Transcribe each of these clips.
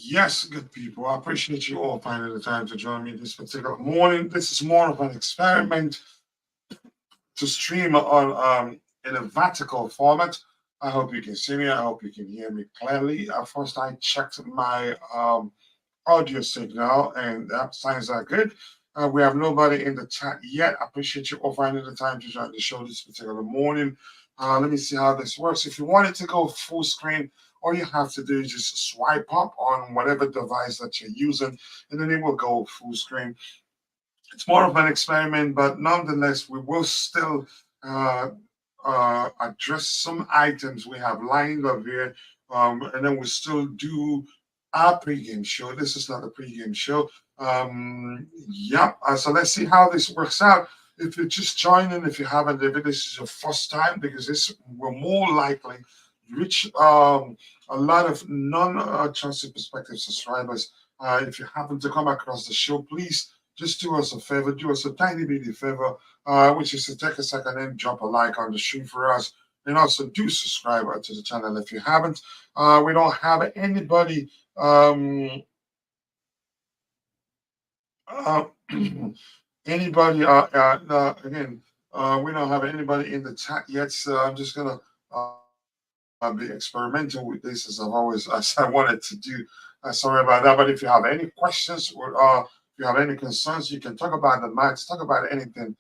Yes, good people. I appreciate you all finding the time to join me this particular morning. This is more of an experiment to stream on in a vertical format. I hope you can see me. I hope you can hear me clearly. First, I checked my audio signal, and that signs are good. We have nobody in the chat yet. I appreciate you all finding the time to join the show this particular morning. Let me see how this works. If you wanted to go full screen, all you have to do is just swipe up on whatever device that you're using, and then it will go full screen. It's more of an experiment, but nonetheless, we will still uh, address some items we have lined up here, and then we'll still do our pregame show. This is not a pregame show. Yep. So let's see how this works out. If you're just joining, if you haven't, if this is your first time, because this will more likely reach a lot of non-Chelsea Perspective subscribers. If you happen to come across the show, please just do us a favor, do us a tiny bitty favor, which is to take a second and drop a like on the stream for us. And also do subscribe to the channel if you haven't. We don't have anybody uh, anybody again, we don't have anybody in the chat yet, so I'm just gonna be experimental with this as as I wanted to do. Sorry about that, but if you have any questions or if you have any concerns, you can talk about the match, talk about anything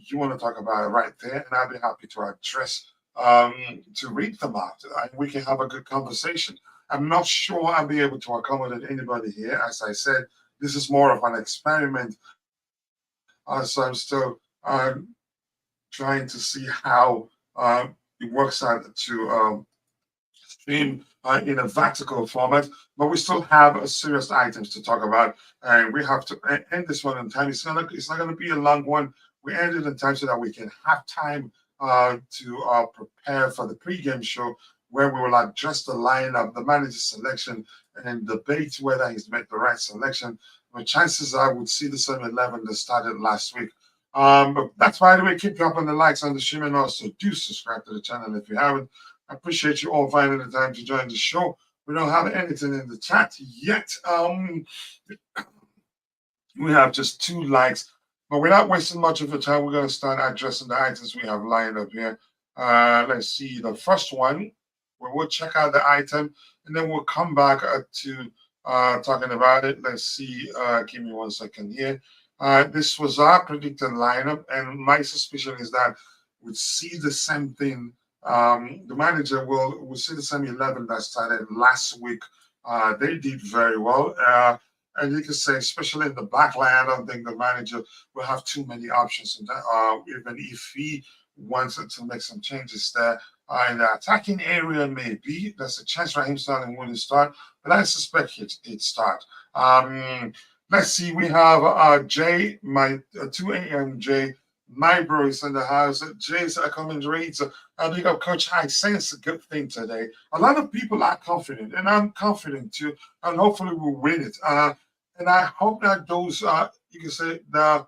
you want to talk about right there, and I'll be happy to address to read them out. We can have a good conversation. I'm not sure I'll be able to accommodate anybody here. As I said, this is more of an experiment, so I'm still trying to see how it works out to stream in a vertical format, but we still have serious items to talk about, and we have to end this one in time. It's not gonna be a long one. We end it in time so that we can have time to prepare for the pregame show, where we will address the lineup, the manager selection, and debate whether he's made the right selection. But chances are, I would see the same 11 that started last week. But that's by the way, keep dropping the likes on the stream, and also do subscribe to the channel if you haven't. I appreciate you all finding the time to join the show. We don't have anything in the chat yet. We have just 2 likes, but we're not wasting much of the time. We're going to start addressing the items we have lined up here. Let's see the first one. We will check out the item, and then we'll come back to talking about it. Let's see. Give me 1 second here. This was our predicted lineup, and my suspicion is that we'd see the same thing. The manager will see the same 11 that started last week. They did very well. And you can say, especially in the back line, I don't think the manager will have too many options. And even if he wants to make some changes there in the attacking area, maybe there's a chance for him starting when he start. But I suspect he'd start. Let's see. We have Jay, my 2 a.m. Jay. My bro is in the house. Jay's comment reads, big up, Coach. I sense a good thing today. A lot of people are confident, and I'm confident too. And hopefully we'll win it. And I hope that those, you can say, that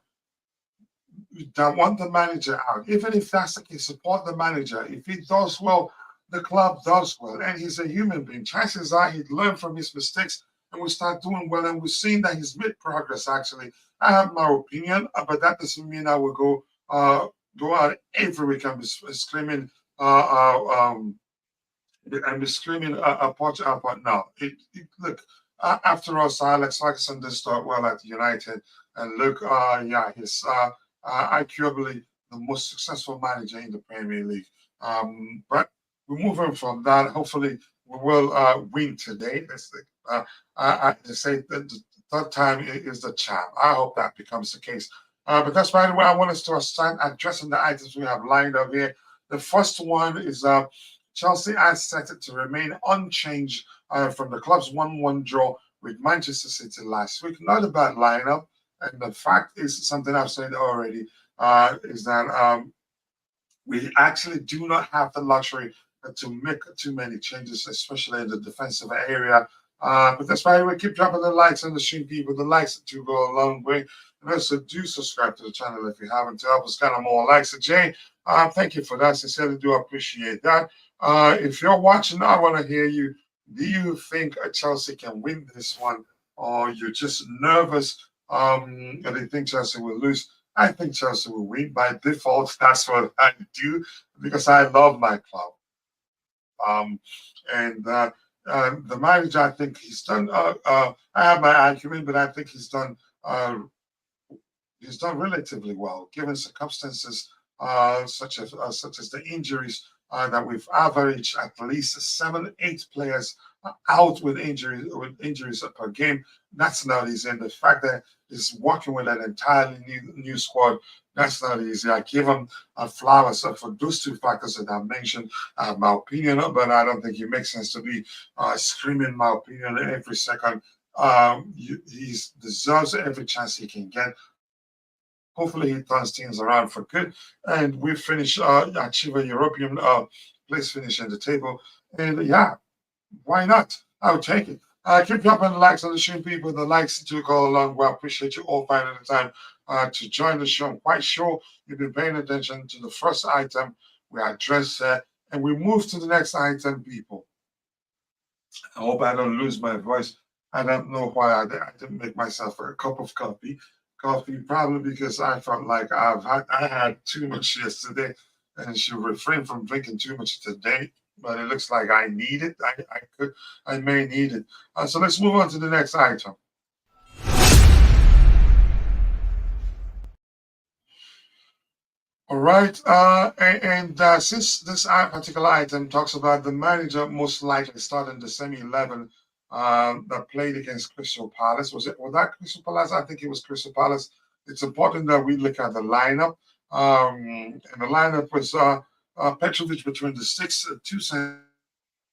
want the manager out, even if that's the case, support the manager. If he does well, the club does well. And he's a human being. Chances are he'd learn from his mistakes and will start doing well. And we've seen that he's made progress, actually. I have my opinion, but that doesn't mean I will go out every week and be screaming and be screaming Pochettino. No, look, after all, Sir Alex Ferguson did start well at United, and look, yeah, he's arguably the most successful manager in the Premier League. But we're moving from that. Hopefully, we will win today. I say that the third time is the charm. I hope that becomes the case. But that's by the way, I want us to start addressing the items we have lined up here. The first one is Chelsea are set to remain unchanged from the club's 1-1 draw with Manchester City last week. Not a bad lineup. And the fact is, something I've said already, is that we actually do not have the luxury to make too many changes, especially in the defensive area. But that's why we keep dropping the likes on the stream, people. The likes do go a long way. And also do subscribe to the channel if you haven't, to help us kind of more likes. So Jay, thank you for that. Sincerely do appreciate that. If you're watching, I want to hear you. Do you think Chelsea can win this one, or you're just nervous and you think Chelsea will lose? I think Chelsea will win by default. That's what I do because I love my club. Um, and the manager, I think he's done. I have my argument, but I think uh, he's done relatively well given circumstances such as the injuries that we've averaged at least 7, 8 players out with injuries per game. That's not easy, and the fact that he's working with an entirely new squad. That's not easy. I give him flowers for those two factors that I mentioned. My opinion, but I don't think it makes sense to be screaming my opinion every second. He deserves every chance he can get. Hopefully, he turns things around for good, and we finish achieve a European place finish in the table. And yeah, why not? I'll take it. Keep dropping the likes on the stream, people. The likes do go along. Well, appreciate you all finding the time to join the show. I'm quite sure you've been paying attention to the first item we addressed there, and we move to the next item, people. I hope I don't lose my voice. I don't know why I didn't make myself a cup of coffee. Coffee probably because I felt like I had too much yesterday, and should refrain from drinking too much today. But it looks like I need it. I may need it. So let's move on to the next item. All right. And since this particular item talks about the manager most likely starting the semi 11 that played against Crystal Palace, was that Crystal Palace? I think it was Crystal Palace. It's important that we look at the lineup. And the lineup was Petrovic between the two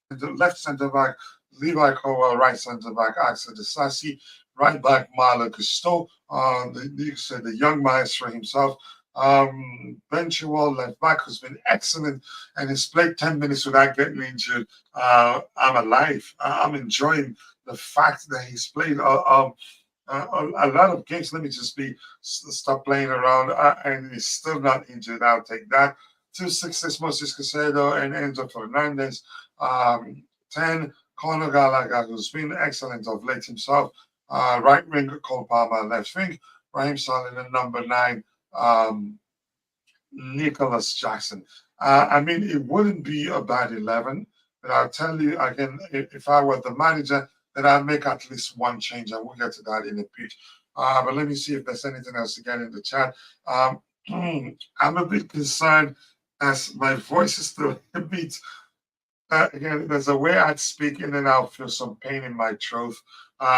the left centre back, Levi Cowell, right centre back, Axel Disasi, right back, Marlon Gusto, the young maestro himself. Ben Chilwell, left back, who's been excellent and has played 10 minutes without getting injured. I'm alive. I'm enjoying the fact that he's played a lot of games. Let me just stop playing around, and he's still not injured. I'll take that. 2 6 Moses Casedo and Enzo Fernandez. 10 Conor Gallagher, who's been excellent of late himself. Right wing Cole Palmer, left wing Raheem Sterling, and number 9 Nicholas Jackson. I mean, it wouldn't be a bad 11, but I'll tell you again, if I were the manager, then I'd make at least one change, and we'll get to that in a bit. But let me see if there's anything else to get in the chat. I'm a bit concerned as my voice is still a bit. Again, there's a way I'd speak, and then I'll feel some pain in my throat,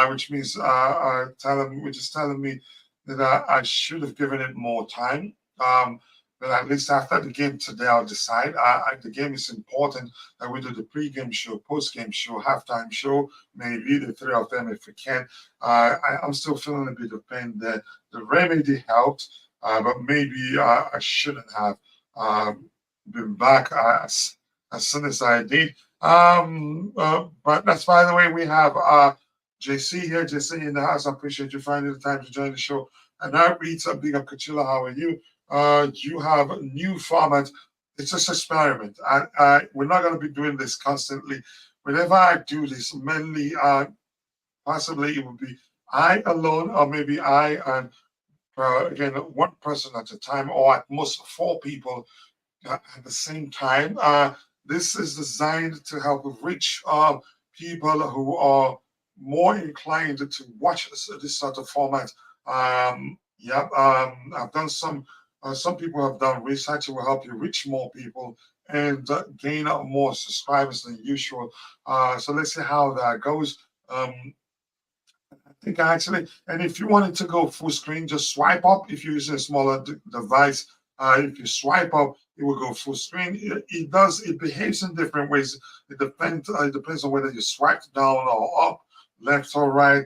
which means which is telling me that I should have given it more time. But at least after the game today, I'll decide. The game is important that we do the pre-game show, post-game show, halftime show, maybe the 3 of them if we can. I'm still feeling a bit of pain there. The remedy helped, but maybe I shouldn't have been back as soon as I did. But that's by the way, we have JC here, JC in the house. I appreciate you finding the time to join the show. And now reads a big up Kachila. How are you? You have a new format. It's just experiment. We're not going to be doing this constantly. Whenever I do this, mainly, possibly it would be I alone, or maybe I and again one person at a time, or at most 4 people at the same time. This is designed to help reach people who are more inclined to watch this sort of format. I've done some people have done research. It will help you reach more people and gain more subscribers than usual. So let's see how that goes. I think actually, and if you wanted to go full screen, just swipe up. If you're using a smaller device, if you swipe up, it will go full screen. It behaves in different ways. It depends on whether you swipe down or up, left or right.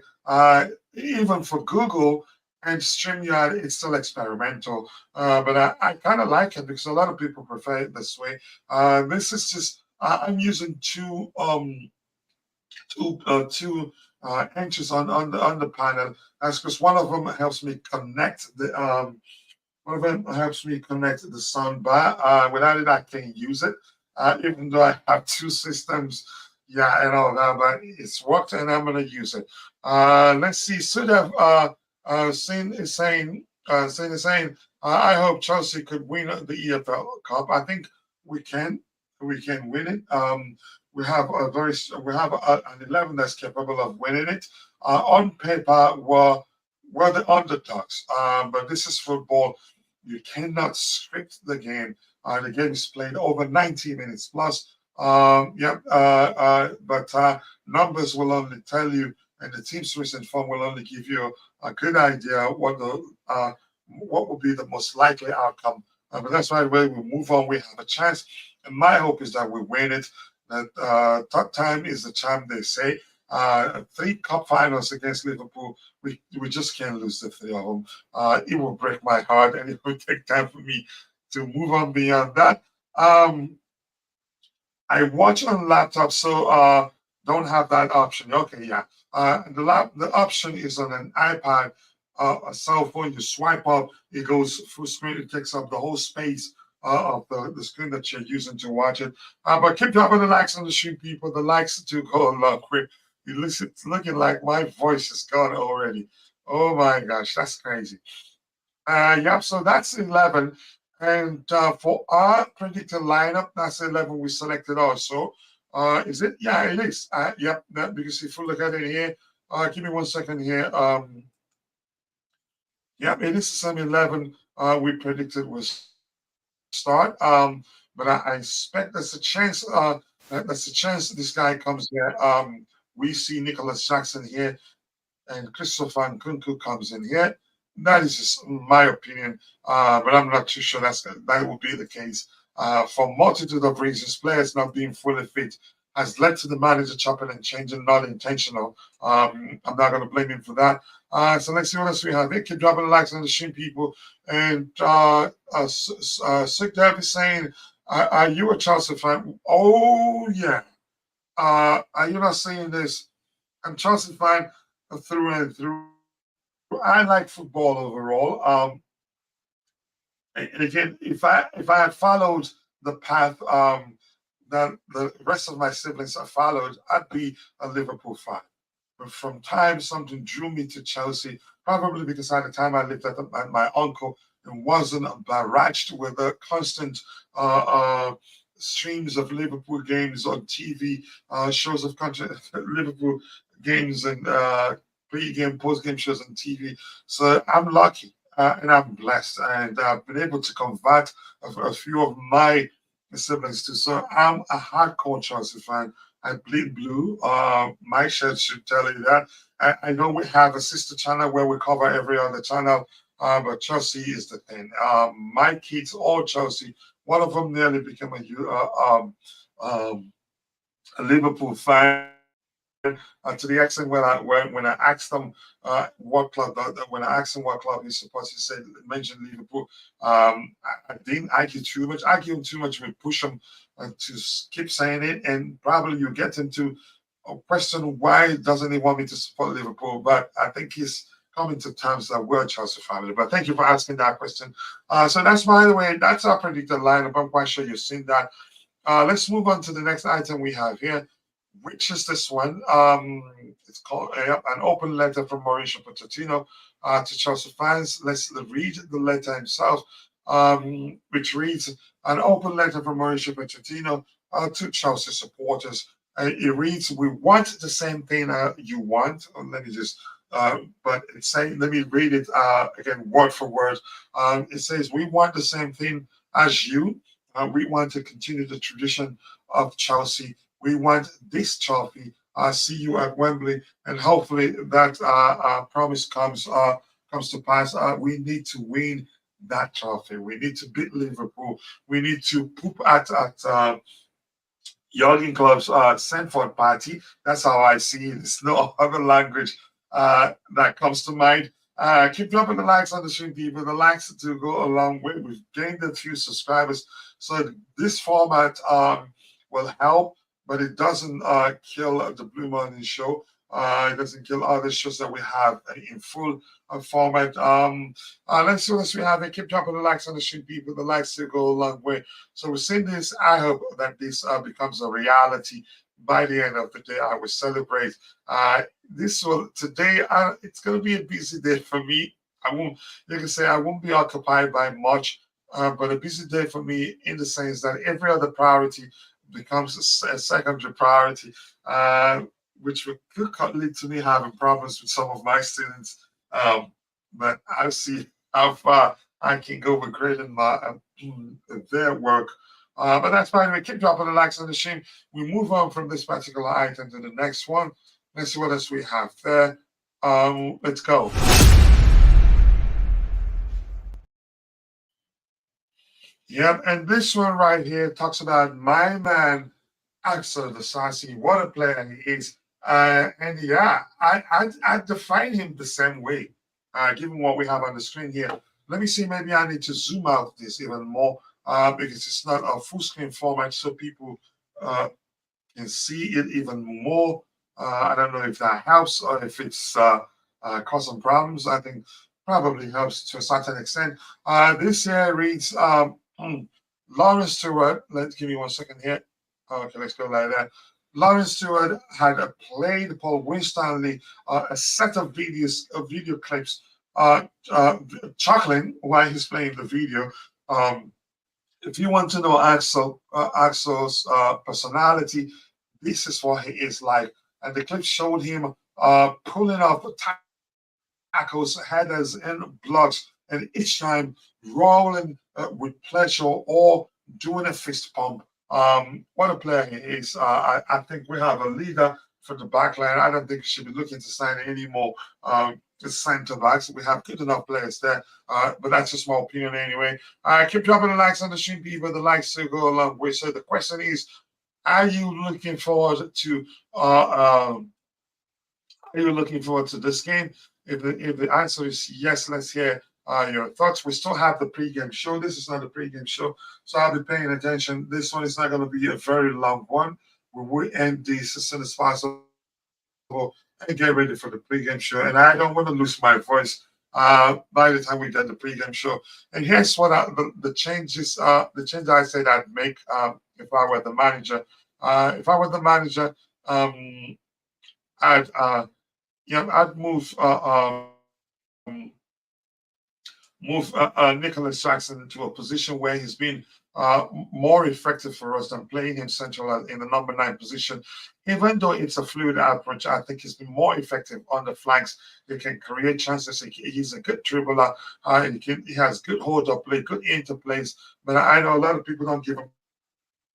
Even for Google and StreamYard, it's still experimental. But I kind of like it because a lot of people prefer it this way. This is just I'm using two entries on the panel. That's because one of them helps me connect the sound bar. Without it, I can't use it. Even though I have 2 systems, Yeah, I know that, but it's worked, and I'm gonna use it. Let's see. Should have Sin is saying Sin is saying I hope Chelsea could win the EFL Cup. I think we can we can win it. We have we have an 11 that's capable of winning it. On paper, we're the underdogs, but this is football. You cannot script the game. The game is played over 90 minutes plus. But numbers will only tell you, and the team's recent form will only give you a good idea what will be the most likely outcome. But that's why when we move on, we have a chance. And my hope is that we win it. That third time is the charm, they say. Three cup finals against Liverpool. We just can't lose the three of them. It will break my heart, and it will take time for me to move on beyond that. I watch on laptop, so don't have that option. Okay, yeah. The option is on an iPad, a cell phone. You swipe up, it goes full screen. It takes up the whole space of the screen that you're using to watch it. But keep dropping the likes on the stream, people. The likes to go along quick. It's looking like my voice is gone already. Oh my gosh, that's crazy. Yeah, so that's 11. And for our predicted lineup, that's 11 we selected also. Is it? Yeah, it is. Yep, because if you look at it here, give me 1 second here. Yep, it is the same 11 we predicted will start. But I expect there's a chance this guy comes here. We see Nicholas Jackson here and Christopher Nkunku comes in here. That is just my opinion, but I'm not too sure that will be the case. For multitude of reasons, players not being fully fit has led to the manager chopping and changing, not intentional. I'm not going to blame him for that. So let's see what else we have. Keep dropping the likes on the stream, people. And Sick Dev is saying, are you a Chelsea fan? Oh, yeah. Are you not saying this? I'm Chelsea fan through and through. I like football overall. And again, if I had followed the path that the rest of my siblings have followed, I'd be a Liverpool fan. But from time, something drew me to Chelsea, probably because at the time I lived at my uncle and wasn't barraged with a constant uh, uh, streams of Liverpool games on TV, shows of country, Liverpool games and pre-game, post-game shows on TV. So I'm lucky and I'm blessed, and I've been able to convert a few of my siblings too. So I'm a hardcore Chelsea fan. I bleed blue. My shirt should tell you that. I know we have a sister channel where we cover every other channel, but Chelsea is the thing. My kids, all Chelsea. One of them nearly became a Liverpool fan. To the extent when I asked them when I asked him what club he supports, he said mention Liverpool. I didn't argue him too much. We push him to keep saying it, and probably you get him to question why doesn't he want me to support Liverpool. But I think he's coming to terms that we're a Chelsea family. But thank you for asking that question. So that's, by the way, that's our predicted lineup. I'm quite sure you've seen that. Let's move on to the next item we have here, which is this one. It's called an open letter from Mauricio Pochettino to Chelsea fans. Let's read the letter himself, which reads an open letter from Mauricio Pochettino to Chelsea supporters. It reads, "We want the same thing you want." Let me just, but it's saying, let me read it again, word for word. It says, "We want the same thing as you. We want to continue the tradition of Chelsea. We want this trophy. See you at Wembley, and hopefully that promise comes to pass. We need to win that trophy. We need to beat Liverpool. We need to poop at Jurgen Klopp's Sanford party. That's how I see it. There's no other language that comes to mind. Keep dropping the likes on the stream, people. The likes to go a long way. We've gained a few subscribers, so this format will help, but it doesn't kill the Blue Morning Show. It doesn't kill other shows that we have in full format. Let's see what else we have. Keep dropping the likes on the stream, people. The likes to go a long way. So we're seeing this. I hope that this becomes a reality by the end of the day, I will celebrate. This will today. It's going to be a busy day for me. I won't, like I say, I won't be occupied by much, but a busy day for me in the sense that every other priority becomes a secondary priority, which could lead to me having problems with some of my students. But I'll see how far I can go with grading their work. But that's fine. We keep dropping the likes on the stream. We move on from this particular item to the next one. Let's see what else we have there. Let's go. Yep, and this one right here talks about my man Axel Disasi. What a player he is. And yeah, I define him the same way, given what we have on the screen here. Let me see, maybe I need to zoom out this even more because it's not a full screen format, so people can see it even more. I don't know if that helps or if it's causing problems. I think probably helps to a certain extent. This here reads Lawrence Stewart. Let's give me 1 second here. Okay, let's go like that. Lawrence Stewart had played Paul Winstanley a set of video clips, chuckling while he's playing the video. If you want to know Axel's personality, this is what he is like. And the clip showed him pulling off tackles, headers, and blocks, and each time rolling with pleasure or doing a fist pump. What a player he is. I think we have a leader for the back line. I don't think we should be looking to sign any more centre backs. We have good enough players there, but that's just my opinion anyway. Keep dropping the likes on the stream, people. The likes to go a long way. So the question is, are you looking forward to this game? If the answer is yes, let's hear your thoughts. We still have the pregame show. This is not a pregame show, so I'll be paying attention. This one is not going to be a very long one. We will end this as soon as possible and get ready for the pregame show. And I don't want to lose my voice by the time we get the pregame show. And here's what the changes I said I'd make if I were the manager. If I were the manager, I'd move Nicholas Jackson into a position where he's been more effective for us than playing him central in the number 9 position. Even though it's a fluid approach, I think he's been more effective on the flanks. He can create chances. He's a good dribbler. He has good hold-up play, good interplays. But I know a lot of people don't give him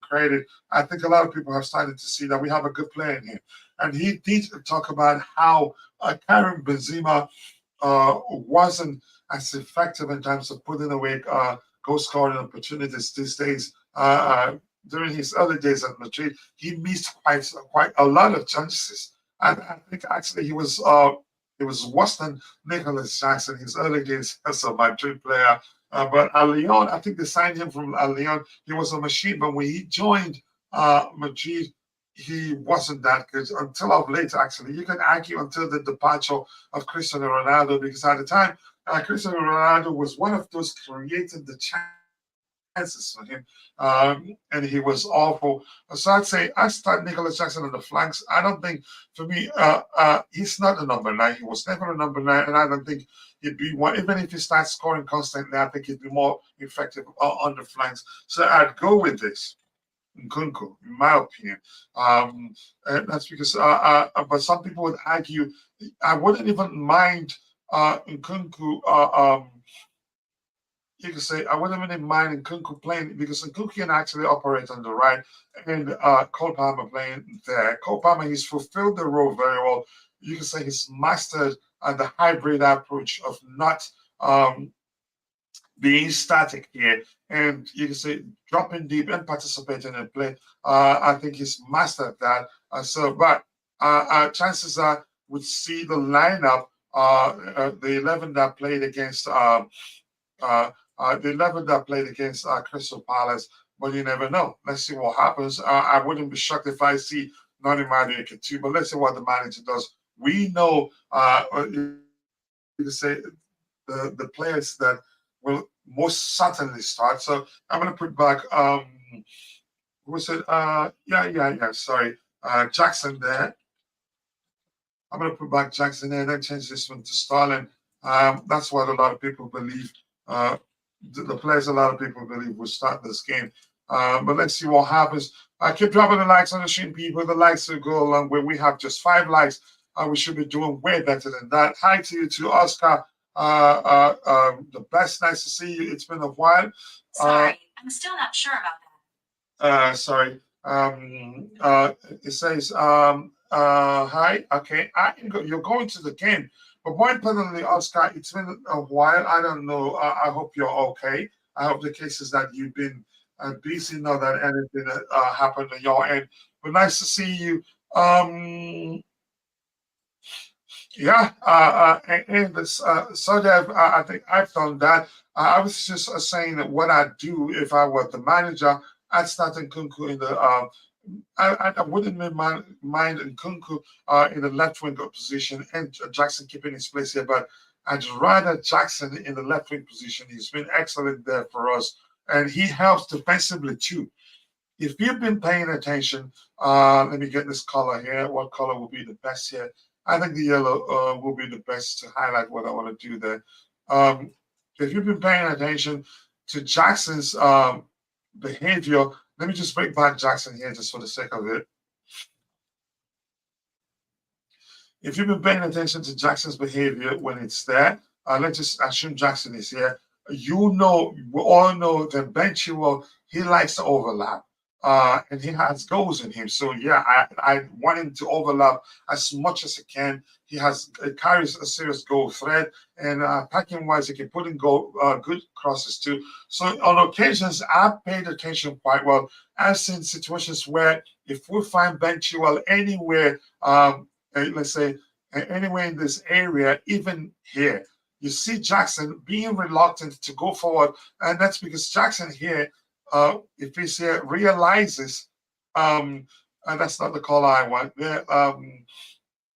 credit. I think a lot of people have started to see that we have a good player in here. And he did talk about how Karim Benzema wasn't as effective in terms of putting away goal scoring opportunities these days. During his early days at Madrid, he missed quite a lot of chances, and I think actually he was worse than Nicholas Jackson in his early days as a Madrid player. But at Lyon, I think they signed him from Lyon. He was a machine, but when he joined Madrid, he wasn't that good until of late, actually. You can argue until the departure of Cristiano Ronaldo, because at the time, Cristiano Ronaldo was one of those creating the chances for him, and he was awful. So I'd start Nicholas Jackson on the flanks. I don't think, for me, he's not a number 9. He was never a number 9, and I don't think he'd be one. Even if he starts scoring constantly, I think he'd be more effective on the flanks. So I'd go with this. Nkunku, in my opinion. And that's because, but some people would argue, I wouldn't even mind Nkunku. You could say I wouldn't even mind Nkunku playing because Nkunku can actually operate on the right, and Cole Palmer playing there. Cole Palmer, he's fulfilled the role very well. You can say he's mastered the hybrid approach of not being static here, and you can say dropping deep and participating in play. I think he's mastered that. But chances are we'd see the lineup, the 11 that played against Crystal Palace, but you never know. Let's see what happens. I wouldn't be shocked if I see Nani Madueke too, but let's see what the manager does. We know, you can say, the players that will most certainly start. So I'm going to put back, who said, sorry. Jackson there. I'm going to put back Jackson there, then change this one to Starling. That's what a lot of people believe. The players a lot of people believe will start this game. But let's see what happens. Keep dropping the likes on the stream, people. The likes will go along where we have just 5 likes. We should be doing way better than that. Hi to you, to Oscar. The best. Nice to see you. It's been a while. Sorry, I'm still not sure about that. Sorry. It says, hi. Okay, you're going to the game. But more importantly, Oscar, it's been a while. I don't know. I hope you're okay. I hope the cases that you've been busy, not that anything happened on your end. But nice to see you. Yeah, and this Sodev, I think I've done that. I was just saying that what I'd do if I were the manager, I'd start Nkunku in the. I wouldn't mind Nkunku in the left wing position and Jackson keeping his place here, but I'd rather Jackson in the left wing position. He's been excellent there for us, and he helps defensively too. If you've been paying attention, let me get this color here. What color will be the best here? I think the yellow will be the best to highlight what I want to do there. If you've been paying attention to Jackson's behavior, let me just bring back Jackson here just for the sake of it. If you've been paying attention to Jackson's behavior when it's there, let's just assume Jackson is here. You know, we all know that Ben Chilwell, he likes to overlap. And he has goals in him. So yeah, I want him to overlap as much as he can. He carries a serious goal threat, and attacking wise, he can put in good crosses too. So on occasions, I've paid attention quite well. I've seen situations where if we find Ben Chilwell anywhere, let's say anywhere in this area, even here, you see Jackson being reluctant to go forward, and that's because Jackson here. If he's here, realizes, and that's not the color I want there.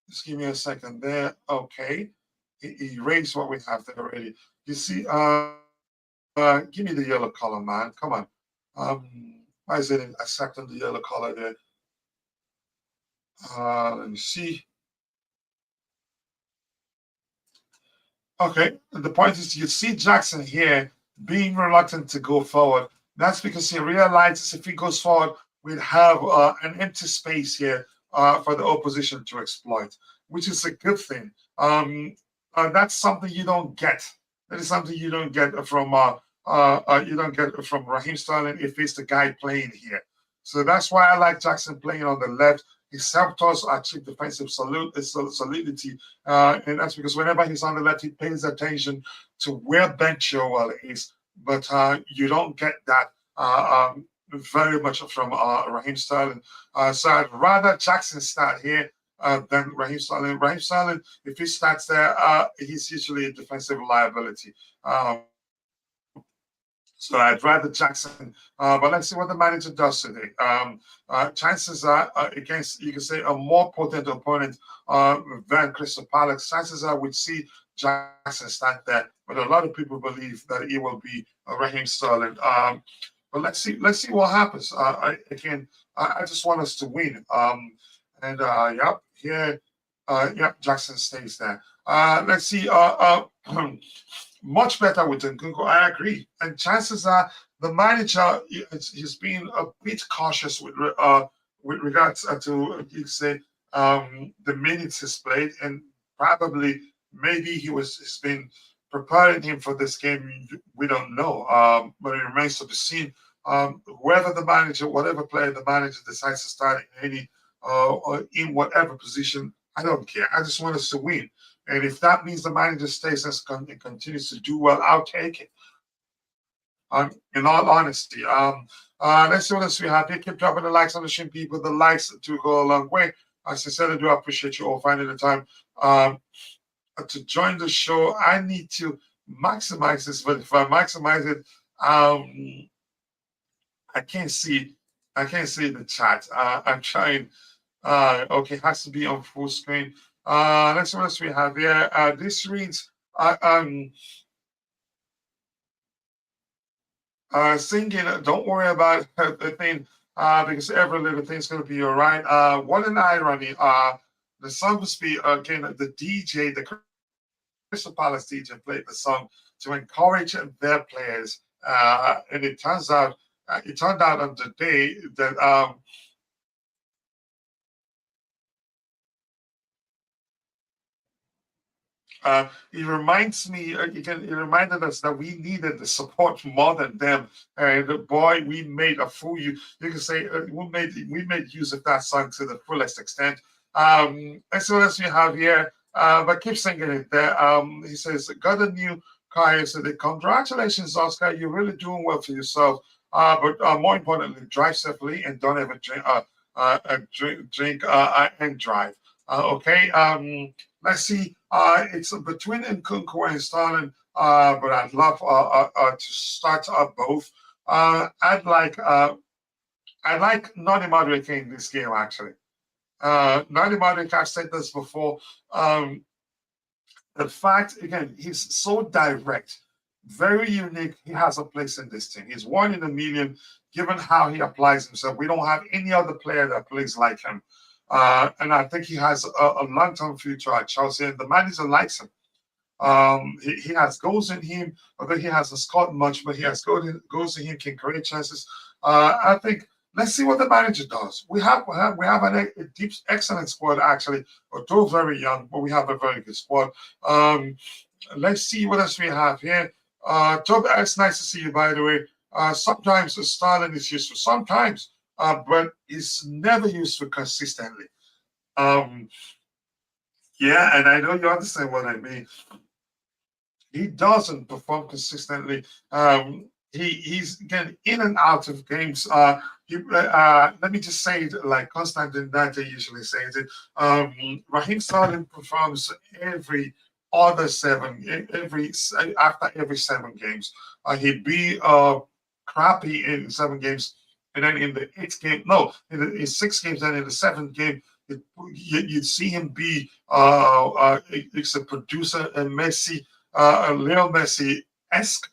Just give me a second there. Okay, he erased what we have there already. You see, give me the yellow color, man. Come on. Why is it accepting the yellow color there? Let me see. Okay, the point is, you see Jackson here being reluctant to go forward. That's because he realizes if he goes forward, we'd have an empty space here for the opposition to exploit, which is a good thing. That's something you don't get. That is something you don't get from Raheem Sterling if he's the guy playing here. So that's why I like Jackson playing on the left. He's helped us achieve defensive solidity, and that's because whenever he's on the left, he pays attention to where Ben Chilwell is. But you don't get that very much from Raheem Sterling. So I'd rather Jackson start here than Raheem Sterling. Raheem Sterling, if he starts there, he's usually a defensive liability. So I'd rather Jackson, but let's see what the manager does today. Chances are against, you can say, a more potent opponent than Crystal Palace. Chances are we'd see Jackson start there, but a lot of people believe that it will be Raheem Sterling. But let's see what happens. I just want us to win. Jackson stays there. Let's see. Much better with Nkunku. I agree. And chances are the manager he's been a bit cautious with regards to you say the minutes he's played, and probably maybe he's been preparing him for this game. We don't know, but it remains to be seen. Whoever the manager, whatever player the manager decides to start in any or in whatever position, I don't care. I just want us to win. And if that means the manager stays and continues to do well, I'll take it. In all honesty. Let's see what else we have here. Keep dropping the likes on the stream, people. The likes do go a long way. I sincerely do appreciate you all finding the time to join the show. I need to maximize this, but if I maximize it, I can't see the chat. I'm trying. Okay, has to be on full screen. Let's see what else we have here. This reads singing. Don't worry about the thing. because every little thing's going to be all right. What an irony. The song must be, again, the DJ, the Crystal Palace DJ played the song to encourage their players. And it turned out on the day that it reminds me again. It reminded us that we needed the support more than them. And boy, we made a fool. You can say we made use of that song to the fullest extent. And so as we have here, but keep singing it there. He says, "Got a new car yesterday. Congratulations, Oscar. You're really doing well for yourself. But more importantly, drive safely and don't ever drink and drive." Okay. Let's see. It's between Nkunku and Stalin, but I'd love to start both. I'd like Nani Madueke in this game actually. Nani Madueke, I've said this before. The fact again, he's so direct, very unique. He has a place in this team. He's one in a million, given how he applies himself. We don't have any other player that plays like him. And I think he has a long-term future at Chelsea, and the manager likes him. He has goals in him, although he hasn't scored much, but he has goals in him, can create chances. I think let's see what the manager does. We have a deep, excellent squad actually, although very young, but we have a very good squad. Um, let's see what else we have here. Tob, it's nice to see you, by the way. Sometimes the styling is useful, sometimes, but it's never useful consistently. Um, yeah, and I know you understand what I mean. He doesn't perform consistently. He's getting in and out of games. Let me just say it like Constantine Dante usually says it. Raheem Sterling performs every other after every 7 games. He'd be crappy in 7 games, and then in the 8th game, no, in 6 games, and in the 7th game, you'd see him be it's a producer, a Messi, a Leo Messi esque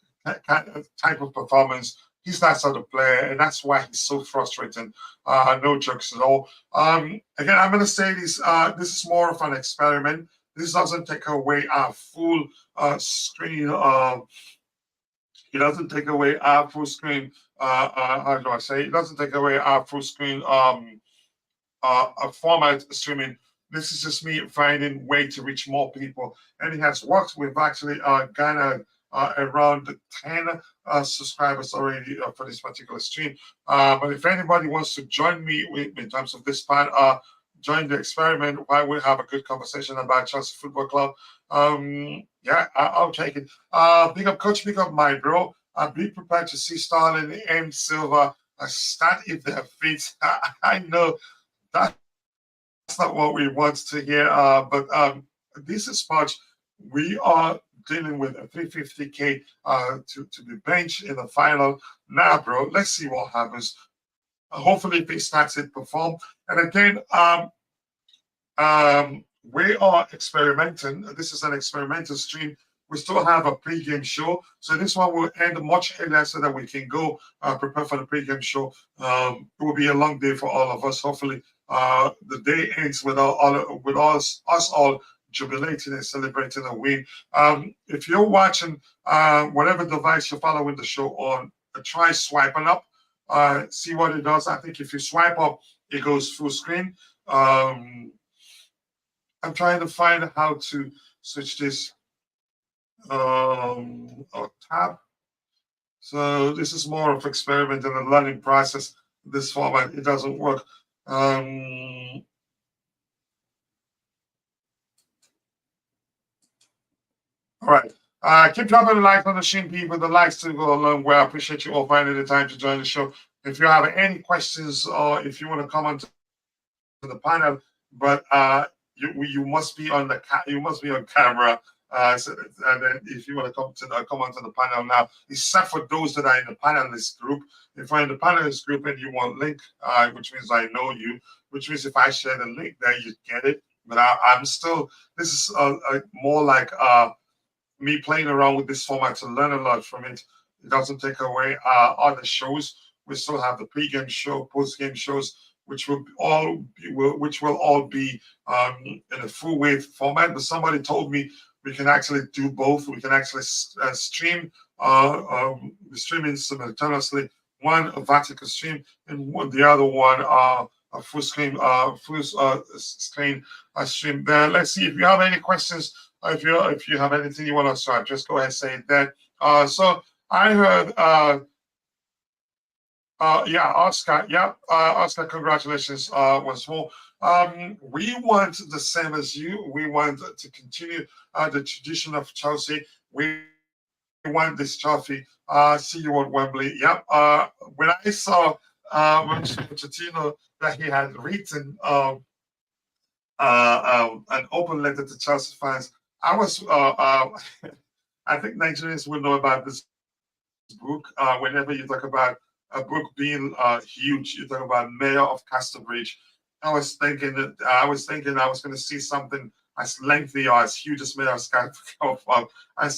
kind of type of performance. He's that sort of player, and that's why he's so frustrating. No jokes at all. Again, I'm going to say this. This is more of an experiment. This doesn't take away our full screen. It doesn't take away our full screen. How do I say? It doesn't take away our full screen a format streaming. This is just me finding way to reach more people, and it has worked. We've actually garnered around 10 subscribers already for this particular stream. But if anybody wants to join me in terms of this part, join the experiment while we have a good conversation about Chelsea Football Club. Yeah, I'll take it. Big up, coach. Big up, my bro. Be prepared to see Starling and Silva start if they're fit. I know that's not what we want to hear. But this is much. We are dealing with a 350k to be benched in the final. Now, bro, let's see what happens. Hopefully, if he starts it perform. And again, we are experimenting. This is an experimental stream. We still have a pre-game show, so this one will end much earlier so that we can go prepare for the pre-game show. It will be a long day for all of us. Hopefully, the day ends with us all jubilating and celebrating a win. If you're watching whatever device you're following the show on, try swiping up. See what it does. I think if you swipe up, it goes full screen. I'm trying to find how to switch this tab. So this is more of experiment and a learning process. This format, it doesn't work. All right. Keep dropping the likes on the stream, people. The likes to go a long way. I appreciate you all finding the time to join the show. If you have any questions or if you want to come on to the panel, but you must be on you must be on camera. And then if you want to come onto the panel now, except for those that are in the panelist group. If you're in the panelist group and you want link, which means I know you, which means if I share the link there, you get it. But I'm still. This is more like me playing around with this format to learn a lot from it. It doesn't take away other shows. We still have the pre-game show, post-game shows, which will all be in a full wave format. But somebody told me we can actually do both. We can actually stream, streaming simultaneously. One a vertical stream and the other one a full screen, screen stream. There. Let's see if you have any questions. If you have anything you want to start, just go ahead and say it then. So I heard. Yeah, Oscar. Yeah, Oscar. Congratulations once more. We want the same as you. We want to continue the tradition of Chelsea. We want this trophy. See you at Wembley. Yep. When I saw when Pochettino that he had written an open letter to Chelsea fans, I was. I think Nigerians will know about this book. Whenever you talk about a book being huge, you talk about Mayor of Casterbridge. I was going to see something as lengthy or as huge as Mayor as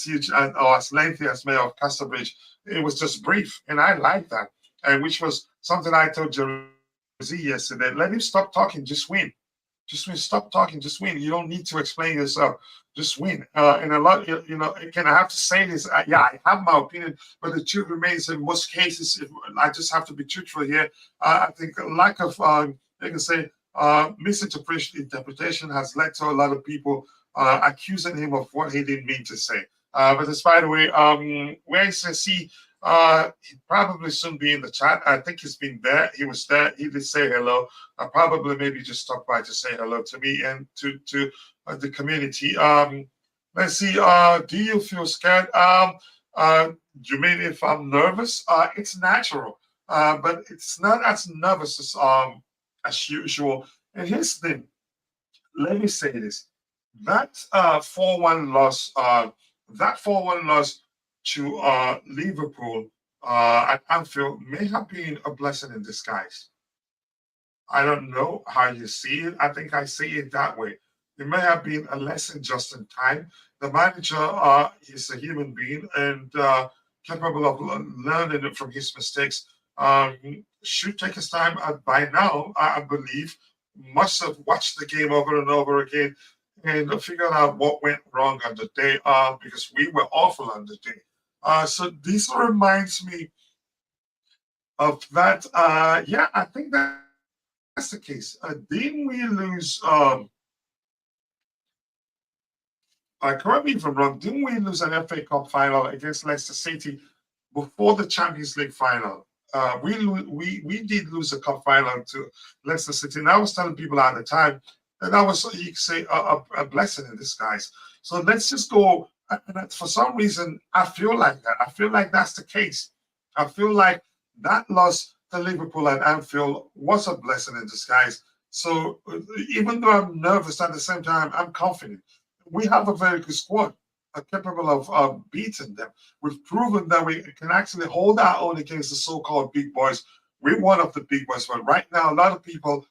huge or as lengthy as Mayor of Casterbridge. It was just brief, and I like that. And which was something I told Jersey yesterday. Let him stop talking, just win. Just win. Stop talking. Just win. You don't need to explain yourself. Just win. And a lot, again, I have to say this. Yeah, I have my opinion, but the truth remains in most cases. I just have to be truthful here. I think a lack of, you can say, misinterpretation has led to a lot of people accusing him of what he didn't mean to say. But as by the way, where is see? He'd probably soon be in the chat. I think he's been there. He was there. He did say hello. Probably maybe just stop by to say hello to me and to the community. Let's see. Do you feel scared? You mean if I'm nervous? It's natural, but it's not as nervous as usual. And here's the thing. Let me say this: that 4-1 loss. That 4-1 loss to Liverpool at Anfield may have been a blessing in disguise. I don't know how you see it. I think I see it that way. It may have been a lesson just in time. The manager is a human being and capable of learning from his mistakes. Should take his time. By now, I believe, must have watched the game over and over again and figured out what went wrong on the day because we were awful on the day. So this reminds me of that. Yeah, I think that's the case. Didn't we lose? Correct me if I'm wrong. Didn't we lose an FA Cup final against Leicester City before the Champions League final? We did lose a cup final to Leicester City, and I was telling people at the time that was, you could say, a blessing in disguise. So let's just go. And for some reason, I feel like that. I feel like that's the case. I feel like that loss to Liverpool at Anfield was a blessing in disguise. So even though I'm nervous, at the same time, I'm confident. We have a very good squad, capable of beating them. We've proven that we can actually hold our own against the so-called big boys. We're one of the big boys, but right now, a lot of people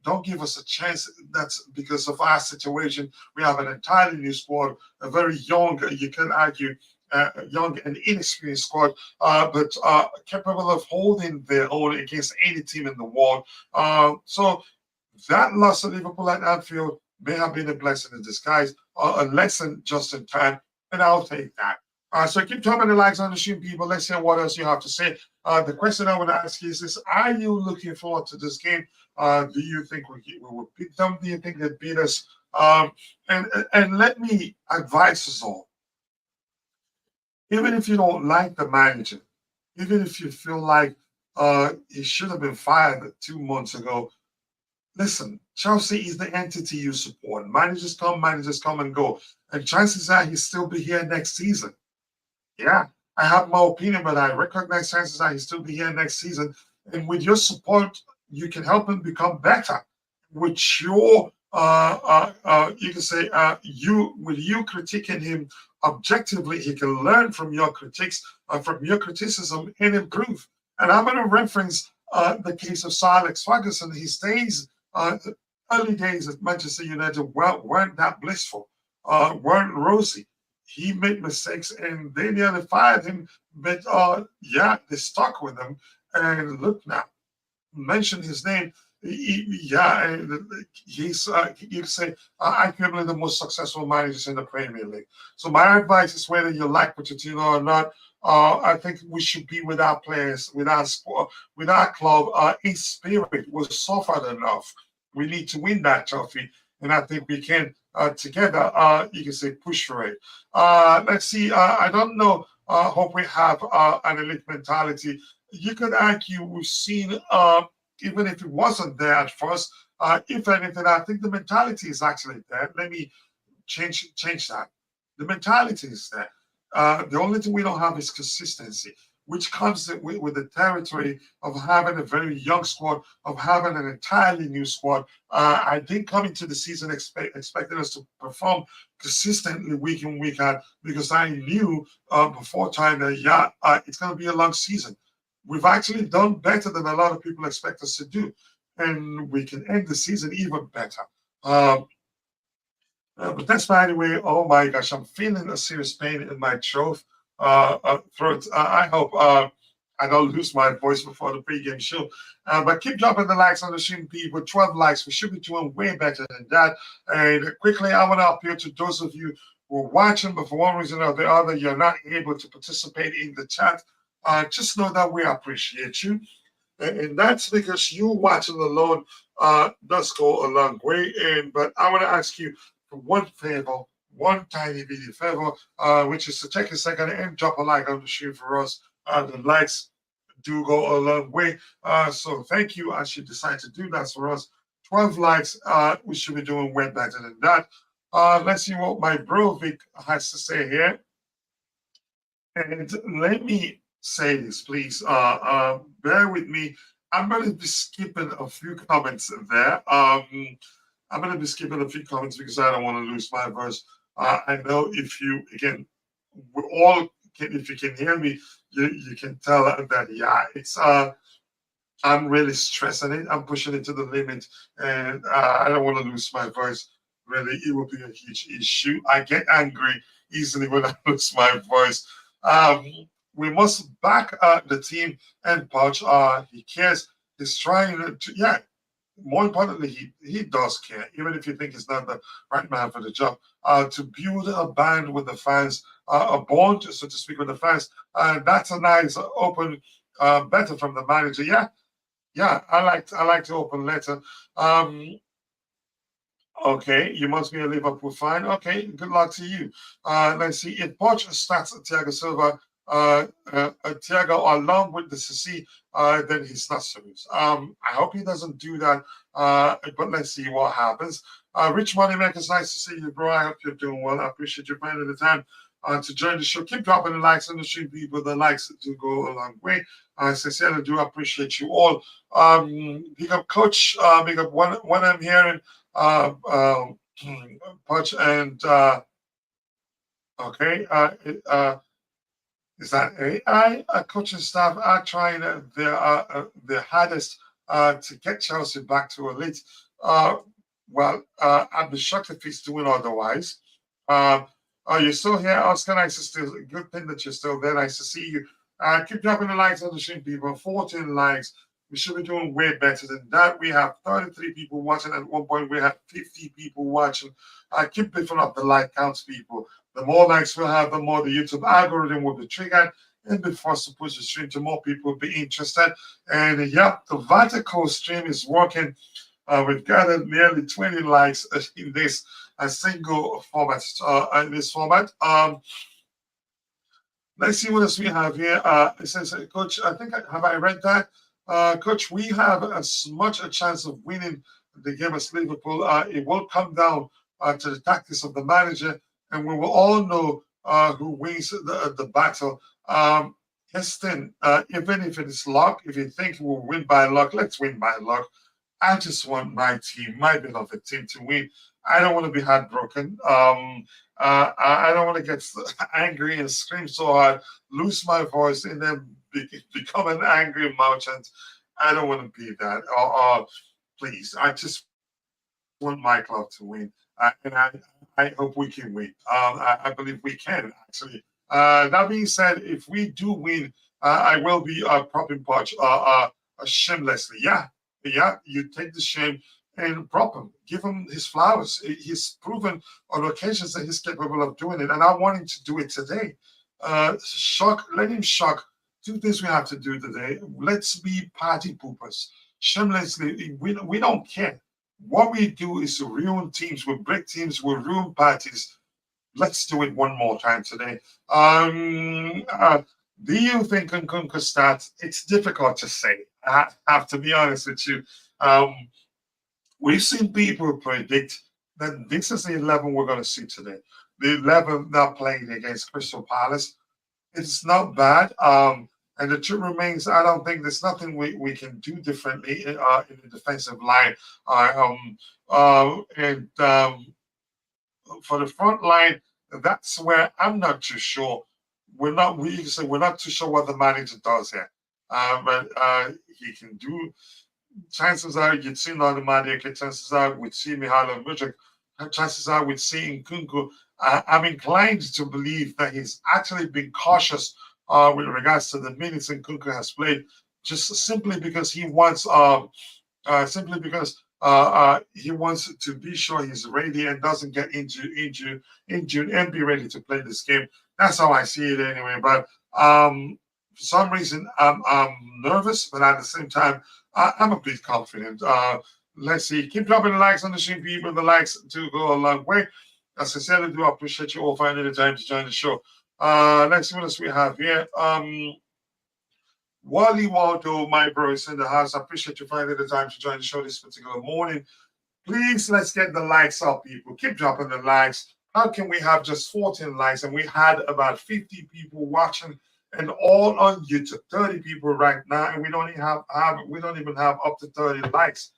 don't give us a chance. That's because of our situation. We have an entirely new squad, a very young, you can argue, young and inexperienced squad, but capable of holding their own against any team in the world. So that loss to Liverpool at Anfield may have been a blessing in disguise, or a lesson just in time, and I'll take that. So keep dropping the likes on the stream, people. Let's hear what else you have to say. The question I want to ask you is this: are you looking forward to this game? Do you think we will beat them? Do you think they beat us? And let me advise us all. Even if you don't like the manager, even if you feel like he should have been fired 2 months ago, listen, Chelsea is the entity you support. Managers come and go. And chances are he'll still be here next season. Yeah, I have my opinion, but I recognize chances are he'll still be here next season. And with your support, you can help him become better. With your, you can say, with you critiquing him objectively, he can learn from your critiques, from your criticism, and improve. And I'm going to reference the case of Sir Alex Ferguson. He stays. The early days at Manchester United weren't that blissful, weren't rosy. he made mistakes and they nearly fired him. But yeah, they stuck with him. And look now, mention his name. Yeah, and he's you can say arguably the most successful managers in the Premier League. So my advice is whether you like Pochettino or not, I think we should be with our players, with our squad, with our club. In spirit, we're suffered enough. We need to win that trophy, and I think we can together. You can say push for it. Let's see. I don't know. Hope we have an elite mentality. You could argue we've seen even if it wasn't there at first. If anything, I think the mentality is actually there. Let me change that. The mentality is there. The only thing we don't have is consistency, which comes with the territory of having a very young squad, of having an entirely new squad. I didn't come into the season expecting us to perform consistently week in, week out, because I knew before time that, yeah, it's going to be a long season. We've actually done better than a lot of people expect us to do, and we can end the season even better. Um, but that's by the way. Oh my gosh, I'm feeling a serious pain in my throat. I hope I don't lose my voice before the pregame show. But keep dropping the likes on the stream, people. 12 likes. We should be doing way better than that. And quickly, I want to appeal to those of you who are watching, but for one reason or the other, you're not able to participate in the chat. Just know that we appreciate you. And that's because you watching alone does go a long way. But I want to ask you for one favor, one tiny bitty favor, which is to take a second and drop a like on the stream for us. The likes do go a long way. So thank you as you decide to do that for us. 12 likes, we should be doing way better than that. Let's see what my bro Vic has to say here. And let me say this, please. Bear with me. I'm going to be skipping a few comments there. I'm going to be skipping a few comments because I don't want to lose my voice. I know if you, again, we all can, if you can hear me, you can tell that, yeah, it's, I'm really stressing it. I'm pushing it to the limit, and I don't want to lose my voice. Really, it will be a huge issue. I get angry easily when I lose my voice. Um, we must back the team and Poch. He cares. He's trying to, yeah. More importantly, he does care, even if you think he's not the right man for the job. To build a band with the fans, a bond, so to speak, with the fans. That's a nice open better from the manager. Yeah, yeah, I like the open letter. Okay, you must be a Liverpool fan. Okay, good luck to you. Let's see. If Poch starts Thiago Silva, Thiago along with the Disasi, then he's not serious. I hope he doesn't do that. But let's see what happens. Rich Moneymaker, nice to see you, bro. I hope you're doing well. I appreciate you finding the time to join the show. Keep dropping the likes on the stream, people. The likes do go a long way. I sincerely do appreciate you all. Big up, Coach. Big up. When I'm hearing Punch and okay, is that AI? Coaching staff are trying their hardest to get Chelsea back to elite. Well, I'd be shocked if he's doing otherwise. Are you still here, Oscar? Nice to still. Good thing that you're still there. Nice to see you. Keep dropping the likes on the stream, people. 14 likes. We should be doing way better than that. We have 33 people watching. At one point, we had 50 people watching. Keep lifting up the like counts, people. The more likes we have, the more the YouTube algorithm will be triggered and be forced to push the stream to more people be interested. And yeah, the vertical stream is working. We've gathered nearly 20 likes in this single format. In this format. Let's see what else we have here. It says, Coach, I think have I read that? Coach, we have as much a chance of winning the game as Liverpool. It will come down to the tactics of the manager, and we will all know who wins the battle. Heston, even if it is luck, if you think we'll win by luck, let's win by luck. I just want my team, my beloved team, to win. I don't want to be heartbroken. I don't want to get angry and scream so hard, lose my voice, and then become an angry merchant. I don't want to be that. Please, I just want my club to win. And I I hope we can win. I believe we can, actually. That being said, if we do win, I will be propping Poch shamelessly. Yeah, you take the shame and prop him, give him his flowers. He's proven on occasions that he's capable of doing it, and I want him to do it today. Let him shock. Two things we have to do today. Let's be party poopers. Shamelessly, we don't care. What we do is to ruin teams, we break teams, we ruin parties. Let's do it one more time today. Do you think Nkunku could start? It's difficult to say. I have to be honest with you. Um, we've seen people predict that this is the 11 we're going to see today. The 11 that playing against Crystal Palace. It's not bad. And the truth remains, I don't think there's nothing we can do differently in the defensive line. And for the front line, that's where I'm not too sure. We're not too sure what the manager does here. But he can do. Chances are you'd see Nonimadi. Chances are we'd see Mihailo Mudryk. Chances are we'd see Nkunku. I'm inclined to believe that he's actually been cautious with regards to the minutes Nkunku has played, just simply because he wants he wants to be sure he's ready and doesn't get injured and be ready to play this game. That's how I see it anyway. But for some reason, I'm nervous, but at the same time, I'm a bit confident. Let's see. Keep dropping the likes on the stream, people. The likes do go a long way. I sincerely do appreciate you all finding the time to join the show. Let's see what else we have here. Wally Waldo, my bro, is in the house. I appreciate you finding the time to join the show this particular morning. Please, let's get the likes up, people. Keep dropping the likes. How can we have just 14 likes and we had about 50 people watching and all on YouTube, 30 people right now, and we don't even have up to 30 likes.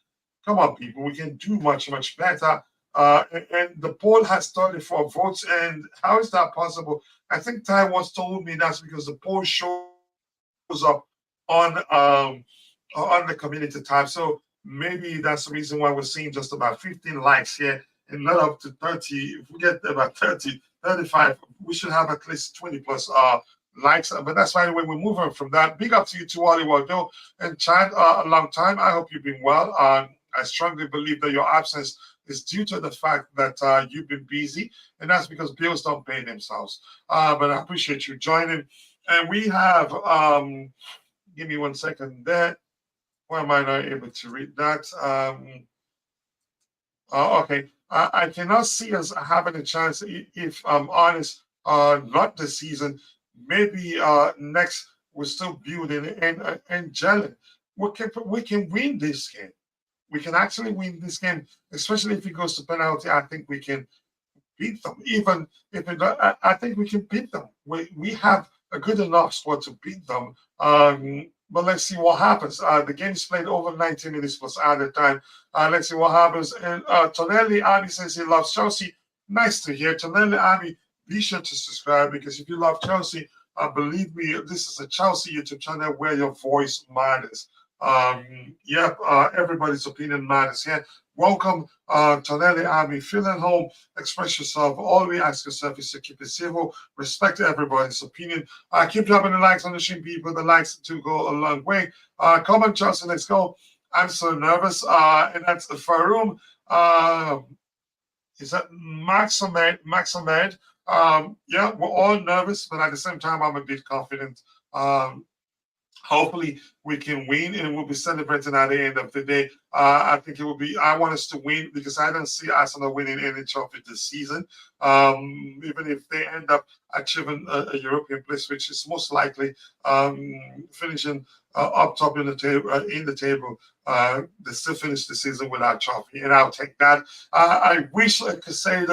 Come on, people, we can do much better. And the poll has 34 votes, and how is that possible? I think Ty once told me that's because the poll shows up on the community tab. So maybe that's the reason why we're seeing just about 15 likes here and not up to 30. If we get about 30, 35, we should have at least 20 plus likes. But that's why we're moving from that. Big up to you to Wally Waldo and Chad. A long time. I hope you've been well. I strongly believe that your absence is due to the fact that you've been busy, and that's because bills don't pay themselves. But I appreciate you joining. And we have, give me 1 second there. Why am I not able to read that? Okay. I cannot see us having a chance, if I'm honest, not this season. Maybe next we're still building and gelling. We can win this game. We can actually win this game, especially if it goes to penalty. I think we can beat them. Even if I think we can beat them. We have a good enough squad to beat them. But let's see what happens. The game's played over 90 minutes plus added time. Let's see what happens. And Tonelli Abi says he loves Chelsea. Nice to hear. Tonelli Abi, be sure to subscribe, because if you love Chelsea, believe me, this is a Chelsea YouTube channel where your voice matters. Everybody's opinion matters here. Welcome, Tonelli Army. Feel at home, express yourself. All we ask yourself is to keep it civil, respect everybody's opinion. Keep dropping the likes on the stream, people. The likes do go a long way. Come on, Chelsea, let's go. I'm so nervous. And that's Faroum. Is that Max Ahmed? We're all nervous, but at the same time, I'm a bit confident. Hopefully we can win, and we'll be celebrating at the end of the day. I think it will be. I want us to win, because I don't see Arsenal winning any trophy this season. Even if they end up achieving a European place, which is most likely, finishing up top in the table, they still finish the season without trophy, and I'll take that. I wish I could say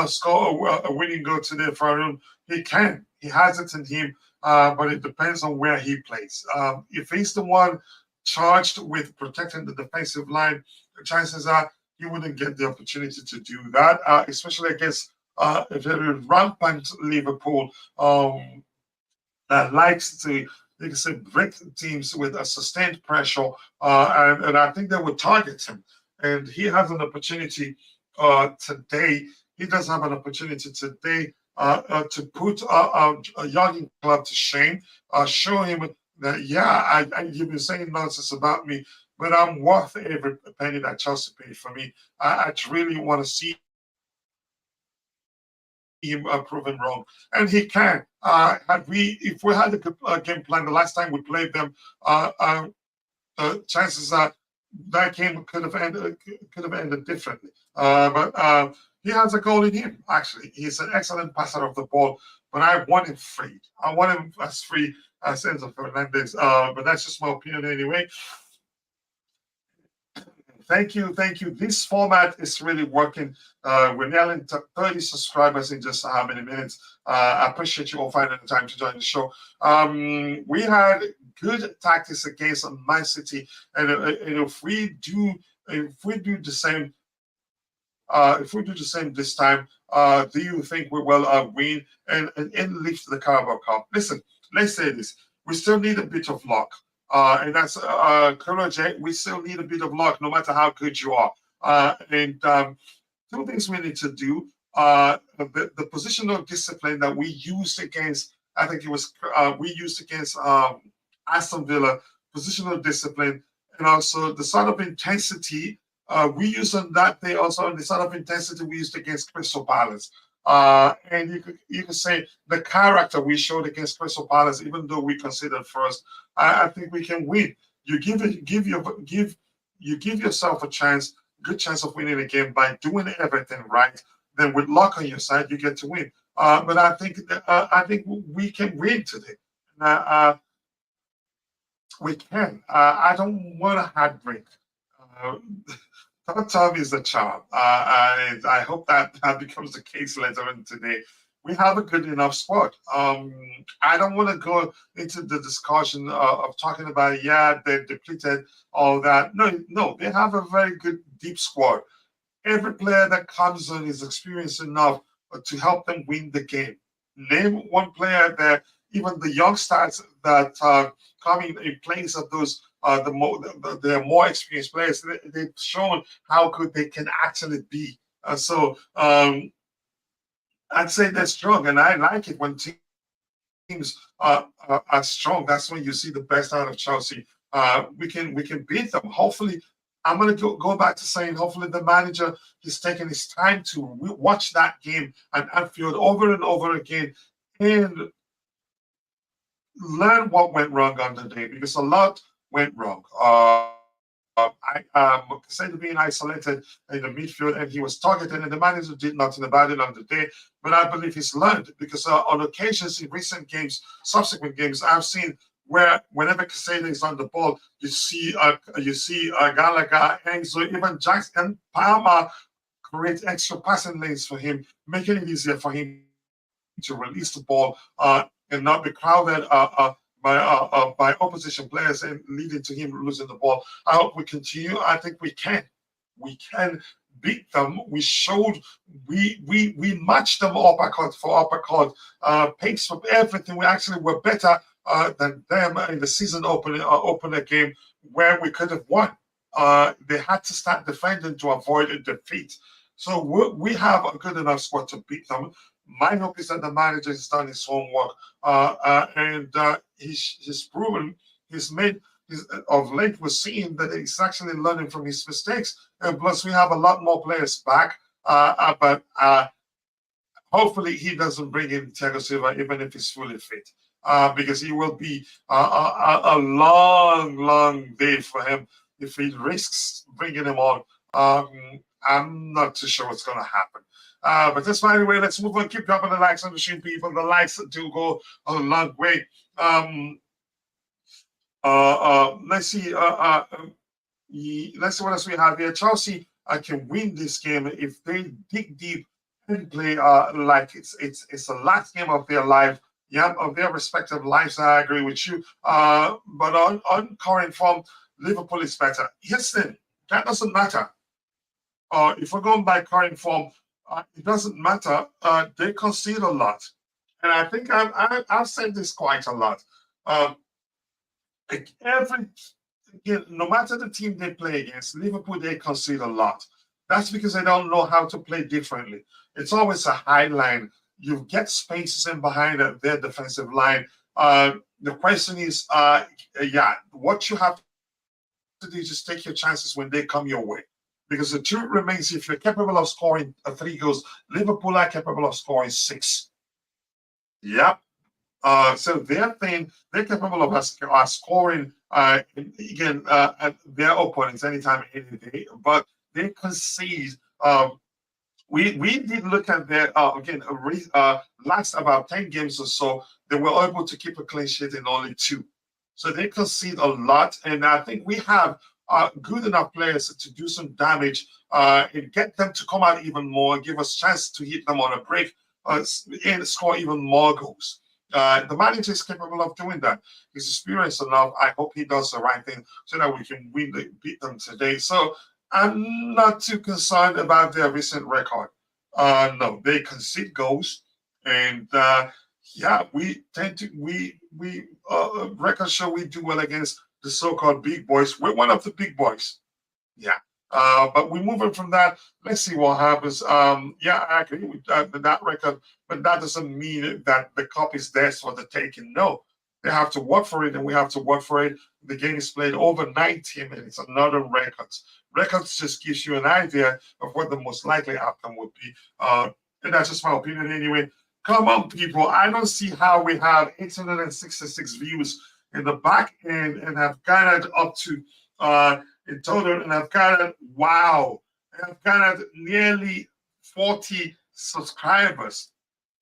score a winning goal today for him. He can. He has it in him. But it depends on where he plays. If he's the one charged with protecting the defensive line, the chances are he wouldn't get the opportunity to do that, especially against a very rampant Liverpool that likes to, break teams with a sustained pressure. And I think they would target him. And he has an opportunity today he does have an opportunity today to put a young club to shame, show him that, yeah, you've been saying nonsense about me, but I'm worth every penny that Chelsea paid for me. I really want to see him proven wrong, and he can. If we had a game plan the last time we played them, chances are that game could have ended differently. But he has a goal in him. Actually, he's an excellent passer of the ball. But I want him free. I want him as free as Enzo Fernandez. But that's just my opinion anyway. Thank you, thank you. This format is really working. We're nearly 30 subscribers in just how many minutes. I appreciate you all finding the time to join the show. We had good tactics against Man City, and if we do the same, this time, do you think we will win and lift the Carabao Cup? Listen, let's say this: we still need a bit of luck. And that's J. We still need a bit of luck, no matter how good you are. And two things we need to do. The positional discipline that we used against, I think it was we used against Aston Villa, positional discipline, and also the sort of intensity we used on that day. Also, the sort of intensity we used against Crystal Palace. And you could say the character we showed against Crystal Palace, even though we considered first, I think we can win. You give yourself a good chance of winning a game by doing everything right. Then with luck on your side, you get to win. But I think we can win today. We can. I don't want a heartbreak. Uh, Third time is a charm. And I hope that becomes the case later on today. We have a good enough squad. I don't want to go into the discussion of talking about, yeah, they're depleted, all that. No, they have a very good deep squad. Every player that comes on is experienced enough to help them win the game. Name one player that even the youngsters that come in place of those the more experienced players, they've shown how good they can actually be. So I'd say they're strong, and I like it when teams are strong. That's when you see the best out of Chelsea. We can beat them. Hopefully, I'm going to go back to saying, hopefully, the manager is taking his time to watch that game at Anfield over and over again and learn what went wrong on the day, because a lot went wrong. Casedo being isolated in the midfield, and he was targeted, and the manager did nothing about it on the day. But I believe he's learned, because on occasions in recent games, subsequent games, I've seen where whenever Casedo is on the ball, you see Gallagher, Enzo, even Jackson, and Palmer create extra passing lanes for him, making it easier for him to release the ball and not be crowded by opposition players and leading to him losing the ball. I hope we continue. I think we can. We can beat them. We showed we matched them uppercut for uppercut, pace for everything. We actually were better than them in the season opener game where we could have won. They had to start defending to avoid a defeat. So we have a good enough squad to beat them. My hope is that the manager has done his homework and he's proven, of late we're seeing that he's actually learning from his mistakes. And plus, we have a lot more players back. But hopefully, he doesn't bring in Thiago Silva, even if he's fully fit, because he will be a long, long day for him if he risks bringing him on. I'm not too sure what's going to happen. But that's fine. Anyway, let's move on. Keep dropping the likes on the stream, people. The likes do go a long way. Let's see. Let's see what else we have here. Chelsea can win this game if they dig deep and play like it's the last game of their life. Yeah, of their respective lives. I agree with you. But on current form, Liverpool is better. Listen, that doesn't matter. If we're going by current form, it doesn't matter. They concede a lot, and I think I've said this quite a lot. Like no matter the team they play against, Liverpool they concede a lot. That's because they don't know how to play differently. It's always a high line. You get spaces in behind their defensive line. The question is, yeah, what you have to do is just take your chances when they come your way. Because the truth remains, if you're capable of scoring 3 goals, Liverpool are capable of scoring 6. Yep. So they're capable of scoring again their opponents anytime, any day, but they concede. We did look at their last about 10 games or so. They were able to keep a clean sheet in only 2. So they concede a lot, and I think we have good enough players to do some damage and get them to come out even more, give us chance to hit them on a break and score even more goals. The manager is capable of doing that. He's experienced enough. I hope he does the right thing so that we can beat them today. So I'm not too concerned about their recent record. No, they concede goals, and yeah, we tend to record show we do well against the so-called big boys. We're one of the big boys. Yeah. But we're moving from that. Let's see what happens. Yeah, I agree with that record, but that doesn't mean that the cup is theirs for the taking. No, they have to work for it, and we have to work for it. The game is played over 90 minutes, another records. Records just gives you an idea of what the most likely outcome would be. And that's just my opinion anyway. Come on, people. I don't see how we have 866 views in the back end and have gotten up to in total, and I've got I've got nearly 40 subscribers,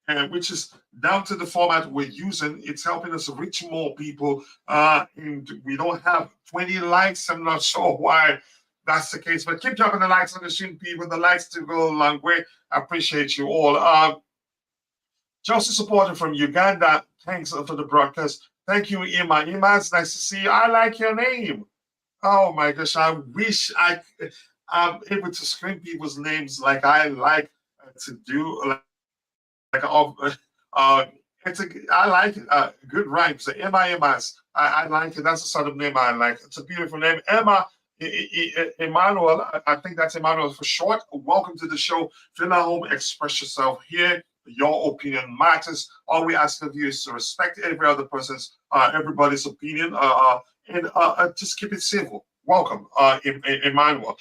and which is down to the format we're using. It's helping us reach more people, and we don't have 20 likes. I'm not sure why that's the case, but keep dropping the likes on the stream, people. The likes to go a long way. I appreciate you all. Chelsea supporter from Uganda, thanks for the broadcast. Thank you, Ima. Ima, it's nice to see you. I like your name. Oh my gosh, I wish I'm able to scream people's names like I like to do. It's I like it. Good rhymes. So Emma. I like it. That's the sort of name I like. It's a beautiful name. Emma Emmanuel. I think that's Emmanuel for short. Welcome to the show. Feel at home. Express yourself here. Your opinion matters. All we ask of you is to respect every other person's, everybody's opinion, and just keep it civil. Welcome, Emmanuel.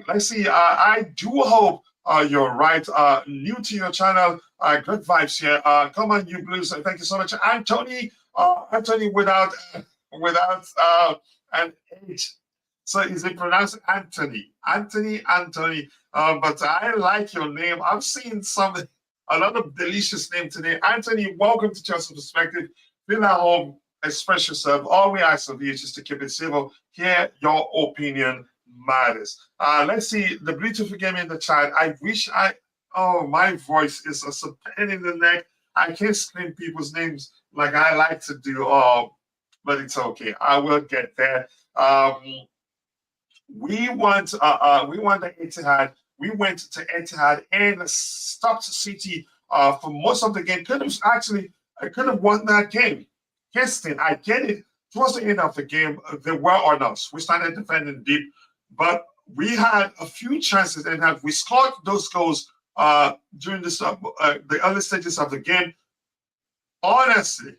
Let's see. I do hope you're right. New to your channel. Good vibes here. Come on, you blues. Thank you so much, Anthony. Anthony without an H. So is it pronounced Anthony? Anthony. But I like your name. I've seen a lot of delicious name today. Anthony, welcome to Chelsea Perspective. Feel at home, express yourself. All we ask of you is just to keep it civil. Here, your opinion matters. Let's see the beautiful game in the chat. My voice is a pain in the neck. I can't scream people's names like I like to do. But it's okay. I will get there. We want the Etihad. We went to Etihad and stopped City for most of the game. I could have won that game. Keston, I get it. Towards the end of the game, they were on us. We started defending deep, but we had a few chances, and had we scored those goals during the early stages of the game, honestly,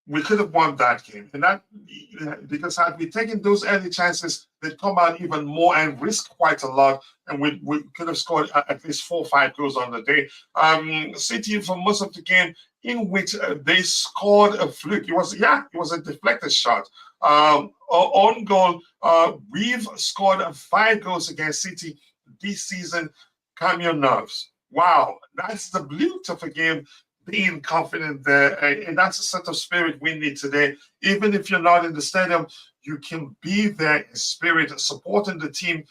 we could have won that game. And that because had we taken those early chances, they'd come out even more and risk quite a lot. And we could have scored at least 4 or 5 goals on the day. City, for most of the game, in which they scored a fluke. It was a deflected shot. On goal, we've scored 5 goals against City this season. Calm your nerves. Wow, that's the beauty of a game. Being confident there, and that's the set of spirit we need today. Even if you're not in the stadium, you can be there in spirit, supporting the team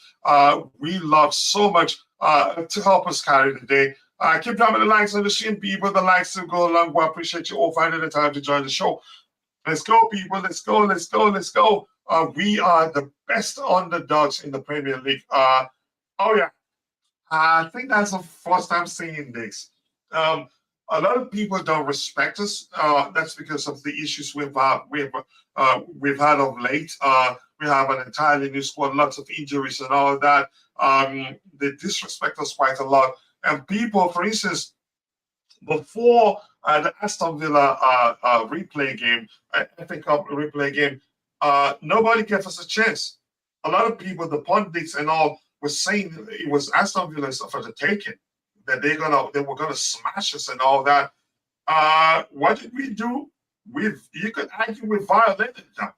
we love so much to help us carry the day. Keep dropping the likes on the stream, people. The likes to go along. We appreciate you all finding the time to join the show. Let's go, people. Let's go. We are the best underdogs in the Premier League. Oh yeah, I think that's the first time seeing this. A lot of people don't respect us. That's because of the issues we've had of late. We have an entirely new squad, lots of injuries and all of that. They disrespect us quite a lot. And people, for instance, before the Aston Villa replay game, FA Cup replay game, nobody gave us a chance. A lot of people, the pundits and all, were saying it was Aston Villa for the taking, that they were gonna smash us and all that. What did we do? You could argue we violated them.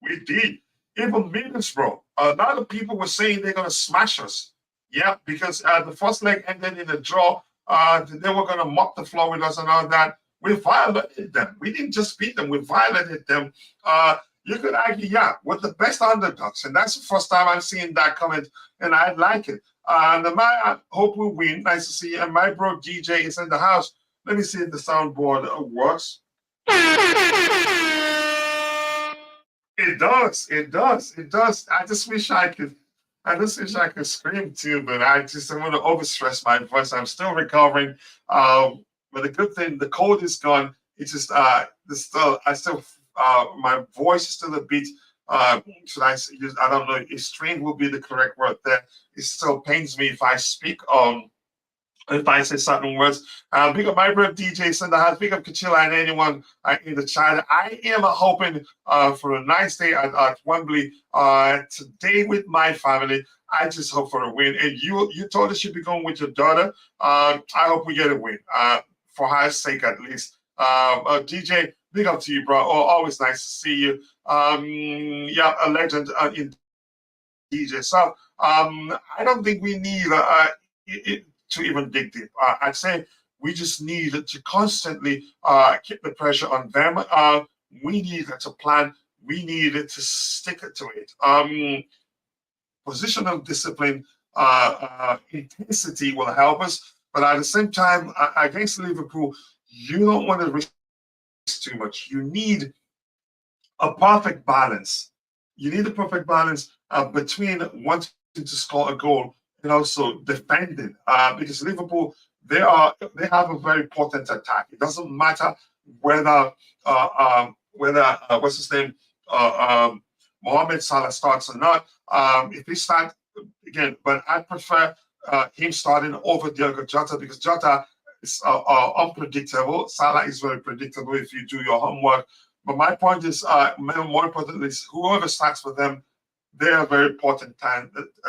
We did. Even Middlesbrough, a lot of people were saying they're gonna smash us. Yeah, because the first leg ended in a draw. They were gonna mop the floor with us and all that. We violated them. We didn't just beat them, we violated them. You could argue, yeah, we're the best underdogs. And that's the first time I'm seeing that comment, and I like it. And I hope we win. Nice to see you. And my bro DJ is in the house. Let me see if the soundboard works. It does. It does. It does. I just wish I could. I just wish I could scream too, but I don't want to overstress my voice. I'm still recovering. But the good thing, the cold is gone. It's just my voice is still a bit. Should I use? I don't know. Strained will be the correct word there. It still pains me if I speak if I say certain words. Big up my brother DJs in the house. Big up Kachila and anyone in the chat. I am hoping for a nice day at Wembley today with my family. I just hope for a win. And you told us you'd be going with your daughter. I hope we get a win for her sake at least. DJ, big up to you, bro. Always nice to see you. Yeah, a legend in DJ. So I don't think we need to even dig deep. I'd say we just need to constantly keep the pressure on them. We need to plan. We need to stick to it. Positional discipline, intensity will help us. But at the same time, against Liverpool, you don't want to risk too much. You need a perfect balance. You need a perfect balance between wanting to score a goal and also defending, because Liverpool they have a very potent attack. It doesn't matter whether what's his name Mohamed Salah starts or not. If he starts again, but I prefer him starting over Diogo Jota because Jota is unpredictable. Salah is very predictable if you do your homework. But my point is, more importantly, is whoever starts for them, they are very important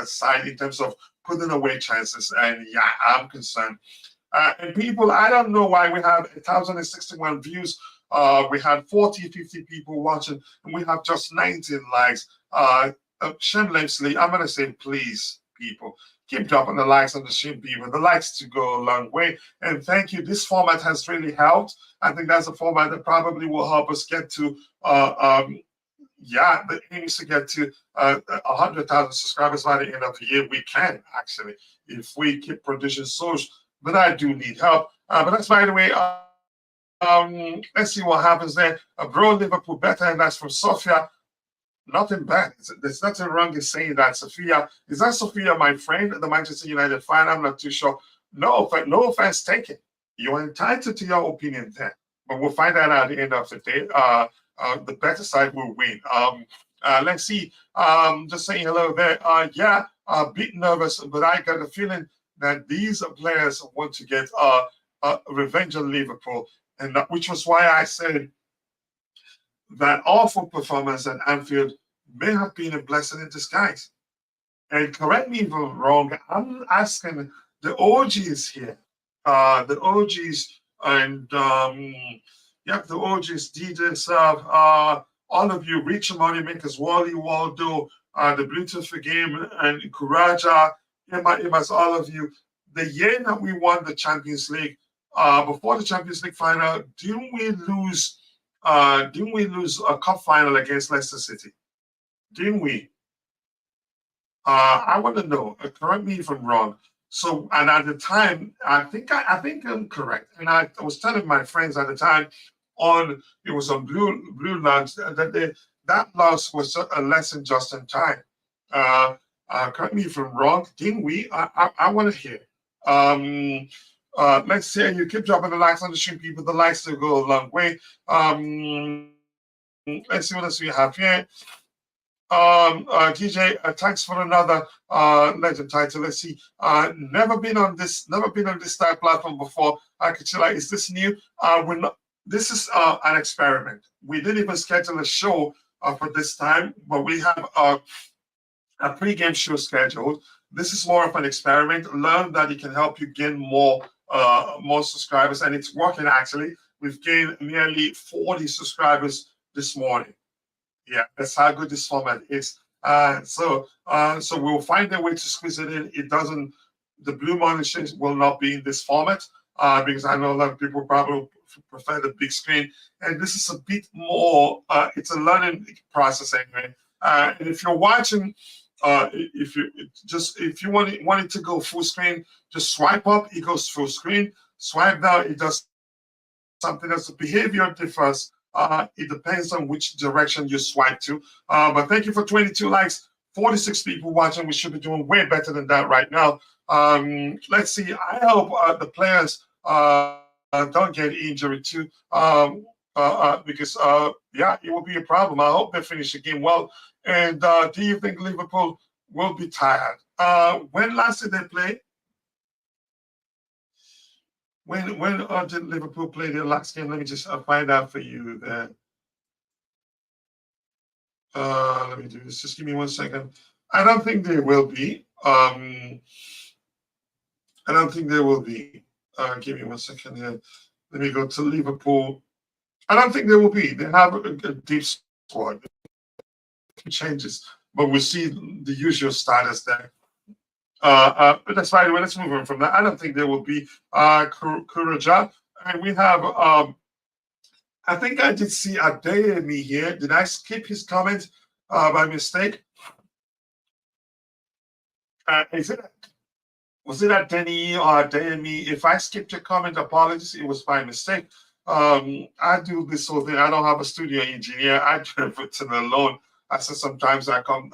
side in terms of putting away chances. And yeah, I'm concerned. And people, I don't know why we have 1,061 views. We had 40, 50 people watching, and we have just 19 likes. Shamelessly, I'm going to say, please, people, keep dropping the likes on the stream, people. The likes to go a long way. And thank you. This format has really helped. I think that's a format that probably will help us get to the aim is to get to 100,000 subscribers by the end of the year. We can actually, if we keep producing shows. But I do need help. But that's by the way. Let's see what happens there. Bro, Liverpool better, and that's from Sofia. Nothing bad. There's nothing wrong in saying that. Sophia, is that Sophia, my friend, the Manchester United fan? I'm not too sure. No offense taken. You're entitled to your opinion there, but we'll find out at the end of the day. The better side will win. Let's see. Just saying hello there. A bit nervous, but I got a feeling that these players want to get revenge on Liverpool, and which was why I said that awful performance at Anfield may have been a blessing in disguise. And correct me if I'm wrong, I'm asking the OGs here, the OGs and the OGs, DJs, all of you, Rich Moneymakers, Wally Waldo, the Bluetooth for Game, and Kuraja, Imas, all of you. The year that we won the Champions League, before the Champions League final, didn't we lose a cup final against Leicester City? Didn't we? I want to know. Correct me if I'm wrong. So, and at the time, I think I'm correct. And I was telling my friends at the time it was on Blue Lunch that loss was a lesson just in time. Correct me if I'm wrong. Didn't we? I want to hear. Let's say you keep dropping the likes on the stream, people. The likes will go a long way. Let's see what else we have here. DJ, thanks for another legend title. Let's see. Never been on this type platform before. Akachila, is this new? We're not. This is an experiment. We didn't even schedule a show for this time, but we have a pre-game show scheduled. This is more of an experiment. Learn that it can help you gain more subscribers, and it's working actually. We've gained nearly 40 subscribers this morning. Yeah, that's how good this format is. So we'll find a way to squeeze it in. It doesn't. The Blue Morning Shows will not be in this format because I know a lot of people probably prefer the big screen, and this is a bit more. It's a learning process anyway. And if you're watching, if you want it to go full screen, just swipe up. It goes full screen. Swipe down. It does something else. The behavior differs. It depends on which direction you swipe to. But thank you for 22 likes, 46 people watching. We should be doing way better than that right now. Let's see. I hope the players don't get injured too, because yeah, it will be a problem. I hope they finish the game well. And do you think Liverpool will be tired? When last did they play? When did Liverpool play their last game? Let me just find out for you there. Let me do this. Just give me 1 second. I don't think they will be. I don't think they will be. Give me 1 second here. Let me go to Liverpool. I don't think they will be. They have a deep squad. Changes, but we see the usual status there. But that's right. Well, let's move on from that. I don't think there will be Kuraja. And we have, I think I did see Adeyemi here. Did I skip his comment by mistake? Was it Adeni or Adeyemi? If I skipped your comment, apologies. It was by mistake. I do this whole thing. I don't have a studio engineer. I do everything alone. I said sometimes I come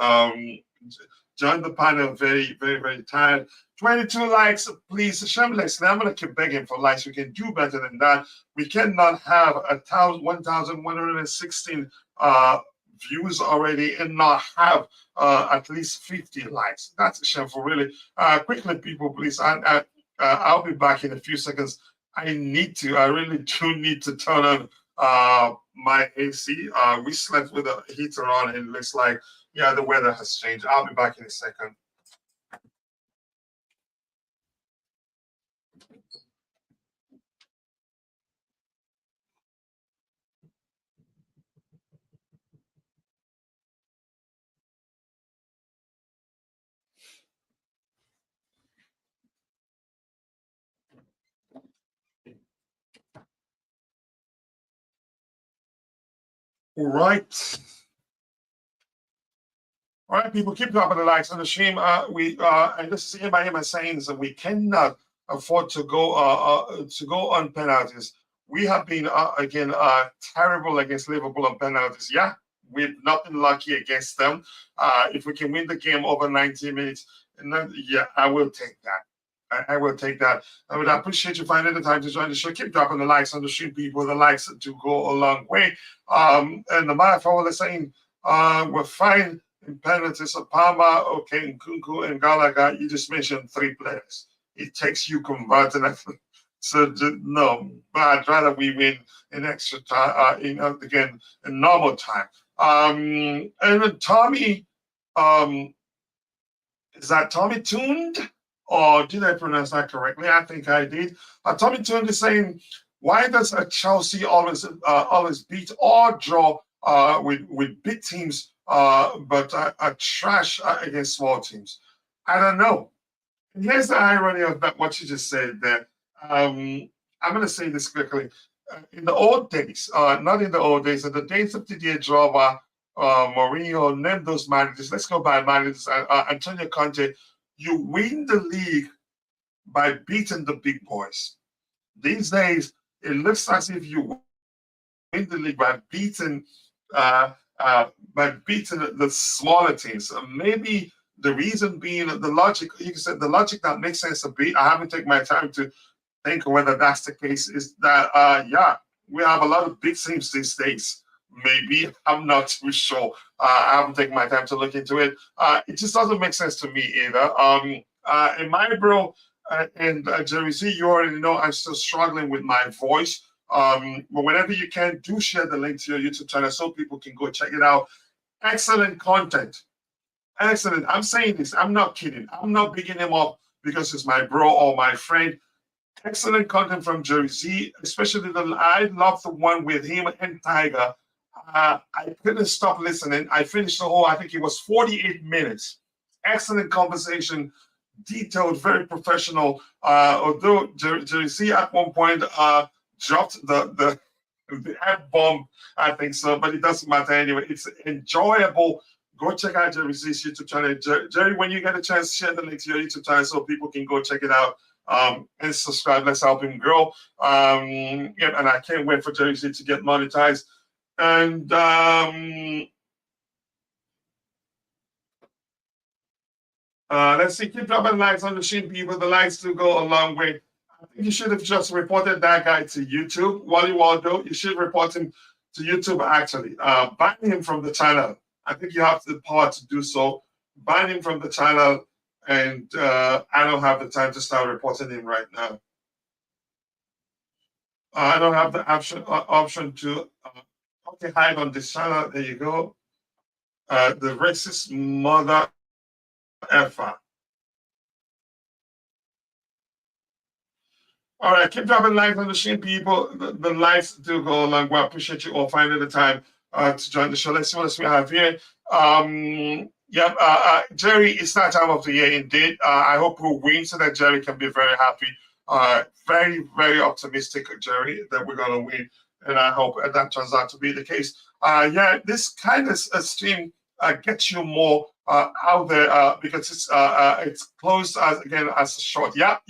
join the panel very, very, very tired. 22 likes, please. Shameless. I'm going to keep begging for likes. We can do better than that. We cannot have 1,116 views already and not have at least 50 likes. That's shameful, really. Quickly, people, please. I'll be back in a few seconds. I really do need to turn on my AC. We slept with the heater on, and it looks like, yeah, the weather has changed. I'll be back in a second. All right. All right, people, keep dropping the likes on the stream. And this is Emma saying that we cannot afford to go on penalties. We have been again terrible against Liverpool on penalties. Yeah, we've not been lucky against them. If we can win the game over 90 minutes, and then, yeah, I will take that. I will take that. I would appreciate you finding the time to join the show. Keep dropping the likes on the stream, people. The likes do go a long way. And the matter for is saying we're fine in penalties. Palmer, okay, Nkunku and Gallagher. You just mentioned 3 players. It takes you converting that. So no, but I'd rather we win in extra time. Again, in normal time. And then Tommy, is that Tommy Tuned? Or did I pronounce that correctly? I think I did. Tommy Tuned is saying, why does Chelsea always beat or draw with big teams, but trash against small teams? I don't know. And here's the irony of that, what you just said there. I'm going to say this quickly. In the old days, not in the old days, in the days of Didier Drogba, Mourinho, name those managers. Let's go by managers. Antonio Conte. You win the league by beating the big boys. These days, it looks as if you win the league by beating the smaller teams. Maybe the reason being the logic. You said the logic that makes sense to beat. I haven't taken my time to think whether that's the case. Is that yeah, we have a lot of big teams these days. Maybe, I'm not too sure. I haven't taken my time to look into it. It just doesn't make sense to me either. In my bro and Jerry Z, you already know I'm still struggling with my voice. But whenever you can, do share the link to your YouTube channel so people can go check it out. Excellent content. Excellent. I'm saying this. I'm not kidding. I'm not bigging him up because it's my bro or my friend. Excellent content from Jerry Z, especially I love the one with him and Tiger. I couldn't stop listening. I finished the whole, I think it was 48 minutes. Excellent conversation, detailed, very professional. Although Jerry Z at one point dropped the F bomb, I think so, but it doesn't matter anyway. It's enjoyable. Go check out Jerry Z's YouTube channel. Jerry, when you get a chance, share the link to your YouTube channel so people can go check it out. And subscribe. Let's help him grow. Yeah, and I can't wait for Jerry Z to get monetized. And let's see, keep dropping likes on the stream, people. The likes do go a long way. I think you should have just reported that guy to YouTube. Wally Waldo, you should report him to YouTube, actually. Ban him from the channel. I think you have the power to do so. Ban him from the channel. And I don't have the time to start reporting him right now. I don't have the option to okay, hide on this channel. There you go. The racist mother effer. All right, keep dropping likes on the stream, people. The likes do go along. Well, I appreciate you all finding the time to join the show. Let's see what else we have here. Jerry, it's that time of the year indeed. I hope we'll win so that Jerry can be very happy. Very, very optimistic, Jerry, that we're going to win. And I hope that turns out to be the case. This kind of stream gets you more out there because it's closed as a short. Yep,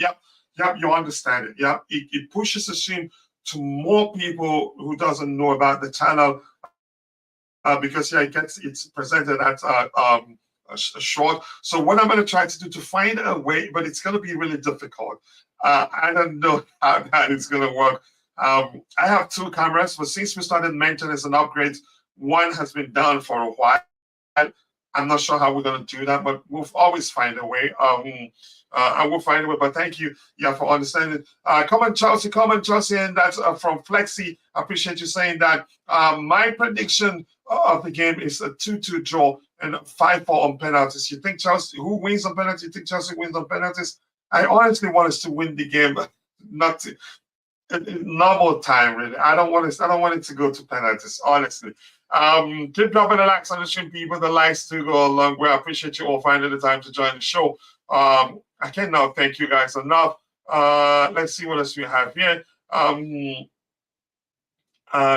you understand it. Yeah, it pushes the stream to more people who doesn't know about the channel. Because it's presented at a short. So what I'm going to try to do to find a way, but it's going to be really difficult. I don't know how that is going to work. I have two cameras, but since we started maintenance and upgrades, one has been down for a while. I'm not sure how we're going to do that, but we'll always find a way. I will find a way, but thank you, for understanding. Come on, Chelsea, and that's from Flexi. I appreciate you saying that. My prediction of the game is a 2-2 draw and 5-4 on penalties. You think Chelsea, who wins on penalties? You think Chelsea wins on penalties? I honestly want us to win the game, not in normal time, really. I don't want it to go to penalties, honestly. Keep dropping the likes on the stream, people. The likes do go a long way. I appreciate you all finding the time to join the show. I cannot thank you guys enough. Let's see what else we have here.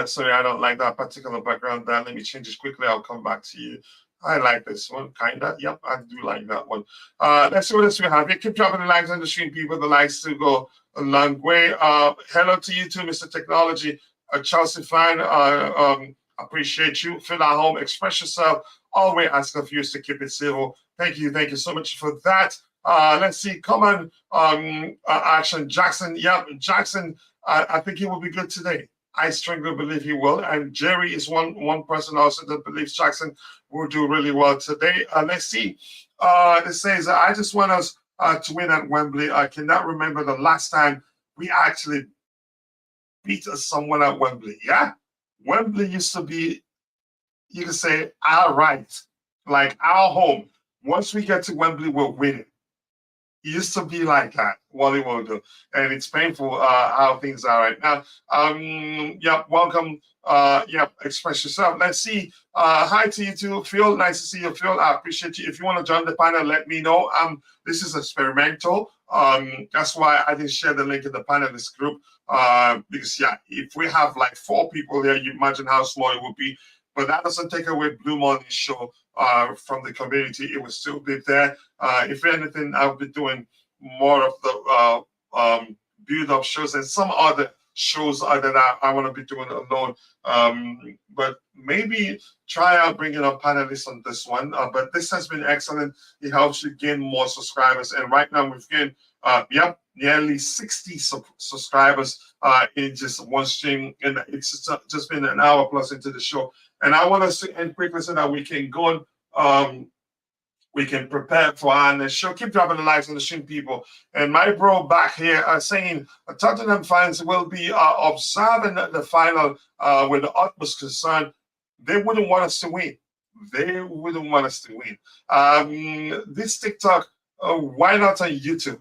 Sorry, I don't like that particular background there. Let me change it quickly. I'll come back to you. I like this one, kinda. Yep, I do like that one. Let's see what else we have here. Keep dropping the likes on the stream, people. The likes to go a long way. Hello to you too, Mr. Technology. Chelsea fan, appreciate you. Feel at home, express yourself. Always ask of you to keep it civil. Thank you so much for that. Let's see. Come on, Action Jackson. Yep, Jackson. I think he will be good today. I strongly believe he will. And Jerry is one person also that believes Jackson will do really well today. Let's see. This says, I just want us to win at Wembley. I cannot remember the last time we actually beat someone at Wembley. Yeah? Wembley used to be, you can say, our right, like our home. Once we get to Wembley, we'll win it. It used to be like that, Wally Waldo, and it's painful how things are right now. Welcome. Express yourself. Let's see. Hi to you too, Phil. Nice to see you, Phil. I appreciate you. If you want to join the panel, let me know. This is experimental. That's why I didn't share the link in the panelist group. Because if we have like 4 people here, you imagine how small it would be. But that doesn't take away Blue Morning Show from the community. It will still be there. If anything, I'll be doing more of the build-up shows and some other shows that I want to be doing alone. But maybe try out bringing up panelists on this one. But this has been excellent. It helps you gain more subscribers. And right now we've gained, nearly 60 subscribers in just one stream, and it's just been an hour plus into the show. And I want us to end quickly so that we can go on. We can prepare for our next show. Keep dropping the likes on the stream, people. And my bro back here saying Tottenham fans will be observing the final with the utmost concern. They wouldn't want us to win. They wouldn't want us to win. This TikTok, why not on YouTube?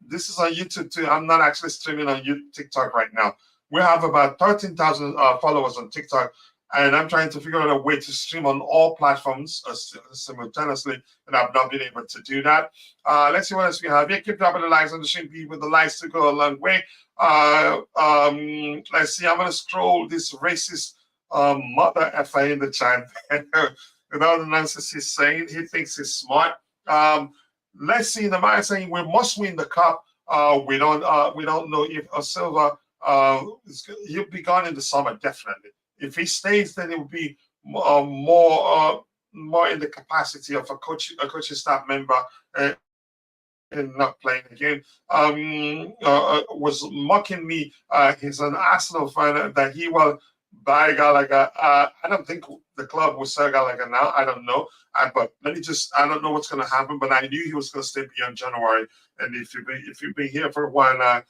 This is on YouTube too. I'm not actually streaming on TikTok right now. We have about 13,000 followers on TikTok. And I'm trying to figure out a way to stream on all platforms simultaneously, and I've not been able to do that. Let's see what else we have here. Keep dropping the likes on the stream, people. The likes to go a long way. Let's see. I'm going to scroll this racist mother effer in the chat. With all the nonsense he's saying, he thinks he's smart. Let's see. The man saying we must win the cup. We don't know if Silva he'll be gone in the summer, definitely. If he stays, then it will be more in the capacity of a coaching staff member and not playing again. Was mocking me. He's an Arsenal fan that he will buy Gallagher. I don't think the club will sell Gallagher now. I don't know. But I don't know what's going to happen. But I knew he was going to stay beyond January. And if you've been here for a while,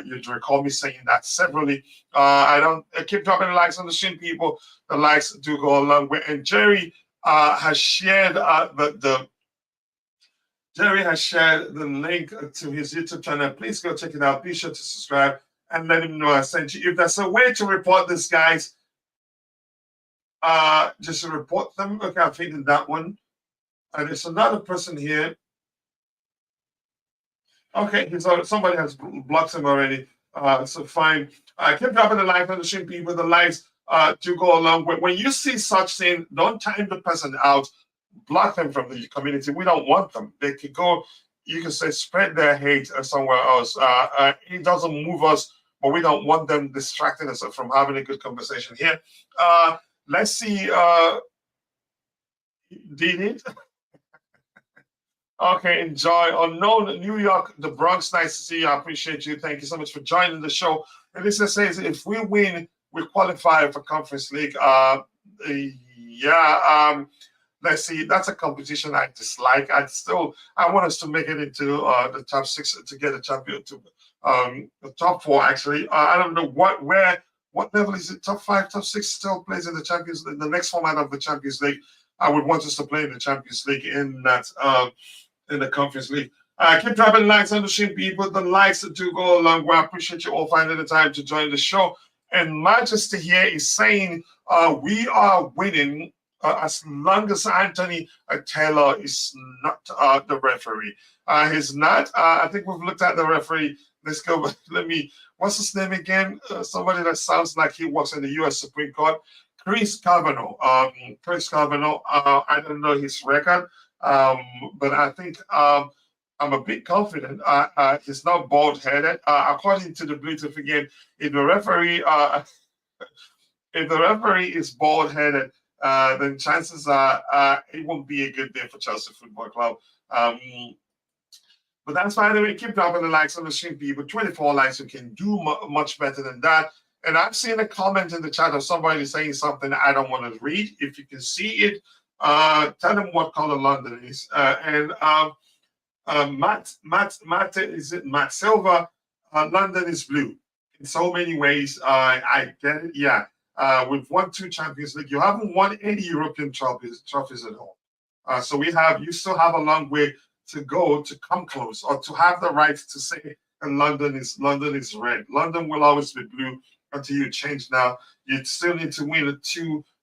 you'd recall me saying that severally. I keep dropping the likes on the stream, people. The likes do go a long way. And Jerry has shared Jerry has shared the link to his YouTube channel. Please go check it out. Be sure to subscribe and let him know I sent you. If there's a way to report this, guys, just to report them. Okay, I've hidden that one. And there's another person here. Okay, somebody has blocked him already. So fine. Keep dropping the like on the stream, people. The likes to go along with. When you see such thing, don't time the person out. Block them from the community. We don't want them. They could go. You can say spread their hate somewhere else. It doesn't move us, but we don't want them distracting us from having a good conversation here. Let's see. Did it? Okay, enjoy. Unknown New York, the Bronx, nice to see you. I appreciate you. Thank you so much for joining the show. And this says if we win, we qualify for Conference League. Let's see. That's a competition I dislike. I want us to make it into the top 6 to get a champion to the top 4. Actually, I don't know what level is it? Top 5, top 6 still plays in the Champions League. The next format of the Champions League. I would want us to play in the Champions League in that. In the Conference League. Keep dropping likes on the stream, people. The likes do go along. Well, I appreciate you all finding the time to join the show. And Manchester here is saying we are winning as long as Anthony Taylor is not the referee. He's not. I think we've looked at the referee. Let's go. What's his name again? Somebody that sounds like he works in the U.S. Supreme Court. Chris Kavanaugh. I don't know his record. But I think I'm a bit confident. He's not bald-headed. According to the Bluetooth again, if the referee is bald-headed, then chances are it won't be a good day for Chelsea Football Club. But that's fine. Anyway, keep dropping the likes on the stream, people. 24 likes, you can do much better than that. And I've seen a comment in the chat of somebody saying something I don't want to read. If you can see it, tell them what color London is. Matt Silva? London is blue in so many ways. I get it. Yeah, we've won 2 Champions League. You haven't won any European trophies at all. So you still have a long way to go to come close or to have the right to say London is red. London will always be blue until you change now. You still need to win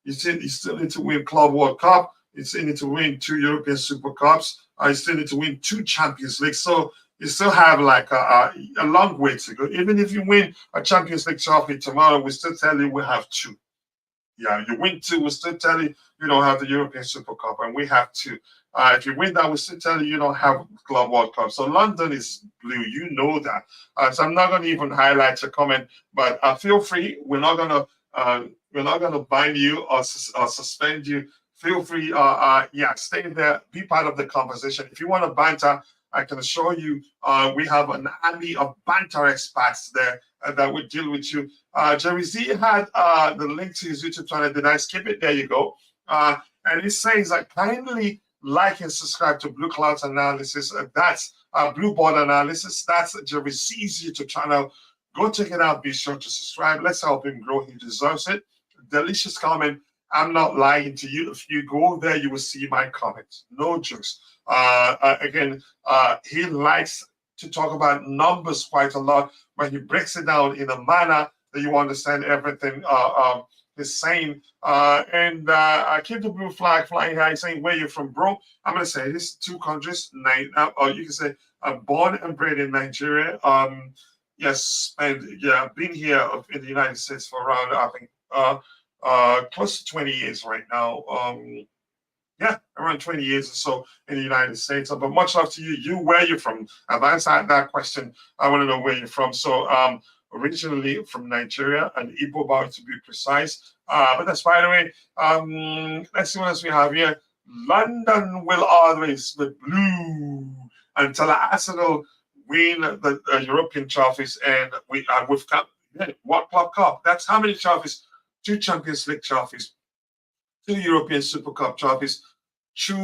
You still need to win Club World Cup. You still need to win 2 European Super Cups. You still need to win 2 Champions League. So you still have like a long way to go. Even if you win a Champions League trophy tomorrow, we still tell you we have 2. Yeah, you win 2, we still tell you you don't have the European Super Cup, and we have 2. If you win that, we still tell you don't have Club World Cup. So London is blue. You know that. So I'm not going to even highlight your comment, but feel free. We're not going to bind you or suspend you. Feel free. Stay there. Be part of the conversation. If you want to banter, I can assure you, we have an army of banter experts there that would deal with you. Jerry Z had the link to his YouTube channel. Did I skip it? There you go. And it says that kindly like and subscribe to Blue Clouds Analysis. That's Blue Board Analysis. That's Jerry Z's YouTube channel. Go check it out. Be sure to subscribe. Let's help him grow. He deserves it. Delicious comment. I'm not lying to you. If you go there, you will see my comments. No jokes. Again, he likes to talk about numbers quite a lot, but he breaks it down in a manner that you understand everything he's saying. And I keep the blue flag flying high, saying, where you from, bro? I'm going to say this, 2 countries, or you can say, I'm born and bred in Nigeria. Yes, and yeah, I've been here in the United States for around, I think, close to 20 years right now. Yeah, around 20 years or so in the United States. But much love to you. Where are you from? I've answered that question. I want to know where you're from. So originally from Nigeria, and Igbo boy to be precise. But that's by the way. Let's see what else we have here. London will always be blue until Arsenal win the European trophies, and we've got what Club Cup. That's how many trophies? 2 Champions League trophies, 2 European Super Cup trophies, 2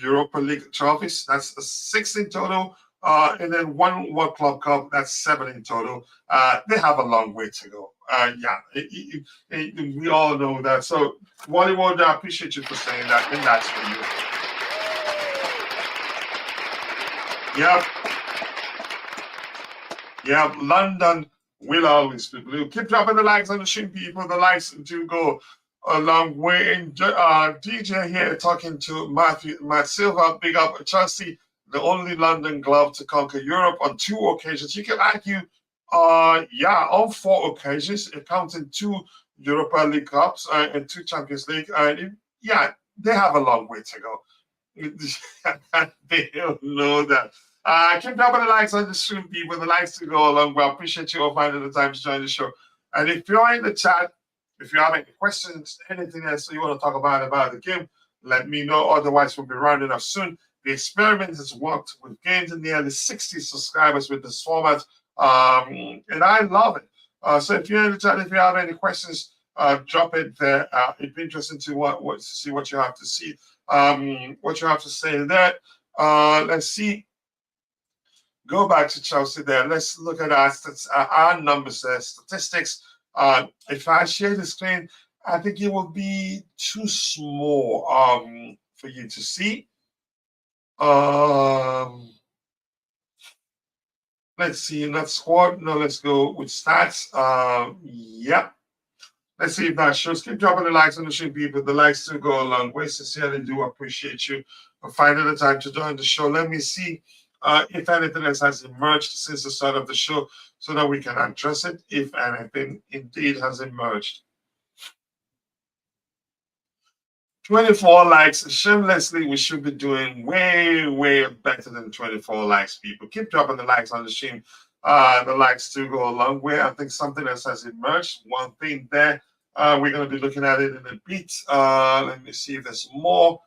Europa League trophies. That's 6 in total. And then 1 World Club Cup. That's 7 in total. They have a long way to go. We all know that. So, Wallywood, I appreciate you for saying that, and that's for you. Yep. London will always be blue. Keep dropping the likes on the stream, people. The likes do go a long way. And DJ here talking to Matt Silva. Big up Chelsea, the only London club to conquer Europe on 2 occasions. You can argue, on 4 occasions, counting 2 Europa League Cups and 2 Champions League. They have a long way to go. They don't know that. Keep dropping the likes on the stream, people. The likes to go along. We appreciate you all finding the time to join the show. And if you're in the chat, if you have any questions, anything else you want to talk about the game, let me know. Otherwise, we'll be rounding up soon. The experiment has worked. We've gained nearly 60 subscribers with this format, and I love it. So if you're in the chat, if you have any questions, drop it there. It'd be interesting to see what you have to see, what you have to say there. Let's see. Go back to Chelsea there. Let's look at our numbers there, statistics. If I share the screen, I think it will be too small for you to see. Let's see, not squad. No, let's go with stats. Let's see if that shows. Keep dropping the likes on the stream, people. The likes do go a long way. Sincerely do appreciate you for finding the time to join the show. Let me see if anything else has emerged since the start of the show so that we can address it, if anything indeed has emerged. 24 likes. Shamelessly, we should be doing way, way better than 24 likes, people. Keep dropping the likes on the stream. The likes do go a long way. I think something else has emerged. One thing there. We're going to be looking at it in a bit. Let me see if there's more.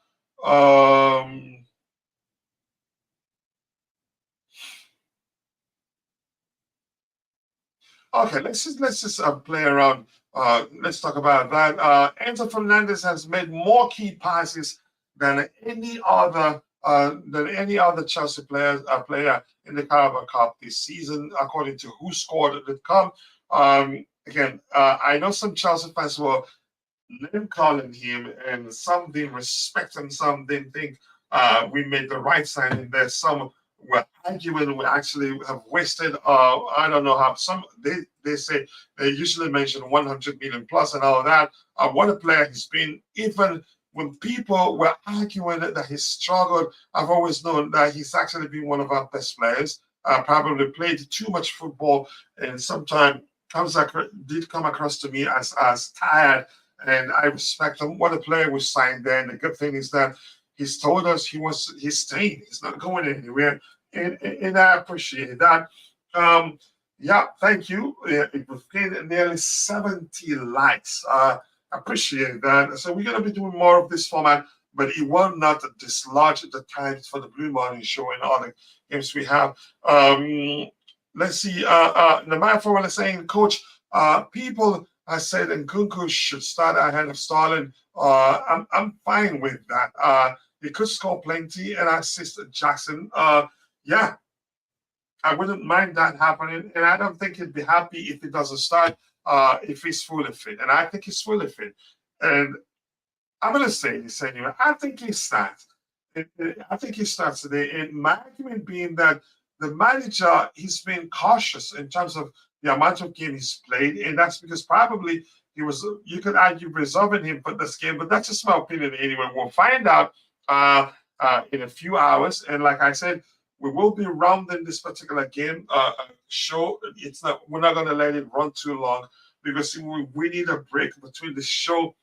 Okay, let's just play around. Let's talk about that. Enzo Fernandez has made more key passes than any other Chelsea player in the Carabao Cup this season, according to WhoScored.com. Again, I know some Chelsea fans were name calling him, and some didn't respect him, some didn't think we made the right signing there. Some were arguing we actually have wasted, I don't know how, some they say they usually mention 100 million plus and all that. What a player he's been. Even when people were arguing that he struggled, I've always known that he's actually been one of our best players. Probably played too much football, and sometimes did come across to me as tired, and I respect him. What a player we signed there. And the good thing is that he's told us he's staying. He's not going anywhere. And I appreciate that. Thank you. We've gained nearly 70 likes. Appreciate that. So we're going to be doing more of this format. but it will not dislodge the times for the Blue Morning Show and all the games we have. Let's see. The man for what I'm saying, Coach. People I said Nkunku should start ahead of Stalin. I'm fine with that. He could score plenty and assist Jackson. Yeah, I wouldn't mind that happening, and I don't think he'd be happy if he doesn't start. If he's fully fit, and I think he's fully fit, and I'm gonna say this anyway. I think he starts. I think he starts today. And my argument being that the manager he's been cautious in terms of the amount of game he's played, and that's because probably he was. You could argue reserving him for this game, but that's just my opinion anyway. We'll find out in a few hours, and like I said, we will be rounding this particular game show. It's not. We're not going to let it run too long because we need a break between the show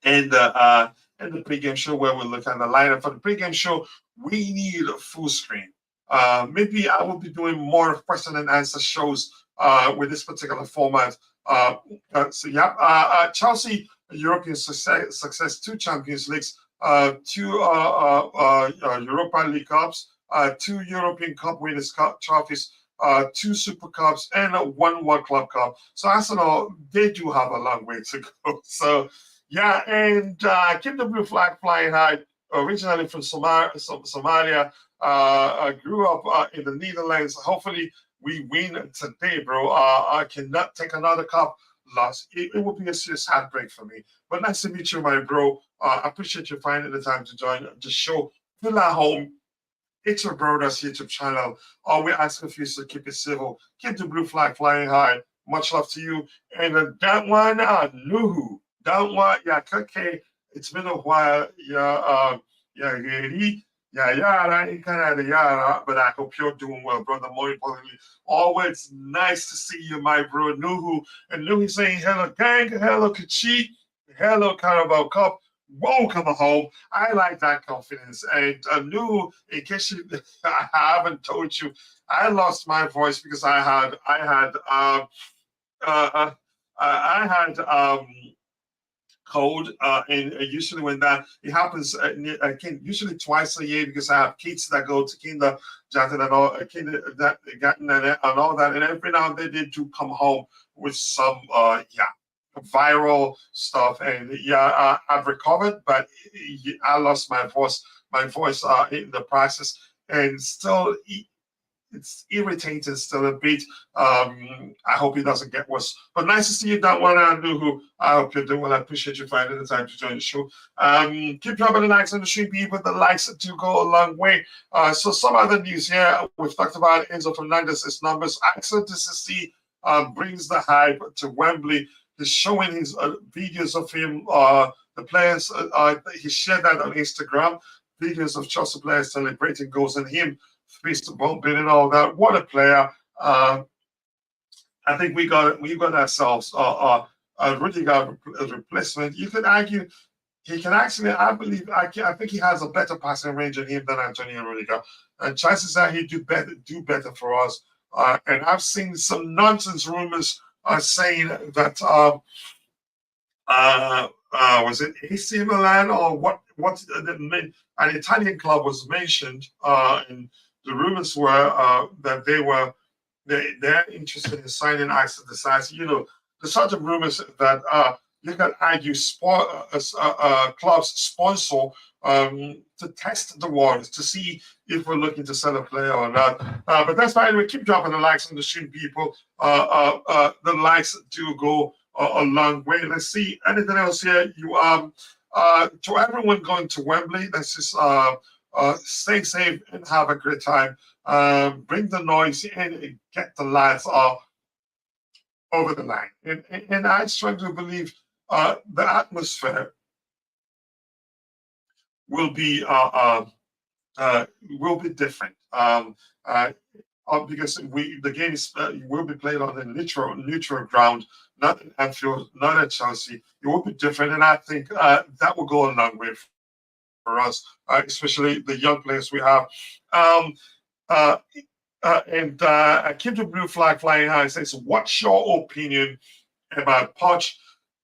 and the pregame show where we look at the lineup. For the pregame show, we need a full screen. Maybe I will be doing more question and answer shows with this particular format. Chelsea European success, 2 Champions Leagues, 2 Europa League Cups, 2 European Cup Winners' Cup trophies, 2 Super Cups, and 1 World Club Cup. So Arsenal, they do have a long way to go. So yeah, and keep the blue flag flying high. Originally from Somalia, grew up in the Netherlands. Hopefully, we win today, bro. I cannot take another cup loss. It would be a serious heartbreak for me. But nice to meet you, my bro. I appreciate you finding the time to join the show. Feel at home. It's your brother's YouTube channel. All we ask of you is to keep it civil. Keep the blue flag flying high. Much love to you. And that one, Nuhu. That one, yeah, okay. It's been a while. Yeah, really. Yeah, but I hope you're doing well, brother. More importantly, always nice to see you, my bro, Nuhu. And Nuhu saying, hello, gang, hello, Kachi, hello, Carabao Cup. Welcome home. I like that confidence. And Nuhu, in case you, I haven't told you, I lost my voice because I had cold, and usually when that it happens, usually twice a year because I have kids that go to kindergarten and all, kindergarten and all that, and every now and then they do come home with some viral stuff, and I've recovered, but I lost my voice in the process, and still it's irritating still a bit. I hope it doesn't get worse. But nice to see you, that one, Nuhu. I hope you're doing well. I appreciate you finding the time to join the show. Keep dropping the likes on the stream, people. The likes do go a long way. So some other news here. We've talked about Enzo Fernandez's numbers. Axel Disasi brings the hype to Wembley. He's showing his videos of him, the players. He shared that on Instagram. Videos of Chelsea players celebrating goals and him fist bumping and all that. What a player! I think we got ourselves really got a replacement. You could argue he can actually. I think he has a better passing range in him than Antonio Rudiger, and chances are he do better for us. And I've seen some nonsense rumors saying that was it AC Milan or what an Italian club was mentioned, and the rumors were that they're interested in signing Axel Disasi. You know, the sort of rumors that you can argue clubs sponsor to test the waters to see if we're looking to sell a player or not. But that's fine. We keep dropping the likes on the stream, people. The likes do go a long way. Let's see anything else here. To everyone going to Wembley, let's just stay safe and have a great time. Bring the noise and get the lads over the line. And I strongly believe the atmosphere will be different. Because the game will be played on a neutral ground, not in Anfield, not at Chelsea. It will be different, and I think that will go a long way for us, especially the young players we have. Keep the blue flag flying high. Says, what's your opinion about Poch?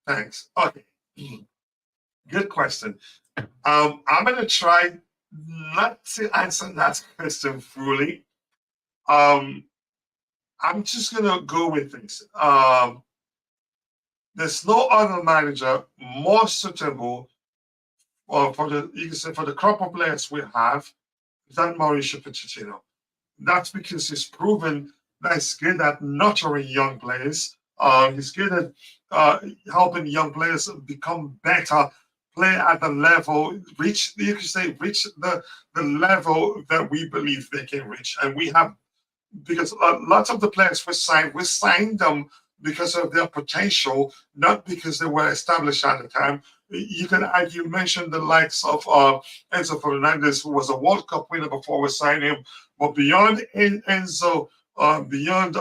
Thanks. Okay. Good question. I'm going to try not to answer that question fully. I'm just going to go with this. There's no other manager more suitable for the, you can say, for the crop of players we have than Mauricio Pochettino. That's because he's proven that he's good at nurturing young players. He's good at helping young players become better, play at the level, reach, you can say, reach the level that we believe they can reach. And we have, because lots of the players we signed them because of their potential, not because they were established at the time. You can argue, mention the likes of Enzo Fernandez, who was a World Cup winner before we signed him. But beyond Enzo, beyond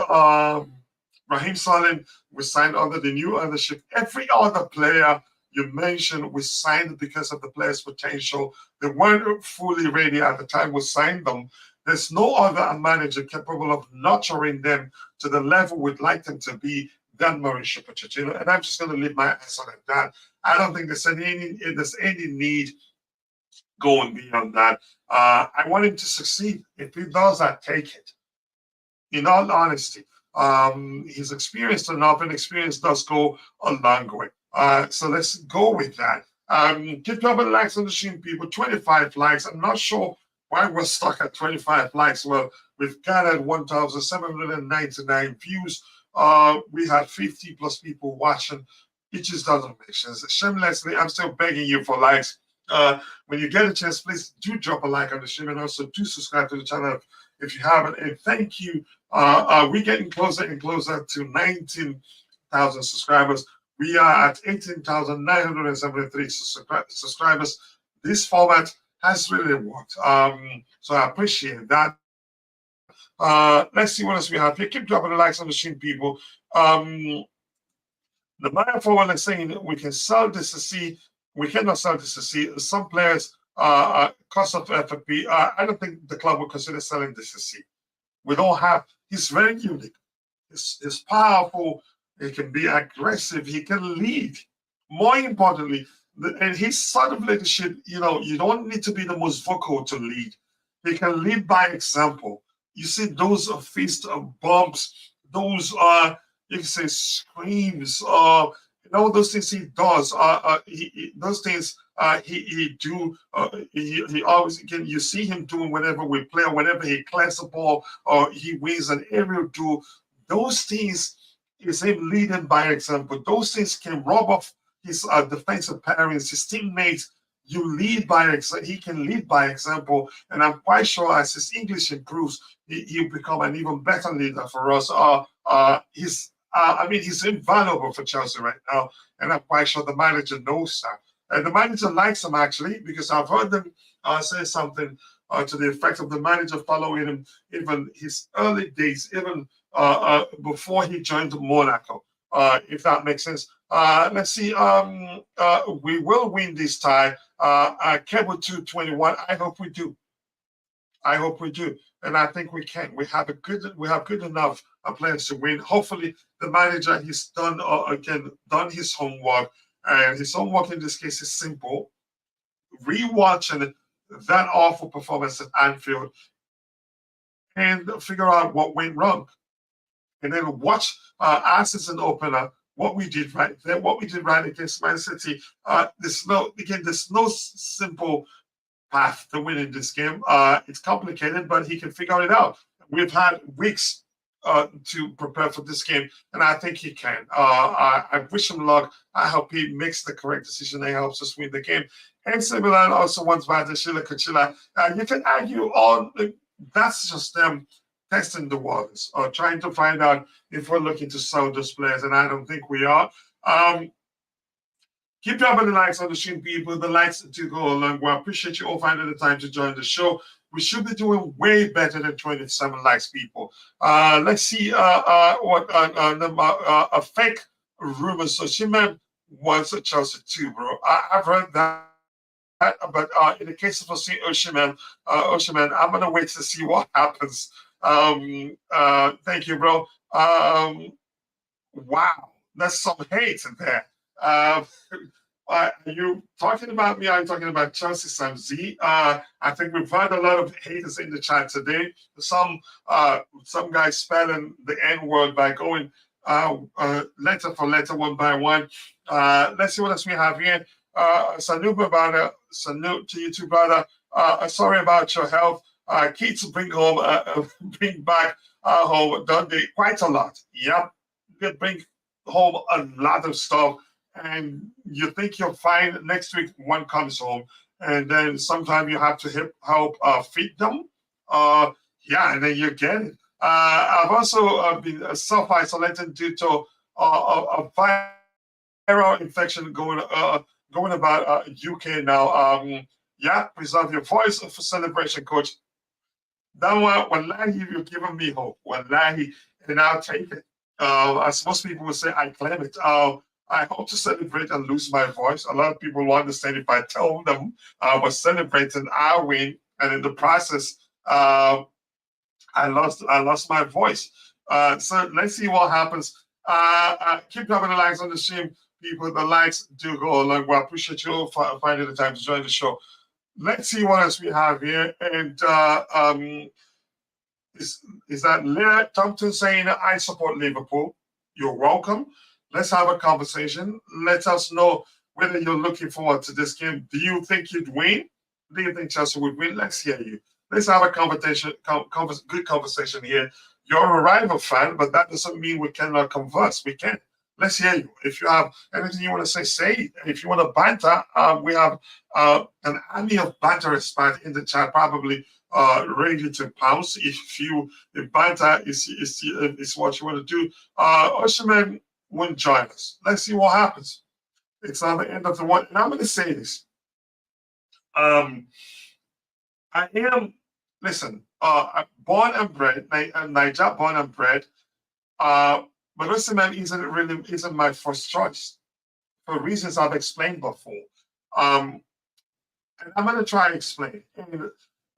Raheem Sterling, we signed under the new ownership. Every other player you mentioned, we signed because of the player's potential. They weren't fully ready at the time we signed them. There's no other manager capable of nurturing them to the level we'd like them to be than Mauricio Pochettino. And I'm just going to leave my answer at that. I don't think there's any need going beyond that. I want him to succeed. If he does, I take it. In all honesty, he's experienced enough, and experience does go a long way. So let's go with that. Keep dropping likes on the stream, people. 25 likes. I'm not sure why we're stuck at 25 likes. Well, we've gathered 1,799 views. We had 50 plus people watching. It just doesn't make sense. Shamelessly, I'm still begging you for likes. When you get a chance, please do drop a like on the stream, and also do subscribe to the channel if you haven't. And thank you. We're getting closer and closer to 19,000 subscribers. We are at 18,973 subscribers. This format has really worked. So I appreciate that. Let's see what else we have here. Keep dropping the likes on the stream, people. The buyer forward is saying we can sell Disasi. We cannot sell Disasi. Some players, cost of FFP. I don't think the club will consider selling Disasi. We don't have. He's very unique. He's powerful. He can be aggressive. He can lead. More importantly, and his sort of leadership, you don't need to be the most vocal to lead. He can lead by example. You see those fist bumps, those you can say screams, those things he does. Those things he do. He always again. You see him doing whenever we play, or whenever he clears the ball, or he wins an aerial duel. Those things is him leading by example. Those things can rub off his defensive parents, his teammates. You lead by example. He can lead by example, and I'm quite sure as his English improves, he'll become an even better leader for us. He's invaluable for Chelsea right now, and I'm quite sure the manager knows that. And the manager likes him actually, because I've heard them say something to the effect of the manager following him even his early days, even before he joined Monaco, if that makes sense. Let's see. We will win this tie. Cable 221. I hope we do. I hope we do, and I think we can. We have good enough players to win. Hopefully, the manager he's done his homework, and his homework in this case is simple: rewatching that awful performance at Anfield and figure out what went wrong, and then watch us as an opener what we did right there, what we did right against Man City. There's no simple path to winning this game. It's complicated, but he can figure it out. We've had weeks to prepare for this game, and I think he can. I wish him luck. I hope he makes the correct decision and helps us win the game. And Milan also wants Sheila Kachila. You can argue on that's just them testing the waters or trying to find out if we're looking to sell those players, and I don't think we are. Keep dropping the likes on the stream, people. The likes do go along. We appreciate you all finding the time to join the show. We should be doing way better than 27 likes, people. Let's see what a fake rumor. So she meant wants a Chelsea too, bro. I've heard that. But in the case of Oshiman, I'm gonna wait to see what happens. Thank you, bro. Wow, that's some hate in there. Are you talking about me? Are you talking about Chelsea Sam Z? I think we've had a lot of haters in the chat today. Some guys spelling the N word by going letter for letter, one by one. Let's see what else we have here. Salute, brother. Salute to you too, brother. Sorry about your health. Kids bring home, bring back home, don't they? Quite a lot. Yep, they bring home a lot of stuff, and you think you're fine. Next week, one comes home, and then sometimes you have to help feed them. Yeah, and then you get it. I've also been self-isolated due to a viral infection going about UK now. Yeah, preserve your voice for celebration, coach. That one, wallahi, you've given me hope. Wallahi, and I'll take it. As most people will say, I claim it. I hope to celebrate and lose my voice. A lot of people will understand if I tell them I was celebrating our win, and in the process, I lost my voice. So let's see what happens. Keep dropping the likes on the stream, people. The likes do go along. Well, I appreciate you for finding the time to join the show. Let's see what else we have here. And is that Leah Thompson saying, I support Liverpool? You're welcome. Let's have a conversation. Let us know whether you're looking forward to this game. Do you think you'd win? Do you think Chelsea would win? Let's hear you. Let's have a good conversation here. You're a rival fan, but that doesn't mean we cannot converse. We can. Let's hear you. If you have anything you want to say it. If you want to banter, we have an army of banterists in the chat, probably ready to pounce. If banter is what you want to do, Osimhen won't join us. Let's see what happens. It's on the end of the one, and I'm going to say this. I am, listen, born and bred, Niger born and bred, but Osimhen isn't my first choice for reasons I've explained before. And I'm going to try and explain.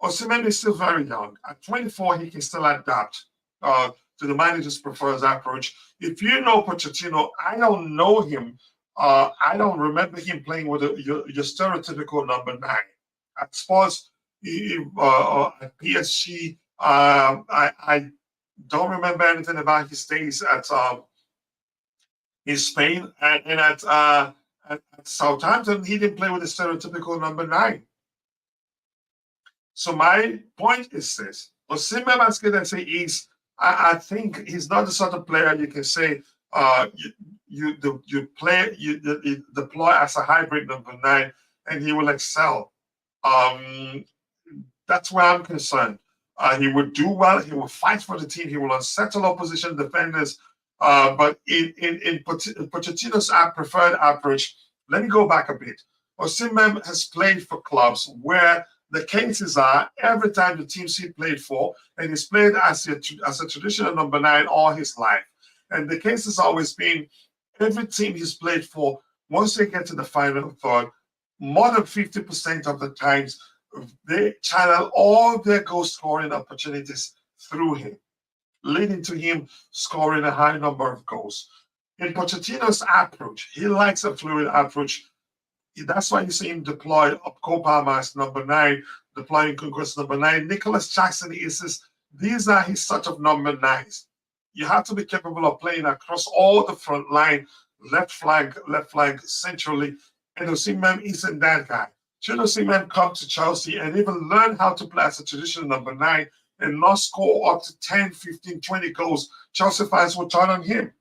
Osimhen is still very young. At 24, he can still adapt to the manager's preferred approach. If you know Pochettino, I don't know him. I don't remember him playing with your stereotypical number 9. At Sports, at PSG, I don't remember anything about his days at in Spain, and at Southampton, he didn't play with the stereotypical number 9. So my point is this: Osimhen, as good as he is, I think he's not the sort of player you can say you deploy as a hybrid number 9 and he will excel. That's where I'm concerned. He would do well. He will fight for the team. He will unsettle opposition defenders. But in Pochettino's preferred approach, let me go back a bit. Osimhen has played for clubs where the cases are every time the teams he played for, and he's played as a traditional number 9 all his life. And the case has always been every team he's played for, once they get to the final third, more than 50% of the times, they channel all their goal scoring opportunities through him, leading to him scoring a high number of goals. In Pochettino's approach, he likes a fluid approach. That's why you see him deploy Copama as number 9, deploying Congress number 9. Nicholas Jackson these are his sort of number 9s. You have to be capable of playing across all the front line, left flank, centrally. And Osimhen isn't that guy. Should Osimhen come to Chelsea and even learn how to play as a traditional number 9 and not score up to 10, 15, 20 goals, Chelsea fans will turn on him.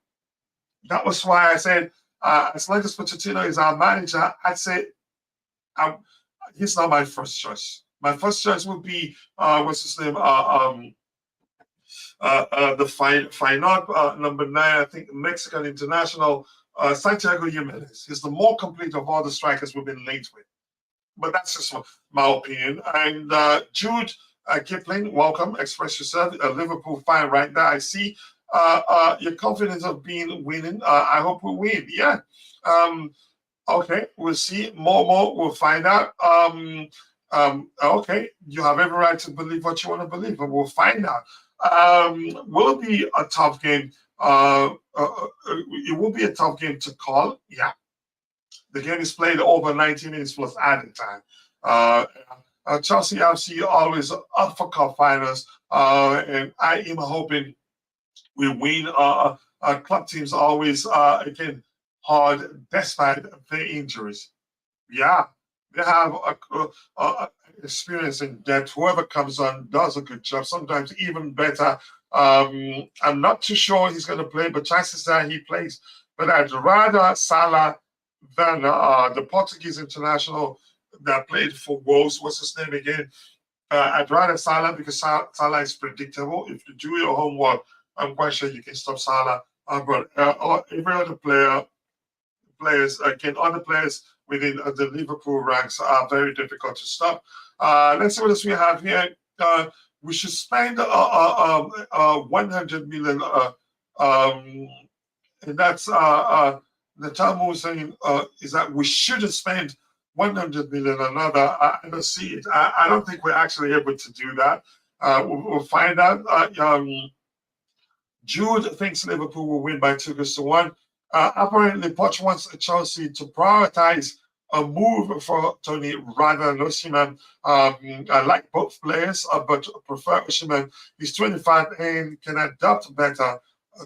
That was why I said, as long as Pochettino is our manager, I'd say he's not my first choice. My first choice would be, what's his name? The final number 9, I think, Mexican international, Santiago Jimenez. He's the more complete of all the strikers we've been linked with. But that's just my opinion. And Jude Kipling, welcome. Express yourself. A Liverpool fan right there. I see your confidence of winning. I hope we win. Yeah. Okay, we'll see. More, we'll find out. Okay, you have every right to believe what you want to believe, but we'll find out. Will be a tough game. It will be a tough game to call. Yeah. The game is played over 90 minutes plus added time. Chelsea FC always up for cup finals, and I am hoping we win. Club teams always again hard despite their injuries. Yeah, they have experience in that. Whoever comes on does a good job. Sometimes even better. I'm not too sure he's going to play, but chances are he plays. But I'd rather Salah than the Portuguese international that played for Wolves. What's his name again? I'd rather Salah because Salah is predictable. If you do your homework, I'm quite sure you can stop Salah. But every other players, again, other players within the Liverpool ranks are very difficult to stop. Let's see what else we have here. We should spend 100 million, and that's the time was saying is that we shouldn't spend 100 million another. I don't see it. I don't think we're actually able to do that. We'll find out. Jude thinks Liverpool will win by 2-1. Apparently, Poch wants Chelsea to prioritize a move for Tony rather than Osimhen. I like both players, but prefer Osimhen. He's 25 and can adapt better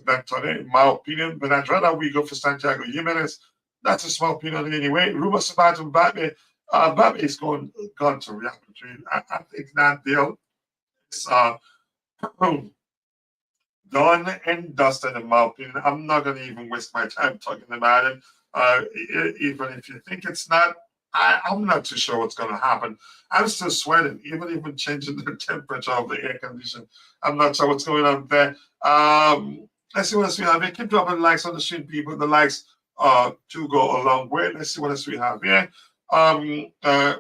than Tony, in my opinion. But I'd rather we go for Santiago Jimenez. That's a small opinion anyway. Rumors about Mbappe. Mbappe is gone to Real Madrid. I think that deal is done and dusted, in my opinion. I'm not going to even waste my time talking about it. Even if you think it's not, I'm not too sure what's going to happen. I'm still sweating, even changing the temperature of the air condition. I'm not sure what's going on there. Let's see what else we have here. Keep dropping likes on the stream, people. The likes do go a long way. Let's see what else we have here. I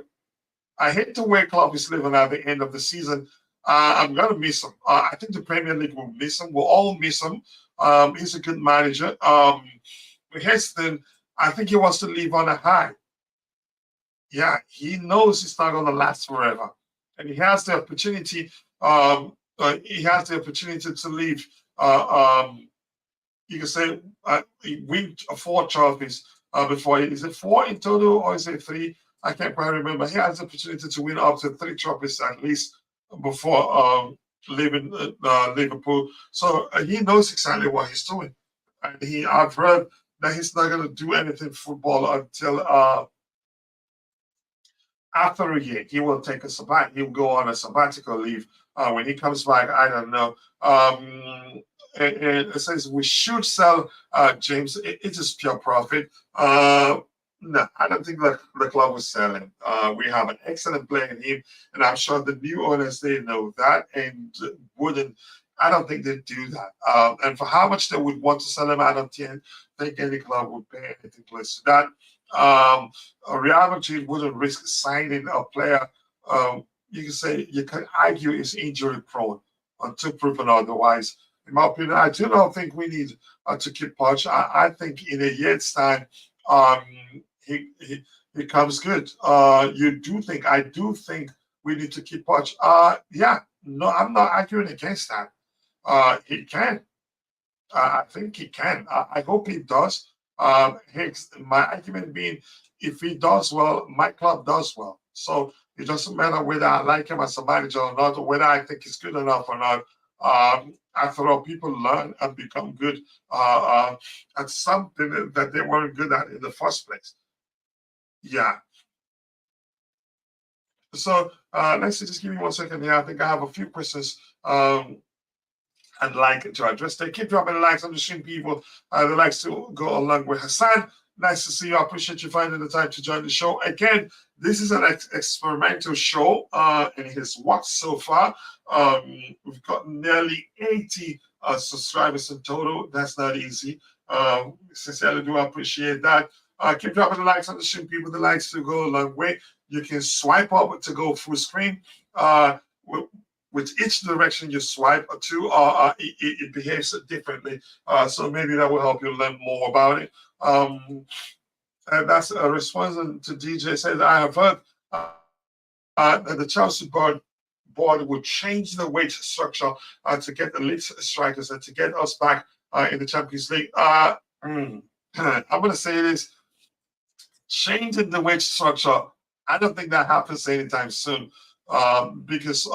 hate the way Klopp is living at the end of the season. I'm going to miss him. I think the Premier League will miss him. We'll all miss him. He's a good manager. But here's the thing. I think he wants to leave on a high. Yeah, he knows it's not going to last forever. And he has the opportunity. He has the opportunity to leave. You can say win 4 trophies before. Is it 4 in total or is it 3? I can't quite remember. He has the opportunity to win up to 3 trophies at least before leaving Liverpool. So he knows exactly what he's doing. And I've heard that he's not going to do anything football until after a year. He will take a sabbatical. He'll go on a sabbatical leave. When he comes back, I don't know. And it says we should sell James. It is pure profit. No, I don't think the club will sell him. We have an excellent player in him, and I'm sure the new owners, they know that and wouldn't. I don't think they'd do that. And for how much they would want to sell him, I don't think any club would pay anything close to that. Real Madrid wouldn't risk signing a player. You can argue is injury prone until proven otherwise. In my opinion, I do not think we need to keep Poch. I think in a year's time, he comes good. I do think we need to keep Poch. Yeah, no, I'm not arguing against that. He can. I think he can. I hope he does. My argument being, if he does well, my club does well. So it doesn't matter whether I like him as a manager or not, or whether I think he's good enough or not. After all, people learn and become good at something that they weren't good at in the first place. Yeah. So let's see, just give me 1 second here. I think I have a few questions I'd like to address. They keep dropping likes on the stream, people. They like to go along with Hassan. Nice to see you. I appreciate you finding the time to join the show. Again, this is an experimental show and it has worked so far. We've got nearly 80 subscribers in total. That's not easy. Sincerely do appreciate that. Keep dropping the likes on the stream, people. The likes to go a long way. You can swipe up to go full screen. With each direction you swipe to, it behaves differently. So maybe that will help you learn more about it. And that's a response to DJ says, I have heard that the Chelsea board would change the wage structure to get elite strikers and to get us back in the Champions League. I'm going to say this. changing the wage structure, I don't think that happens anytime soon. Because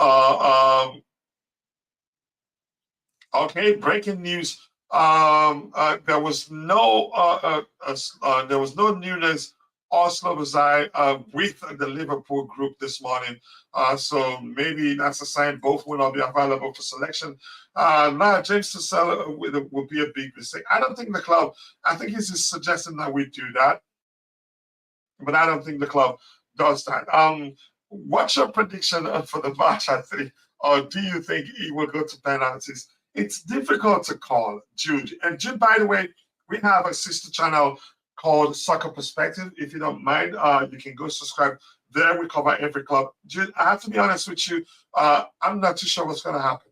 okay, breaking news. There was no newness or Slobozai with the Liverpool group this morning. So maybe that's a sign both will not be available for selection. Now, James to sell would be a big mistake. I don't think the club, I think he's just suggesting that we do that, but I don't think the club does that. What's your prediction for the match, I think? Or do you think he will go to penalties? It's difficult to call, Jude. And Jude, by the way, we have a sister channel called Soccer Perspective. If you don't mind, you can go subscribe. There we cover every club. Jude, I have to be honest with you, I'm not too sure what's going to happen.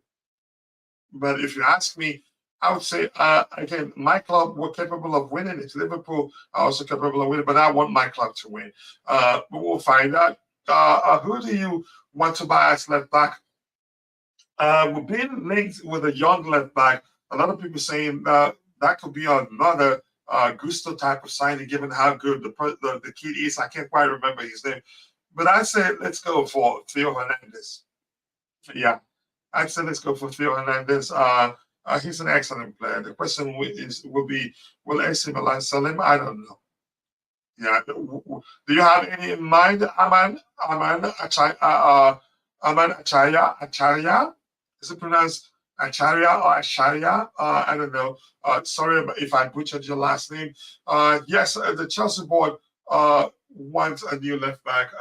But if you ask me, I would say, again, my club were capable of winning. It's Liverpool are also capable of winning, but I want my club to win. But we'll find out. Who do you want to buy as left back? We're being linked with a young left back. A lot of people saying that could be another Gusto type of signing, given how good the kid is. I can't quite remember his name. But I said, let's go for Theo Hernandez. Yeah, I said, let's go for Theo Hernandez. He's an excellent player. The question will be, will AC Milan sell him? I don't know. Yeah. Do you have any in mind, Acharya? Is it pronounced Acharya or Acharya? I don't know. Sorry if I butchered your last name. Yes, the Chelsea board wants a new left back.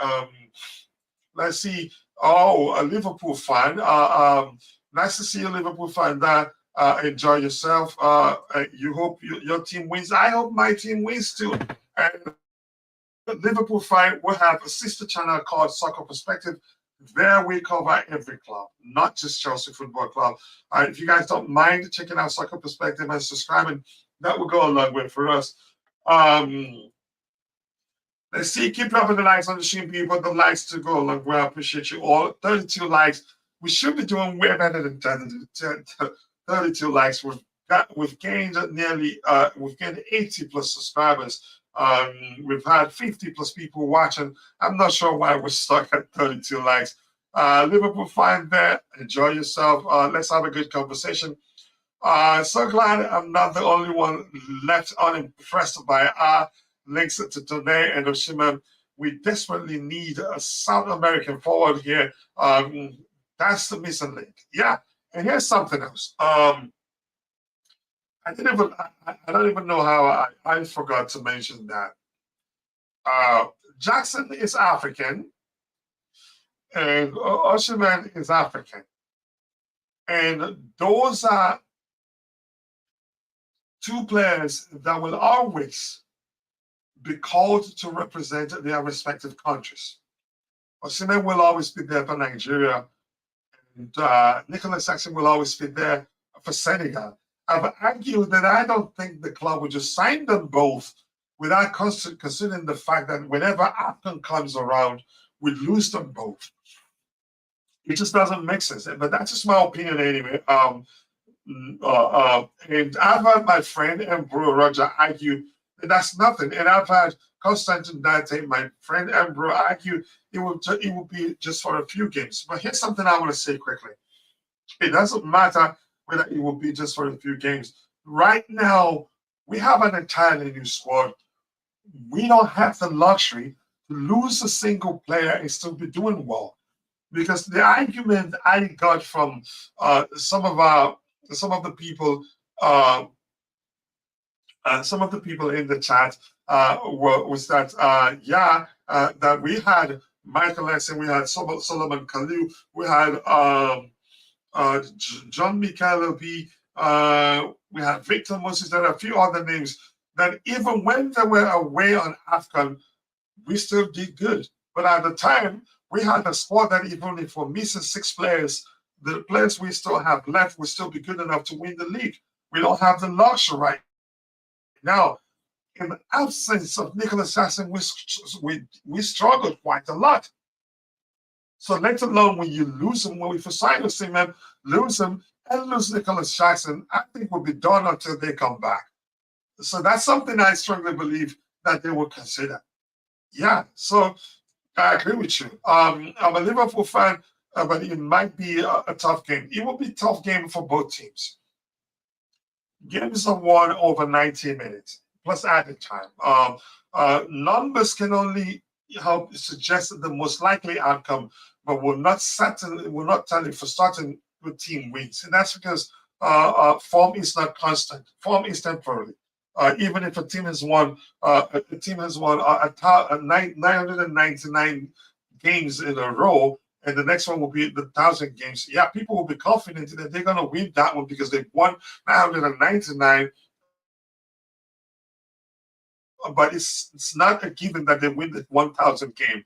Let's see. Oh, a Liverpool fan. Nice to see you, Liverpool fan. Enjoy yourself. You hope your team wins. I hope my team wins too. And Liverpool fan will have a sister channel called Soccer Perspective. There we cover every club, not just Chelsea Football Club. If you guys don't mind checking out Soccer Perspective and subscribing, that will go a long way for us. Let's see, keep dropping the likes on the stream, people. The likes to go a long way. I appreciate you all. 32 likes. We should be doing way better than 32 likes. We've gained nearly we've gained 80 plus subscribers. We've had 50 plus people watching. I'm not sure why we're stuck at 32 likes. Liverpool fan there. Enjoy yourself. Let's have a good conversation. So glad I'm not the only one left unimpressed by our links to today and Osimhen. We desperately need a South American forward here. That's the missing link. Yeah, and here's something else. I don't even know how I forgot to mention that. Jackson is African, and Osimhen is African, and those are two players that will always be called to represent their respective countries. Osimhen will always be there for Nigeria, and Nicholas Jackson will always be there for Senegal. I've argued that I don't think the club would just sign them both without considering the fact that whenever AFCON comes around, we lose them both. It just doesn't make sense. But that's just my opinion anyway. And I've had my friend Embro Roger argue that that's nothing. And I've had Constantine Dante, my friend Embro, argue it will be just for a few games. But here's something I want to say quickly. It doesn't matter whether it will be just for a few games. Right now, we have an entirely new squad. We don't have the luxury to lose a single player and still be doing well. Because the argument I got from some of the people in the chat was that that we had Michael Essien, we had Solomon Kalou, we had John Michaelobi, we had Victor Moses, there are a few other names that even when they were away on AFCON, we still did good. But at the time, we had a squad that even if we're missing 6 players, the players we still have left will still be good enough to win the league. We don't have the luxury right now. In the absence of Nicholas Jackson, we struggled quite a lot. So let alone when you lose him, when we sign Osimhen, lose him, and lose Nicholas Jackson, I think we'll be done until they come back. So that's something I strongly believe that they will consider. Yeah, so I agree with you. I'm a Liverpool fan, but it might be a tough game. It will be a tough game for both teams. Games are won over 90 minutes plus added time. Numbers can only help suggest the most likely outcome, but will not tell you for certain good team wins. And that's because form is not constant. Form is temporary. Even if a team has won, a 999 games in a row, and the next one will be the 1,000 games. Yeah, people will be confident that they're going to win that one because they've won 999, but it's not a given that they win the 1,000 game.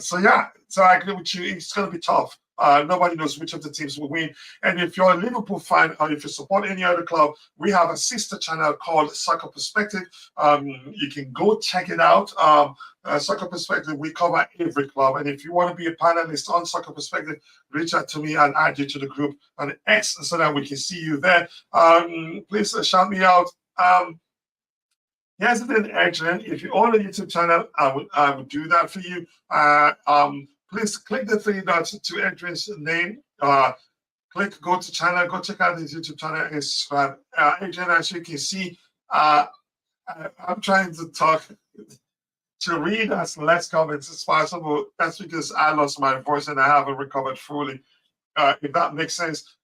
So yeah, so I agree with you. It's going to be tough. Nobody knows which of the teams will win. And if you're a Liverpool fan or if you support any other club, we have a sister channel called Soccer Perspective. You can go check it out. Soccer Perspective, we cover every club. And if you want to be a panelist on Soccer Perspective, reach out to me. I'll add you to the group on X so that we can see you there. Please shout me out. Yes, then Adrian, if you own a YouTube channel, I would do that for you. Please click the three dots to Adrian's name. Go to channel, go check out his YouTube channel and subscribe. Adrian, as you can see, I'm trying to talk to read as less comments as possible. That's because I lost my voice and I haven't recovered fully. If that makes sense.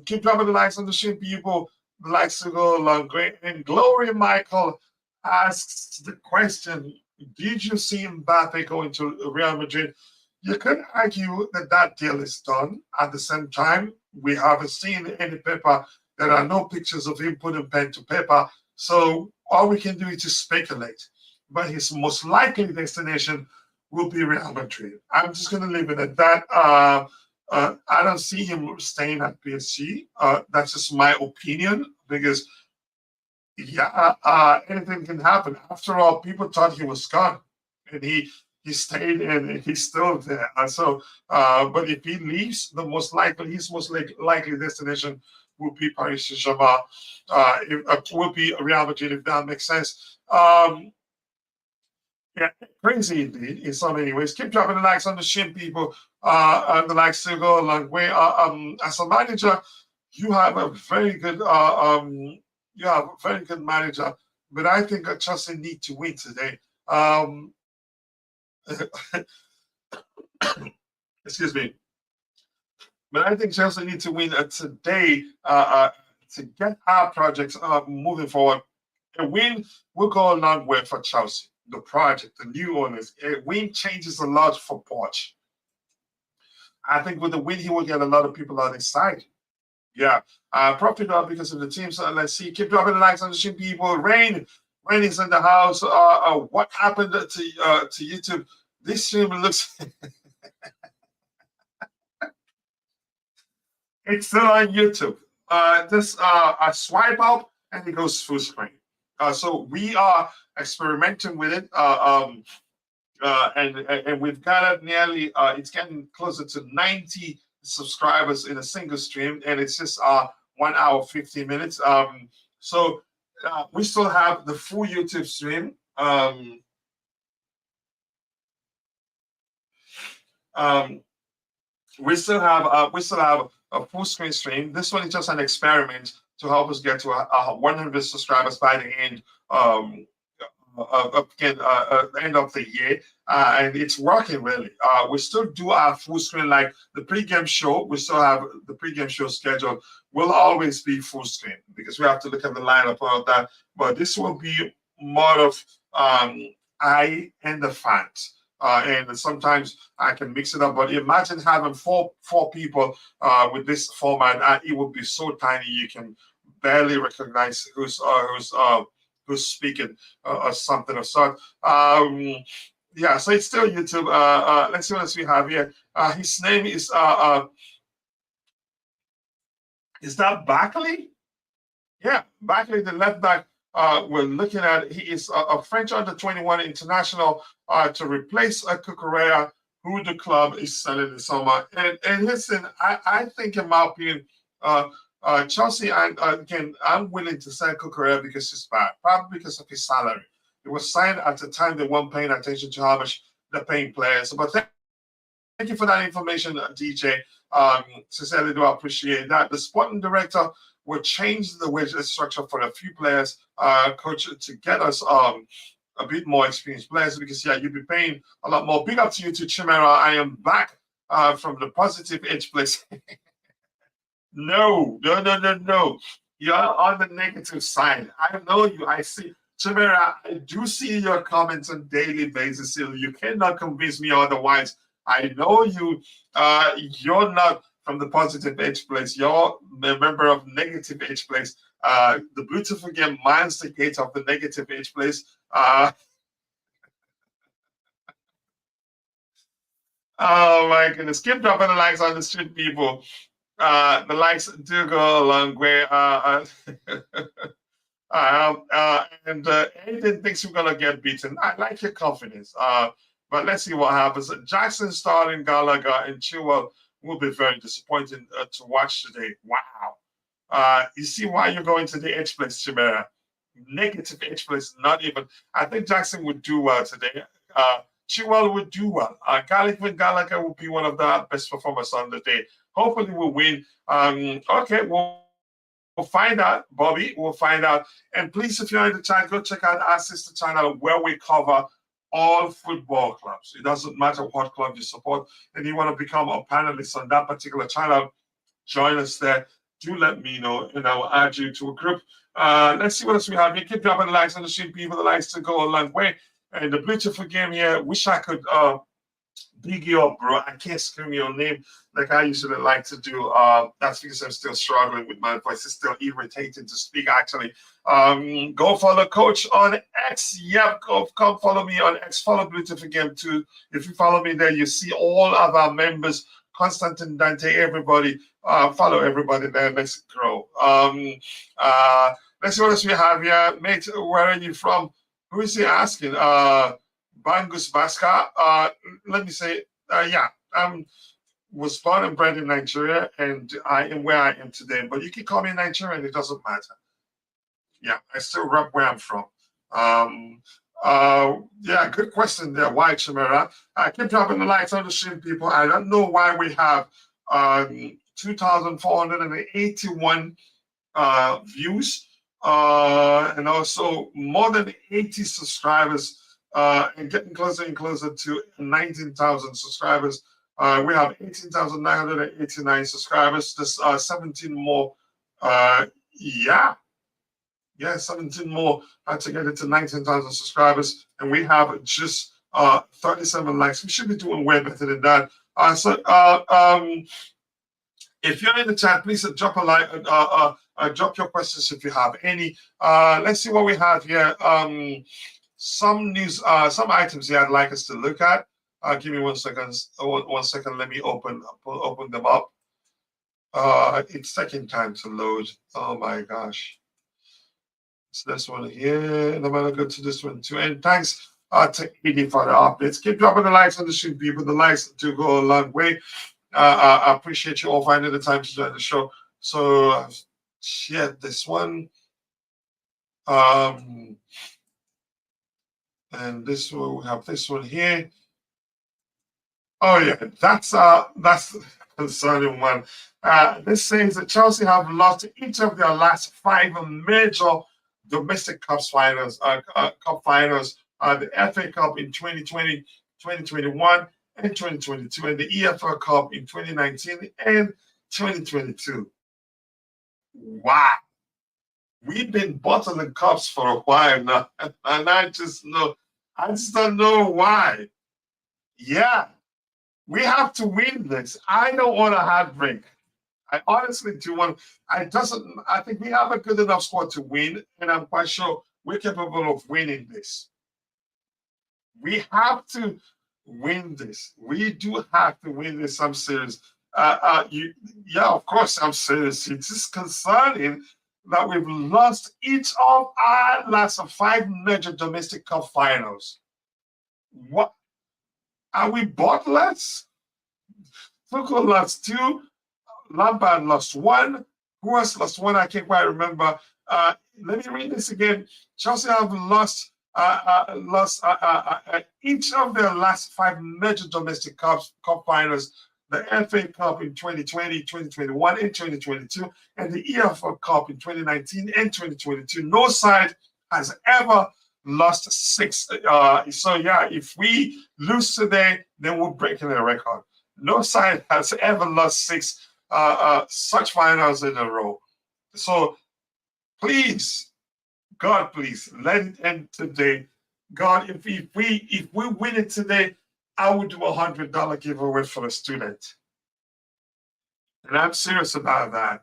Keep dropping the likes on the stream, people. The likes to go along. Great. And Glory Michael asks the question: did you see Mbappe going to Real Madrid? You could argue that that deal is done. At the same time, we haven't seen any paper. There are no pictures of him putting pen to paper. So all we can do is just speculate. But his most likely destination will be Real Madrid. I'm just going to leave it at that. I don't see him staying at PSG. That's just my opinion because, yeah, anything can happen. After all, people thought he was gone, and he stayed and he's still there. But if he leaves, his most likely destination will be Paris Saint-Germain. Will be Real Madrid if that makes sense. Yeah, crazy indeed in so many ways. Keep dropping the likes on the stream, people. And the likes to go a long way. As a manager, you have a very good manager, but I think Chelsea need to win today. Excuse me. But I think Chelsea need to win today to get our projects moving forward. A win will go a long way for Chelsea, the project, the new owners. A win changes a lot for Poch. I think with the win, he will get a lot of people on his side. Yeah. Profit up because of the team. So let's see. Keep dropping the likes on the stream, people. Rain is in the house. What happened to YouTube? This stream looks it's still on YouTube. I swipe up and it goes full screen. So we are experimenting with it. And we've got it nearly. It's getting closer to 90 subscribers in a single stream, and it's just 1 hour 15 minutes. So we still have the full YouTube stream. We still have a full screen stream. This one is just an experiment to help us get to 100 subscribers by the end end of the year, and it's working really. We still do our full screen, like the pre-game show. We still have the pre-game show schedule. Will always be full screen because we have to look at the lineup of that. But this will be more of I and the fans. And sometimes I can mix it up. But imagine having four people with this format. It would be so tiny you can barely recognize who's speaking or something of sort. Yeah, so it's still YouTube. Let's see what else we have here. His name is that Barkley? Yeah, Barkley, the left back. We're looking at. He is a French under-21 international to replace Cucurella, who the club is selling this summer. And listen, I think in my opinion, Chelsea, again, I'm willing to sell Cucurella because he's bad, probably because of his salary. It was signed at the time they weren't paying attention to how much they're paying players. But thank you for that information, DJ. Sincerely do appreciate that. The sporting director will change the wage structure for a few players, coach, to get us a bit more experienced players, because yeah, you'll be paying a lot more. Big up to you to Chimera. I am back from the positive edge place. No. You're on the negative side. I know you. I see. Chimera, I do see your comments on daily basis. You cannot convince me otherwise. I know you. You're not from the positive edge place. You're a member of negative edge place. The beautiful game mines the gate of the negative edge place. Oh my goodness. Keep dropping the likes on the street, people. The likes do go a long way. And Aiden thinks we're gonna get beaten. I like your confidence. But let's see what happens. Jackson, Starling, Gallagher, and Chilwell will be very disappointing to watch today. Wow. You see why you're going to the edge place, Chimera. Negative edge place, not even. I think Jackson would do well today. Chilwell would do well. Gallagher will be one of the best performers on the day. Hopefully, we'll win. Okay, we'll find out, Bobby. We'll find out. And please, if you're in the chat, go check out our sister channel where we cover all football clubs. It doesn't matter what club you support. And you want to become a panelist on that particular channel, join us there. Do let me know, and I will add you to a group. Let's see what else we have here. Keep dropping the likes on the stream, people. The likes to go a long way. And the beautiful game here. Wish I could big you up, bro. I can't scream your name like I usually like to do. That's because I'm still struggling with my voice. It's still irritating to speak, actually. Go follow Coach on X. Yep, come follow me on X. Follow Beautiful Game too. If you follow me there, you see all of our members, Constantine, Dante, everybody. Follow everybody there. Let's grow. Let's see what else we have here. Mate, where are you from? Who is he asking? Bangus Baska. Let me say, yeah, I was born and bred in Nigeria, and I am where I am today. But you can call me Nigerian, it doesn't matter. Yeah, I still rep where I'm from. Yeah, good question there. Why, Chimera? I keep dropping the likes on the stream, people. I don't know why we have 2,481 views, and also more than 80 subscribers, and getting closer and closer to 19,000 subscribers. We have 18,989 subscribers. There's 17 more. Yeah, 17 more to get it to 19,000 subscribers, and we have just 37 likes. We should be doing way better than that. If you're in the chat, please drop a like. Drop your questions if you have any. Let's see what we have here. Some news, some items here I'd like us to look at. Give me 1 second. 1 second. Let me open them up. It's taking time to load. Oh my gosh. So this one here, and I'm gonna go to this one too. And thanks to Edie for the updates. Keep dropping the likes on the stream, people. The likes do go a long way. I appreciate you all finding the time to join the show. So share this one. And this one, we have this one here. Oh yeah, that's concerning one. This says that Chelsea have lost each of their last 5 major domestic cup finals, the FA Cup in 2020, 2021, and 2022, and the EFL Cup in 2019 and 2022. Wow. We've been bottling cups for a while now, and I just don't know why. Yeah, we have to win this. I don't want a heartbreak. I honestly do want. I think we have a good enough squad to win, and I'm quite sure we're capable of winning this. We have to win this. We do have to win this. I'm serious. Yeah, of course I'm serious. It's just concerning that we've lost each of our last 5 major domestic cup finals. What are we bottlers? Tuchel lost 2. Lampard lost 1. Who else lost 1? I can't quite remember. Let me read this again. Chelsea have lost lost each of their last 5 major domestic cup finals, the FA Cup in 2020, 2021, and 2022, and the EFL Cup in 2019 and 2022. No side has ever lost 6. So yeah, if we lose today, then we're breaking a record. No side has ever lost 6 such finals in a row. So please, God, please let it end today. God, if we win it today, I would do $100 giveaway for a student. And I'm serious about that.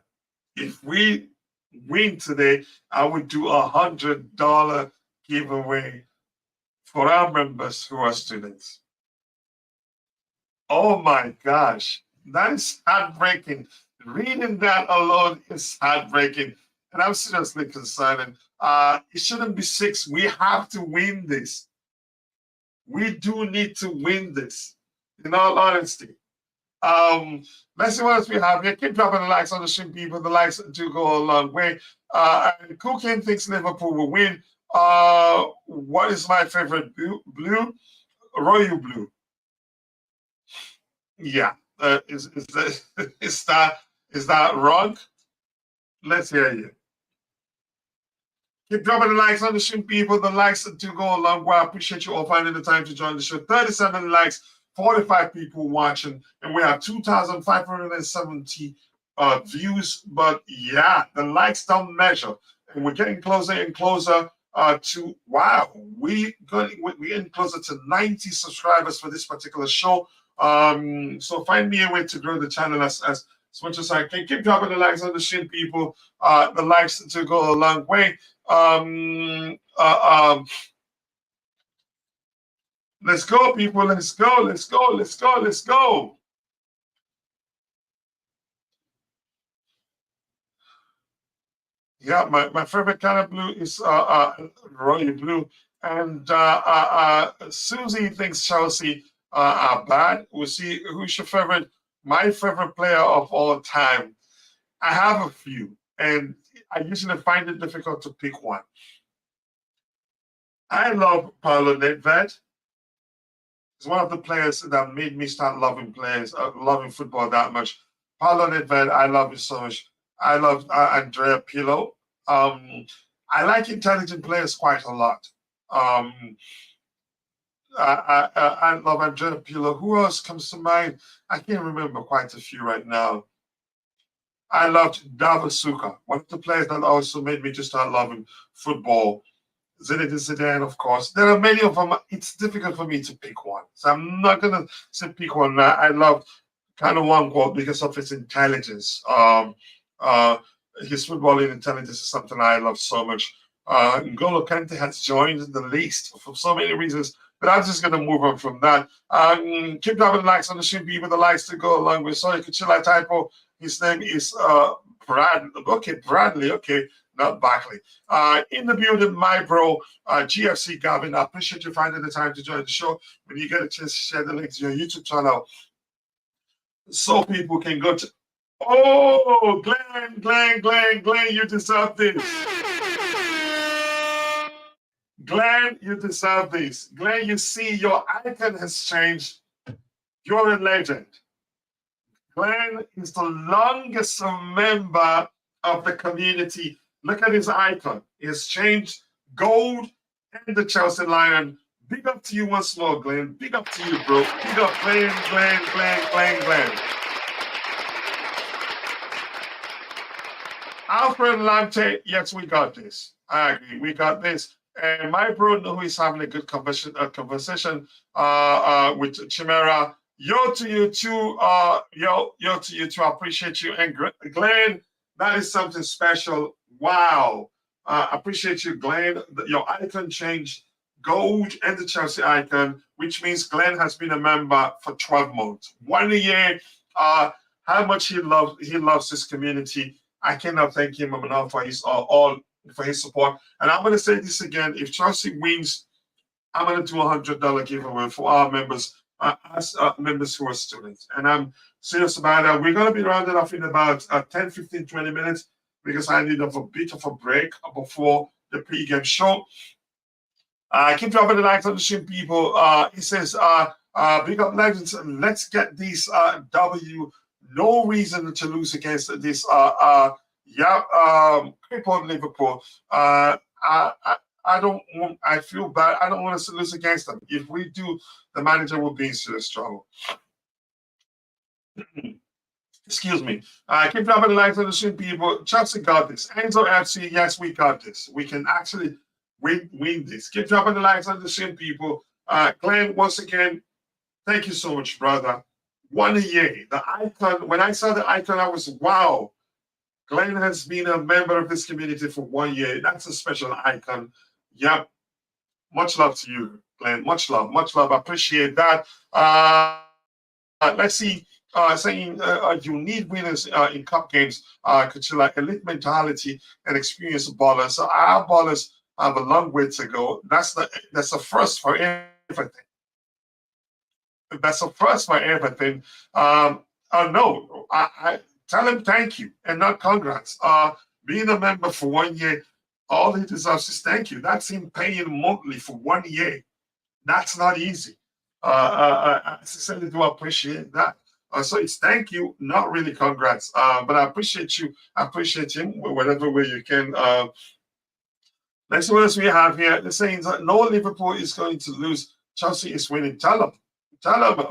If we win today, I would do $100 giveaway for our members who are students. Oh my gosh, that is heartbreaking. Reading that alone is heartbreaking. And I'm seriously concerned. It shouldn't be 6. We have to win this. We do need to win this, in all honesty. Let's see what else we have here. Keep dropping the likes on the stream, people. The likes do go a long way. And Cookin thinks Liverpool will win. What is my favorite blue? Royal blue. Yeah. Is that wrong? Let's hear you. Keep dropping the likes on the stream, people. The likes do go a long way. I appreciate you all finding the time to join the show. 37 likes, 45 people watching, and we have 2,570 views. But yeah, the likes don't measure, and we're getting closer and closer to we're getting closer to 90 subscribers for this particular show. So find me a way to grow the channel as much as I can. Keep dropping the likes on the stream, people. The likes do go a long way. Let's go, people. Let's go. Yeah, my favorite kind of blue is royal blue. And Susie thinks Chelsea are bad. We'll see who's your favorite. My favorite player of all time. I have a few, and I usually find it difficult to pick one. I love Paulo Nedved. He's one of the players that made me start loving football that much. Paulo Nedved, I love him so much. I love Andrea Pirlo. I like intelligent players quite a lot. I love Andrea Pirlo. Who else comes to mind? I can't remember quite a few right now. I loved Davasuka, one of the players that also made me just start loving football. Zinedine Zidane, of course. There are many of them. It's difficult for me to pick one. So I'm not going to say pick one. I loved kind of one goal because of his intelligence. His footballing intelligence is something I love so much. N'Golo Kante has joined the list for so many reasons, but I'm just going to move on from that. Keep dropping likes on the stream, people. The likes to go along with. Sorry, Kuchila typo. His name is Brad. Okay, Bradley. Okay, not Barkley. In the building, my bro, GFC Gavin. I appreciate you finding the time to join the show. When you get a chance to share the link to your YouTube channel, so people can go to. Oh, Glenn, you deserve this. Glenn, you deserve this. Glenn, you see your icon has changed. You're a legend. Glenn is the longest member of the community. Look at his icon. He has changed gold and the Chelsea Lion. Big up to you once more, Glenn. Big up to you, bro. Big up, Glenn. Alfred Lante, yes, we got this. I agree. We got this. And my bro know he's having a good conversation with Chimera. Yo to you too. Yo to you too. I appreciate you. And Glenn, that is something special. Wow. Appreciate you, Glenn. Your icon changed gold and the Chelsea icon, which means Glenn has been a member for 12 months. 1 year. How much he loves his community. I cannot thank him enough for his support. And I'm going to say this again. If Chelsea wins, I'm going to do $100 giveaway for our members, members who are students. And I'm serious about that. We're going to be rounding off in about 10, 15, 20 minutes because I need a bit of a break before the pre-game show. Keep dropping the likes on the stream, people. He says, big up legends. Let's get this W. No reason to lose against this crippled Liverpool. I don't want. I feel bad. I don't want us to lose against them. If we do, the manager will be in serious trouble. Excuse me. Keep dropping the likes on the stream, people. Chelsea got this. Enzo FC, yes, we got this. We can actually win this. Keep dropping the likes on the stream, people. Glenn, once again, thank you so much, brother. 1 year. The icon, when I saw the icon, I was, wow. Glenn has been a member of this community for 1 year. That's a special icon. Yep. Much love to you, Glenn. Much love. Much love. I appreciate that. Let's see. Saying you need winners in cup games, like elite mentality and experienced ballers. So our ballers have a long way to go. That's the first for everything. That's a first for everything. No, I tell him thank you and not congrats. Being a member for 1 year, all he deserves is thank you. That's him paying monthly for 1 year. That's not easy. I sincerely do appreciate that. So it's thank you, not really congrats. But I appreciate you. I appreciate him whatever way you can. Let's see what else we have here. The saying that no Liverpool is going to lose. Chelsea is winning. Tell them,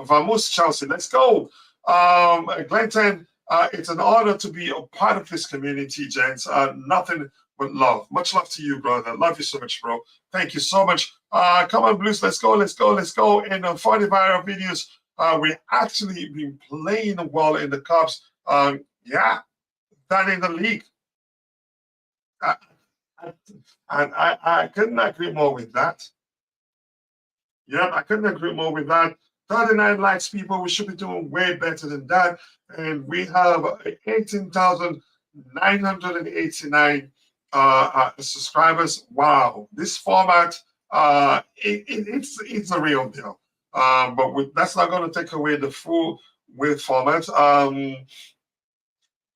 vamos Chelsea. Let's go. Glenton, it's an honor to be a part of this community, gents. Nothing but love. Much love to you, brother. Love you so much, bro. Thank you so much. Come on, Blues. Let's go. In 40 viral videos, we actually been playing well in the cups. Yeah, that in the league. I couldn't agree more with that. Yeah, I couldn't agree more with that. 39 likes, people. We should be doing way better than that. And we have 18,989 subscribers. Wow, this format, it's a real deal. But that's not going to take away the full width format.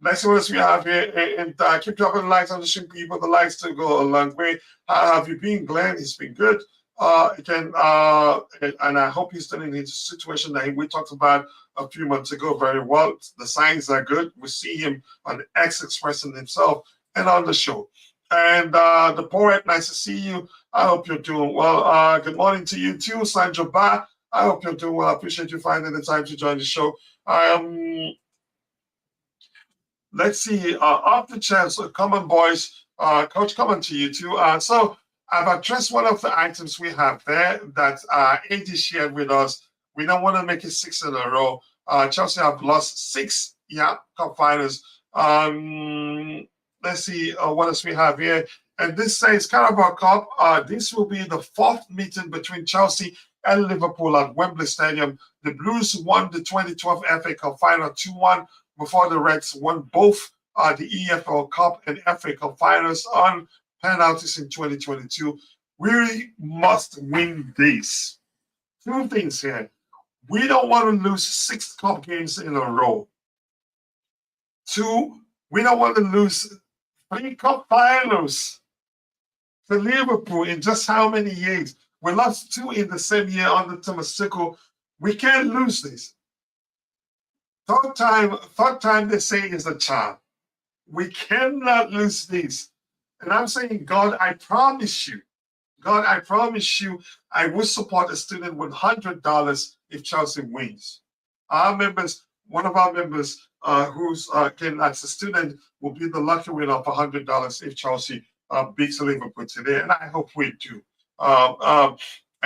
Let's see what else we have here. And keep dropping the likes on the stream, people. The likes to go a long way. How have you been, Glenn? It's been good. And I hope he's still in his situation that we talked about a few months ago very well. The signs are good. We see him on X expressing himself and on the show. And the poet, nice to see you. I hope you're doing well. Good morning to you too, Sandra Ba. I hope you're doing well. I appreciate you finding the time to join the show. Let's see. Off the chance, come on, boys. Coach, come on to you too. So I've addressed one of the items we have there that AD shared with us. We don't want to make it 6 in a row. Chelsea have lost 6 cup finals. Let's see what else we have here. And this says Carabao Cup. This will be the 4th meeting between Chelsea and Liverpool at Wembley Stadium. The Blues won the 2012 FA Cup Final 2-1 before the Reds won both the EFL Cup and FA Cup Finals on penalties in 2022. We must win this. 2 things here. We don't want to lose 6 cup games in a row. 2, we don't want to lose 3 cup finals to Liverpool in just how many years? We lost 2 in the same year under Thomas Tuchel. We can't lose this. Third time they say is a charm. We cannot lose this. And I'm saying, God, I promise you, I will support a student with $100 if Chelsea wins. Our members, one of our members who's as a student will be the lucky winner of $100 if Chelsea beats Liverpool today. And I hope we do. I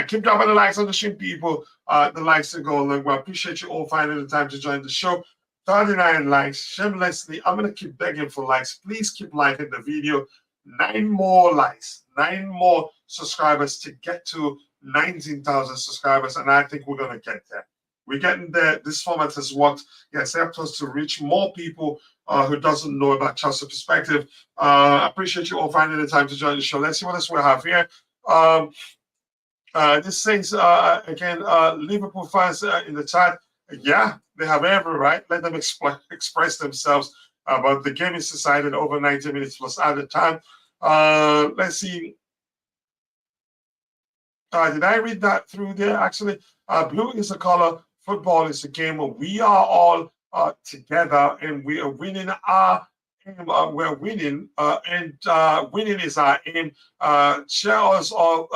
keep dropping the likes on the stream, people. The likes to go along. Well, I appreciate you all finding the time to join the show. 39 likes. Shamelessly, I'm going to keep begging for likes. Please keep liking the video. 9 more likes, 9 more subscribers to get to 19,000 subscribers. And I think we're going to get there. We're getting there. This format has worked. It's helped us to reach more people who doesn't know about Chelsea perspective. I appreciate you all finding the time to join the show. Let's see what else we have here. This says, again, Liverpool fans in the chat, yeah, they have every right. Let them express themselves. But the game is decided over 90 minutes plus added time. Let's see. Did I read that through there? Actually, blue is the color. Football is a game where we are all together and we are winning our aim. We're winning, and winning is our aim. Cheer us all.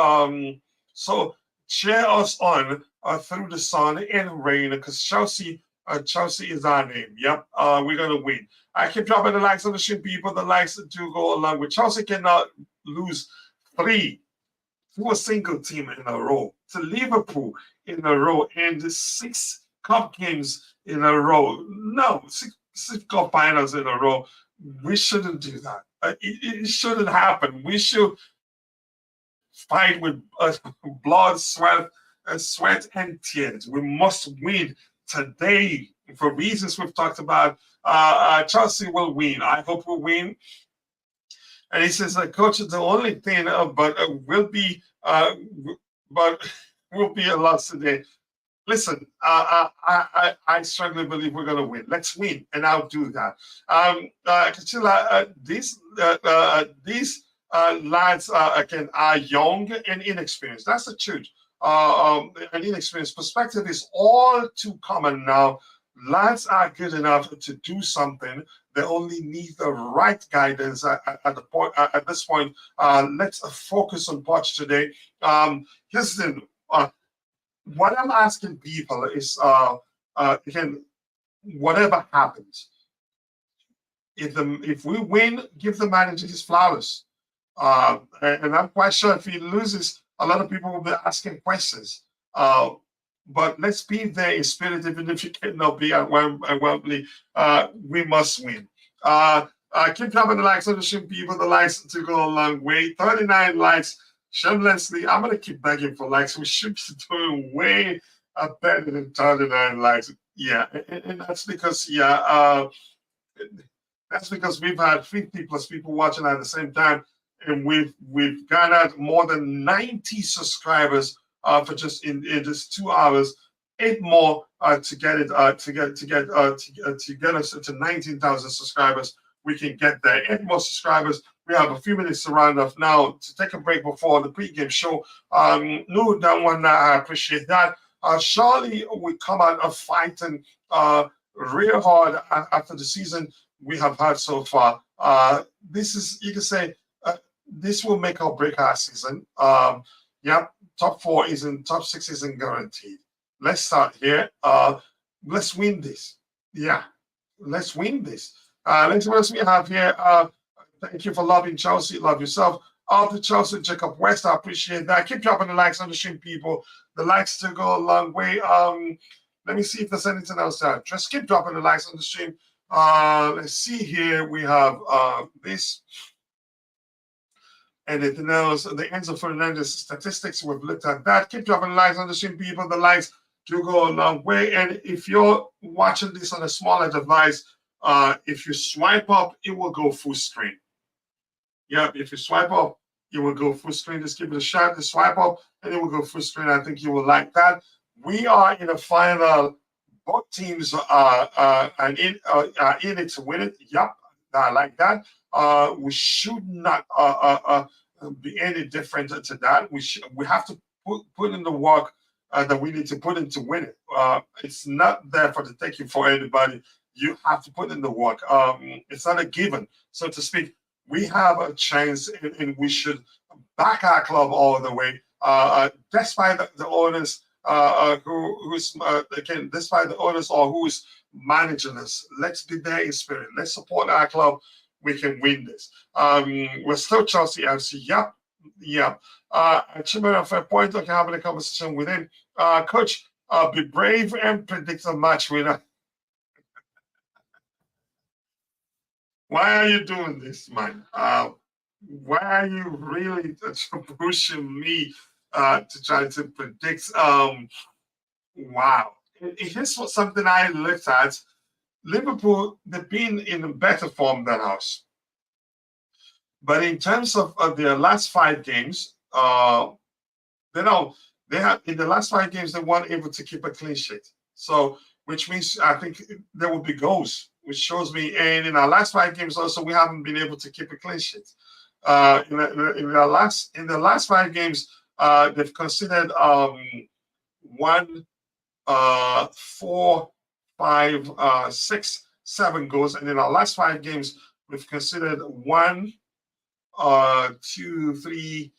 So cheer us on through the sun and rain because Chelsea is our name. Yep, we're gonna win. I keep dropping the likes on the stream, people. The likes do go along with Chelsea cannot lose three to a single team in a row, to Liverpool in a row, and the 6 cup games in a row. No, six cup finals in a row. We shouldn't do that. It shouldn't happen. We should fight with blood, sweat, and tears. We must win today for reasons we've talked about. Chelsea will win. I hope we win. And he says, "Coach, the only thing, but will be a loss today." Listen, I strongly believe we're going to win. Let's win, and I'll do that. Kachila, these lads again are young and inexperienced. That's the truth. And inexperienced perspective is all too common now. Lads are good enough to do something. They only need the right guidance at the point. At this point, let's focus on Poch today. Here's the thing. What I'm asking people is, again, whatever happens, if we win, give the manager his flowers. And I'm quite sure if he loses, a lot of people will be asking questions. But let's be there in spirit, even if you cannot be at Wembley. We must win. Keep dropping the likes on the stream, people. The likes to go a long way. 39 likes. Shamelessly, I'm gonna keep begging for likes. We should be doing way better than 39 likes. Yeah, and that's because that's because we've had 50 plus people watching at the same time, and we've garnered more than 90 subscribers for just in just 2 hours. 8 more to get us to 19,000 subscribers. We can get there. 8 more subscribers. We have a few minutes to round off now to take a break before the pregame show. No, that one, I appreciate that. Surely we come out of fighting real hard after the season we have had so far. This is, you can say, this will make or break our season. Yeah, top 4 isn't, top 6 isn't guaranteed. Let's start here. Let's win this. Yeah, let's win this. Let's see what else we have here. Thank you for loving Chelsea. Love yourself. After Chelsea, Jacob West, I appreciate that. Keep dropping the likes on the stream, people. The likes to go a long way. Let me see if there's anything else there. Just keep dropping the likes on the stream. Let's see here. We have this. Anything else? The Enzo Fernandez statistics. We've looked at that. Keep dropping the likes on the stream, people. The likes do go a long way. And if you're watching this on a smaller device, if you swipe up, it will go full screen. Yeah, if you swipe up, it will go full screen. Just give it a shot. Just swipe up, and it will go full screen. I think you will like that. We are in a final. Both teams are in it to win it. Yep, I like that. We should not be any different to that. We have to put in the work that we need to put in to win it. It's not there for the taking for anybody. You have to put in the work. It's not a given, so to speak. We have a chance, and we should back our club all the way, despite the owners despite the owners or who's managing us. Let's be there in spirit. Let's support our club. We can win this. We're still Chelsea FC. Yep. Achievement of a point. Okay, having a conversation with him. Coach, be brave and predict a match winner. Why are you doing this, man? Why are you really pushing me to try to predict? Wow. Here's something I looked at. Liverpool, they've been in better form than us. But in terms of their last 5 games, they have in the last 5 games, they weren't able to keep a clean sheet. So, which means I think there will be goals, which shows me. And in our last 5 games, also we haven't been able to keep a clean sheet. In the last 5 games, They've conceded 1, 4, 5, 6, 7 goals, and in our last 5 games, we've conceded 1, 2, 3,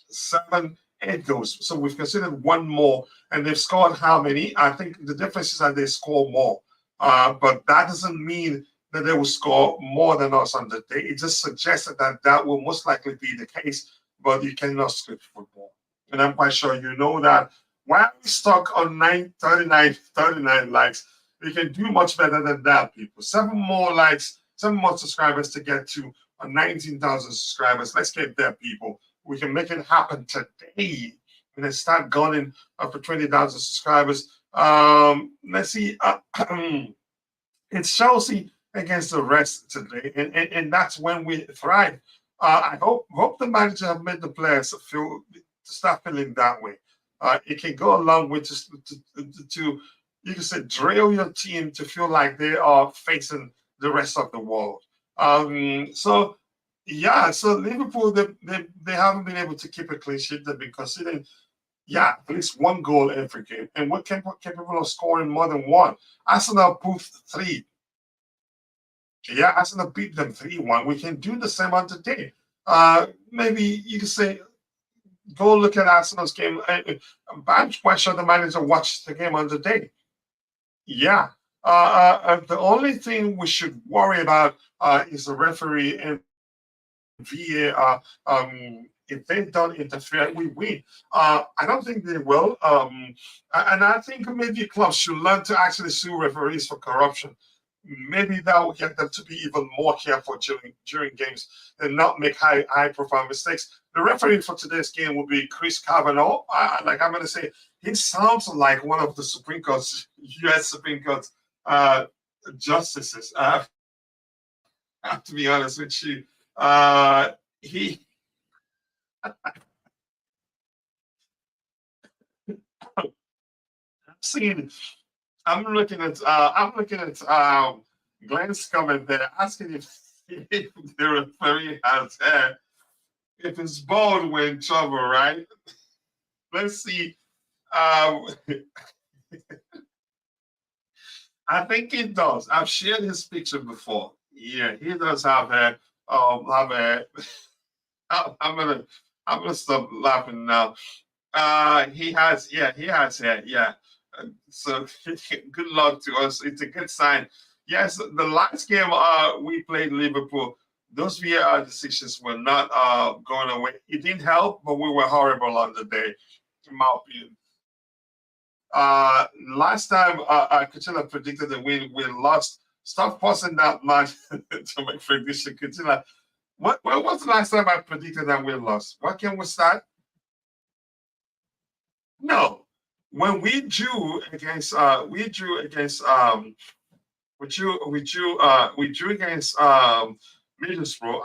7, 8 goals. So we've considered 1 more, and they've scored how many? I think the difference is that they score more. But that doesn't mean that they will score more than us on the day. It just suggests that that will most likely be the case, but you cannot script football. And I'm quite sure you know that. While we stuck on 39 likes, we can do much better than that, people. 7 more likes, 7 more subscribers to get to 19,000 subscribers. Let's get there, people. We can make it happen today and then start gunning up for 20,000 subscribers. Let's see. It's Chelsea against the rest today, and that's when we thrive. I hope the manager have made the players feel start feeling that way. It can go along with just to you can say drill your team to feel like they are facing the rest of the world. So yeah, so Liverpool they haven't been able to keep a clean sheet. They've been conceding at least 1 goal every game, and we're capable of scoring more than 1. Arsenal proved 3. Yeah, Arsenal beat them 3-1. We can do the same on today. Maybe you can say go look at Arsenal's game. I'm quite sure the manager watched the game on the day. Yeah. The only thing we should worry about is the referee and VAR. If they don't interfere, we win. I don't think they will. And I think maybe clubs should learn to actually sue referees for corruption. Maybe that will get them to be even more careful during games and not make high profile mistakes. The referee for today's game will be Chris Cavanaugh. Like I'm going to say, he sounds like one of the Supreme Court's U.S. Supreme Court justices. I have to be honest with you. He. I'm looking at Glenn's comment there, asking if the referee has hair. If it's bald, we're in trouble, right? Let's see. I think he does. I've shared his picture before. Yeah, he does have hair. Have hair. I'm gonna stop laughing now. He has hair. Yeah. So good luck to us. It's a good sign. Yes, the last game we played Liverpool, those VAR decisions were not going away. It didn't help, but we were horrible on the day, in my opinion. Last time Kuchela predicted the win, we lost. Stop pausing that much to make prediction. Kuchela, when was the last time I predicted that we lost? What can we start? No. When we drew against we drew against Middlesbrough,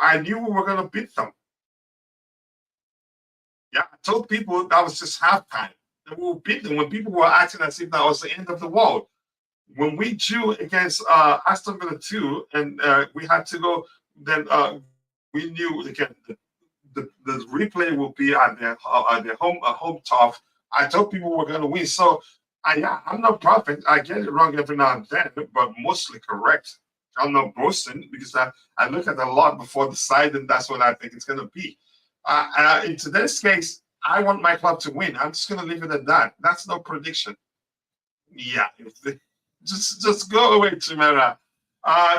I knew we were gonna beat them. Yeah, I told people that was just halftime. That we will beat them when people were acting as if that was the end of the world. When we drew against Aston Villa 2 and we had to go, then we knew again the replay will be at their home turf. I told people we're going to win. So I'm not prophet. I get it wrong every now and then, but mostly correct. I'm not boasting because I look at a lot before the side, and that's what I think it's going to be. In today's case, I want my club to win. I'm just going to leave it at that. That's no prediction. Yeah, just go away, Chimera.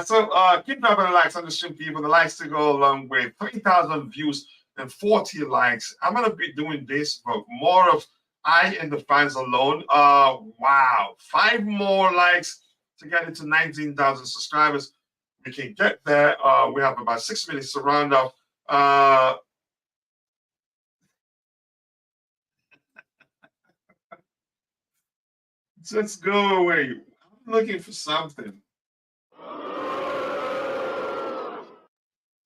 So keep dropping the likes on the stream, people. The likes to go along with 3,000 views and 40 likes. I'm going to be doing this, but more of I and the fans alone. Wow. 5 more likes to get into 19,000 subscribers. We can get there. We have about 6 minutes to round off. Just go away. I'm looking for something.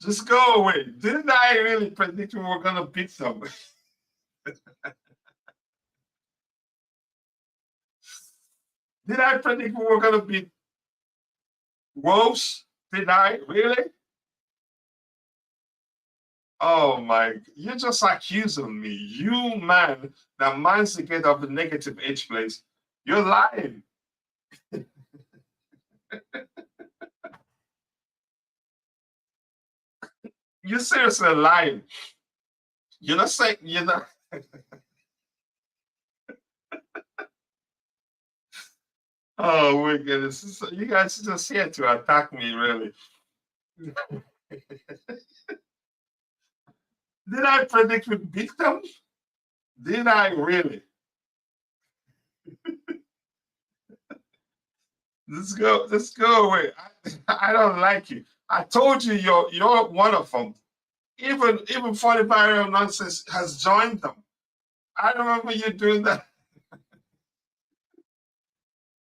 Just go away. Didn't I really predict we were going to beat them? Did I predict we were going to beat Wolves? Did I? Really? Oh my, you're just accusing me. You man that minds to get up the negative H place. You're lying. You're seriously lying. You're not saying you're not. Oh my goodness. You guys are just here to attack me, really. Did I predict we beat them? Did I really? Let's go away. I don't like you. I told you you're one of them. Even 45 nonsense has joined them. I remember you doing that.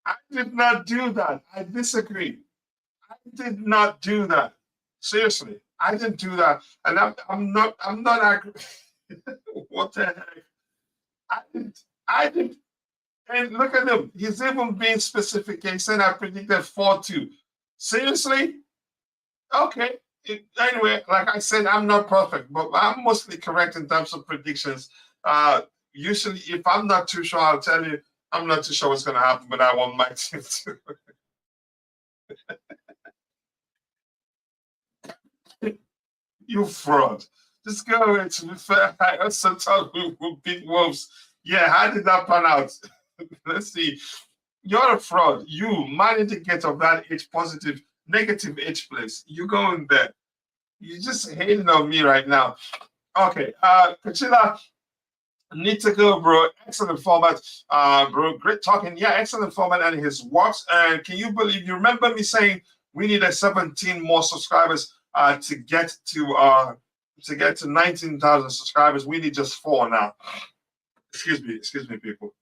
I did not do that. I disagree. I did not do that. Seriously, I didn't do that. And I'm not angry. What the heck? I didn't. And look at him. He's even being specific. He said I predicted 4-2. Seriously? Okay. Anyway, like I said, I'm not perfect, but I'm mostly correct in terms of predictions. Usually, if I'm not too sure, I'll tell you I'm not too sure what's going to happen, but I want my team to. You fraud. Just go away. To be fair, I also thought we would beat Wolves. Yeah, how did that pan out? Let's see. You're a fraud. You managed to get of that H positive, negative H place. You go in there. You're just hating on me right now. Okay, Kachila, need to go, bro. Excellent format, bro. Great talking. Yeah, excellent format and his works. And can you believe? You remember me saying we need a 17 more subscribers to get to 19,000 subscribers. We need just 4 now. Excuse me, people.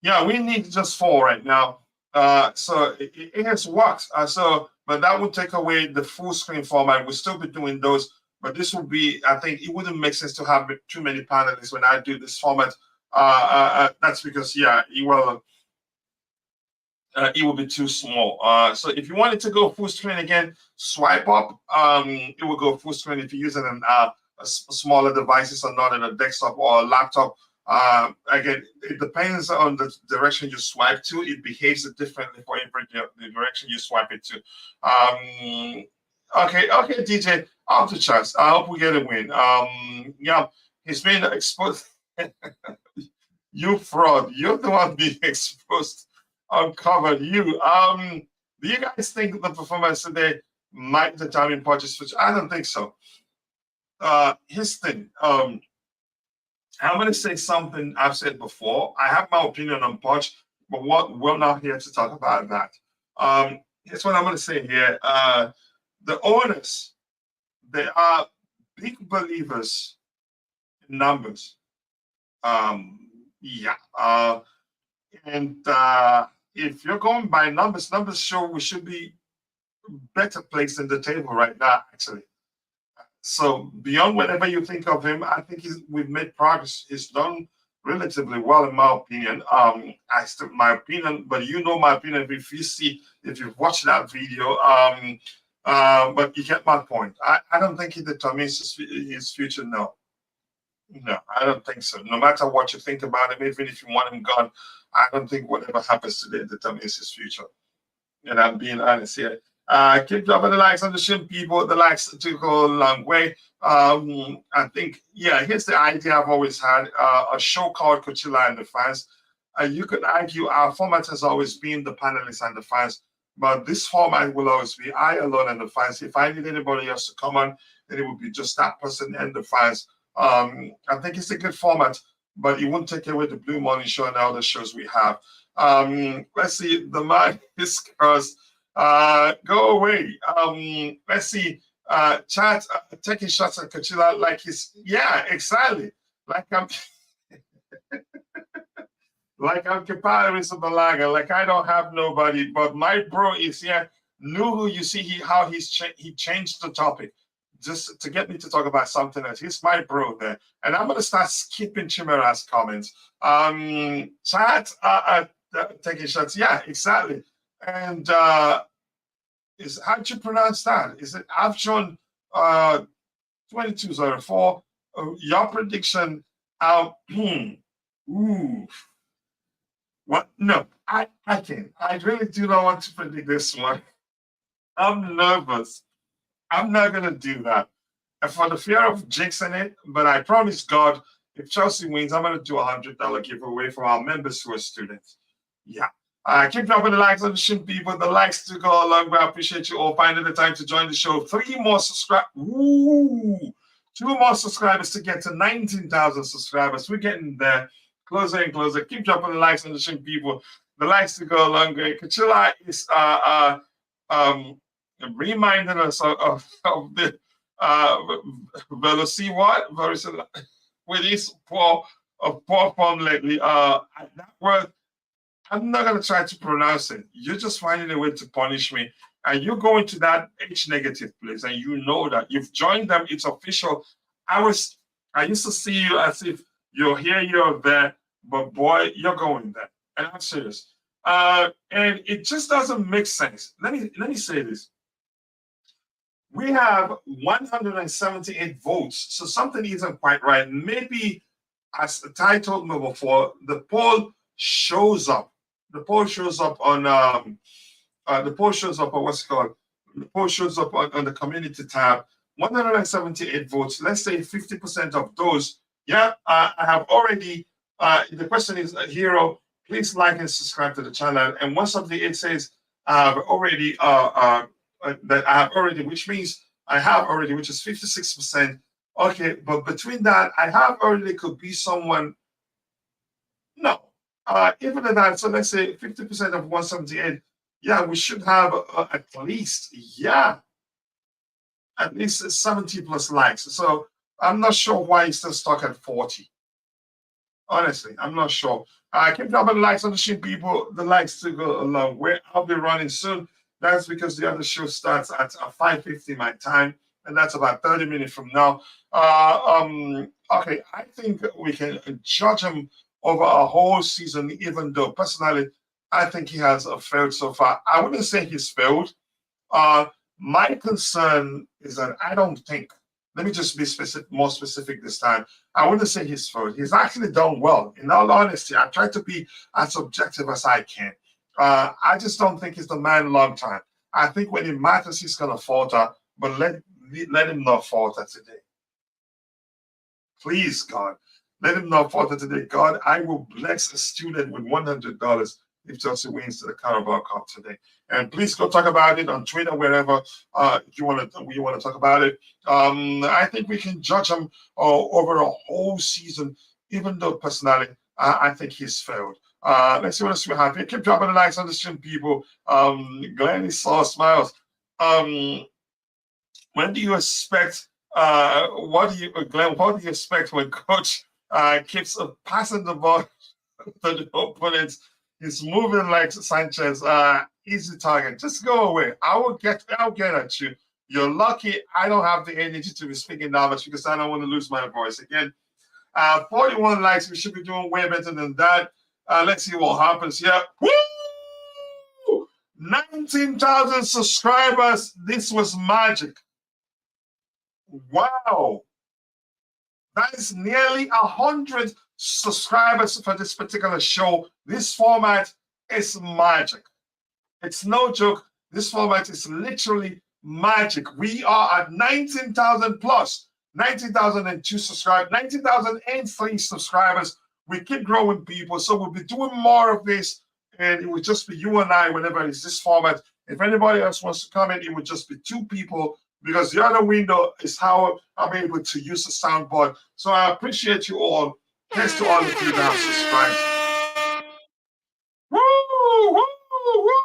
Yeah, we need just 4 right now. So it has worked. But that would take away the full screen format. We'll still be doing those, but this would be, I think it wouldn't make sense to have too many panelists when I do this format. That's because, yeah, it will be too small. So if you wanted to go full screen again, swipe up. It will go full screen if you're using a smaller devices or not in a desktop or a laptop. Again, it depends on the direction you swipe to. It behaves differently for every the direction you swipe it to. Okay, DJ, off the charts. I hope we get a win. Yeah, he's been exposed. You fraud. You're the one being exposed, uncovered. Do you guys think the performance today might determine Poch's future? I don't think so. His thing. I'm going to say something I've said before. I have my opinion on Poch, but we're not here to talk about that. Here's what I'm going to say here. The owners, they are big believers in numbers. Yeah. And if you're going by numbers show we should be better placed in the table right now, actually. So beyond whatever you think of him, I think we've made progress. He's done relatively well, in my opinion. My opinion, but you know my opinion if you've watched that video. But you get my point. I don't think he determines his future. No, I don't think so. No matter what you think about him, even if you want him gone, I don't think whatever happens today determines his future. And I'm being honest here. Keep dropping the likes on the stream, people. The likes to go a long way. I think, yeah, here's the idea I've always had: a show called Coachella and the fans. You could argue our format has always been the panelists and the fans, but this format will always be I alone and the fans. If I need anybody else to come on, then it would be just that person and the fans. I think it's a good format, but it won't take away the Blue Morning Show and all the shows we have. Let's see, the man is cursed. Go away. Let's see. Chat taking shots at Kachila like he's exactly. Like I'm like I'm Kipara Balaga, like I don't have nobody, but my bro is here. Nuhu, you see he changed the topic just to get me to talk about something else. He's my bro there. And I'm gonna start skipping Chimera's comments. Chat taking shots. Yeah, exactly. And how do you pronounce that? Is it Avjon 2204? Your prediction? Ooh. What? No, I can't. I really do not want to predict this one. I'm nervous. I'm not gonna do that. And for the fear of jinxing it, but I promise God, if Chelsea wins, I'm gonna do $100 giveaway for our members who are students. Yeah. Keep dropping the likes on the show, people. The likes to go along. I appreciate you all finding the time to join the show. 3 more subscribers. Ooh, 2 more subscribers to get to 19,000 subscribers. We're getting there. Closer and closer. Keep dropping the likes on the show, people. The likes to go along. Kachila is reminding us of the Veloci what with his poor form lately. That word, I'm not gonna try to pronounce it. You're just finding a way to punish me, and you're going to that H negative place, and you know that you've joined them. It's official. I used to see you as if you're here, you're there, but boy, you're going there, and I'm serious. And it just doesn't make sense. Let me say this. We have 178 votes, so something isn't quite right. Maybe, as the title before, the poll shows up. The poll shows up on the poll shows up on what's it called? The poll shows up on the community tab. 178 votes. Let's say 50% of those. Yeah, I have already. The question is, Hero, please like and subscribe to the channel. And one of the it says I've already that I have already, which means I have already, which is 56%. Okay, but between that, I have already could be someone. No, even at that, so let's say 50% of 178. Yeah, we should have at least, yeah, at least 70 plus likes. So I'm not sure why it's still stuck at 40. Honestly, I'm not sure. Keep dropping likes on the show, people. The likes to go along. Where I'll be running soon. That's because the other show starts at 5:50 my time, and that's about 30 minutes from now. Okay, I think we can judge him over a whole season, even though personally, I think he has failed so far. I wouldn't say he's failed. My concern is that I don't think. Let me just be more specific this time. I wouldn't say he's failed. He's actually done well. In all honesty, I try to be as objective as I can. I just don't think he's the man long time. I think when it matters, he's gonna falter, but let him not falter today. Please, God, let him not falter today. God, I will bless a student with $100 if Chelsea wins the Carabao Cup today. And please go talk about it on Twitter, wherever you want to talk about it. I think we can judge him over a whole season, even though personally, I think he's failed. Let's see what else we have here. Keep dropping the likes on the stream, people. Glenn saw smiles. When do you expect? Glenn? What do you expect when Coach keeps passing the ball to the opponents? He's moving like Sanchez. Easy target. Just go away. I'll get at you. You're lucky I don't have the energy to be speaking that much because I don't want to lose my voice again. 41 likes. We should be doing way better than that. Let's see what happens here. Woo! 19,000 subscribers. This was magic. Wow. That is nearly 100 subscribers for this particular show. This format is magic. It's no joke. This format is literally magic. We are at 19,000 plus, 19,002 subscribers, 19,003 subscribers. We keep growing, people. So we'll be doing more of this, and it will just be you and I whenever it's this format. If anybody else wants to comment, it would just be 2 people, because the other window is how I'm able to use the soundboard. So I appreciate you all. Thanks to all of you that have subscribed. Woo! Woo! Woo!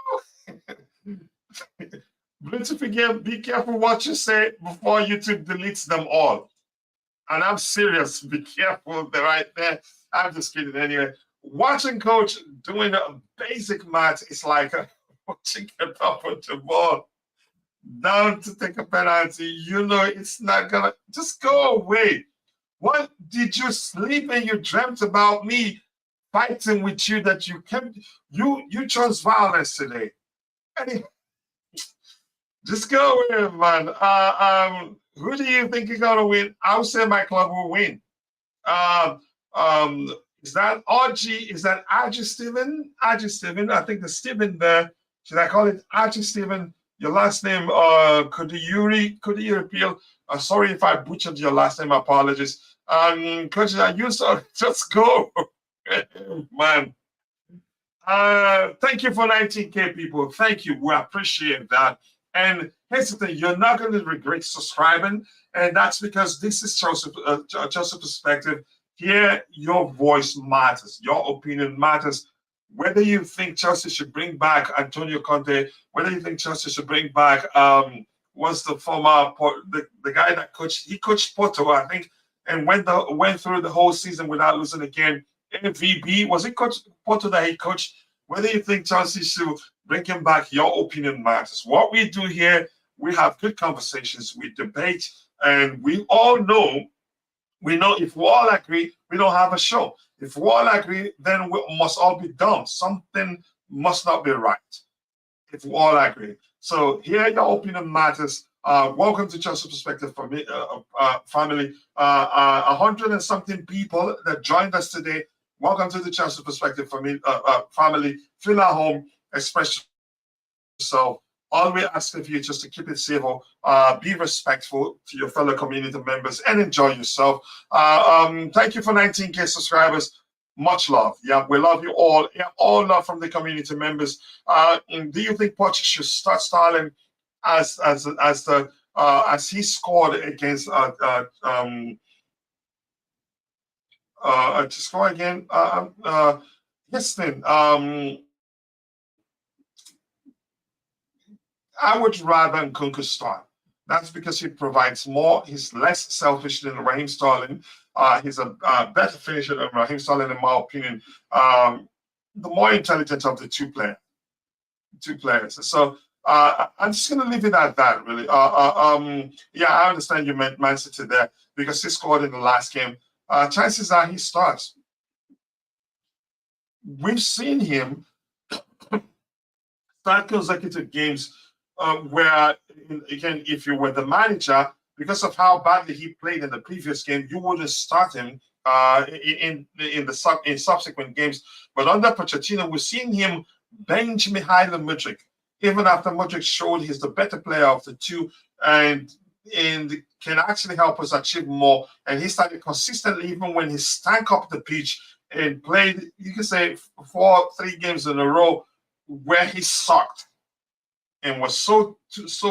Bluetooth again, be careful what you say before YouTube deletes them all. And I'm serious, be careful. They're right there. I'm just kidding anyway. Watching Coach doing a basic math is like watching a top of the ball down to take a penalty. You know it's not gonna just go away. What did you sleep and you dreamt about me fighting with you that you chose violence today? Any, just go with it, man. Who do you think is gonna win? I'll say my club will win. Um, is that RG? Is that RG Steven? RG Steven. I think the Steven there. Should I call it RG Steven? Your last name, could you repeal? Sorry if I butchered your last name. Apologies. Coach, I used to just go, man. Thank you for 19K people. Thank you. We appreciate that. And here's the thing: you're not going to regret subscribing, and that's because this is Chelsea perspective. Here, your voice matters. Your opinion matters. Whether you think Chelsea should bring back Antonio Conte, whether you think Chelsea should bring back what's the former the guy that coached Porto, I think, and went through the whole season without losing a game. MVB, was it Coach Porto that he coached? Whether you think Chelsea should bring him back, your opinion matters. What we do here, we have good conversations, we debate, and we all know. We know if we all agree, we don't have a show. If we all agree, then we must all be dumb. Something must not be right. If we all agree. So here, your opinion matters. Welcome to Chelsea Perspective for me, family. 100 and something people that joined us today. Welcome to the Chelsea Perspective for me, family. Feel at home, express yourself. All we ask of you just to keep it civil, be respectful to your fellow community members, and enjoy yourself. Thank you for 19K subscribers. Much love. Yeah, we love you all. Yeah, all love from the community members. Do you think Poch should start styling as he scored against to score again? Yes, then. I would rather Nkunku start. That's because he provides more. He's less selfish than Raheem Sterling. He's a better finisher than Raheem Sterling, in my opinion. The more intelligent of the two players. So I'm just going to leave it at that, really. Yeah, I understand you meant Man City there because he scored in the last game. Chances are he starts. We've seen him start consecutive games where, again, if you were the manager, because of how badly he played in the previous game, you wouldn't start him in subsequent games. But under Pochettino, we've seen him bench Mihailo Mudryk, even after Mudryk showed he's the better player of the two and can actually help us achieve more. And he started consistently, even when he stank up the pitch and played, you can say, 3 games in a row where he sucked and was so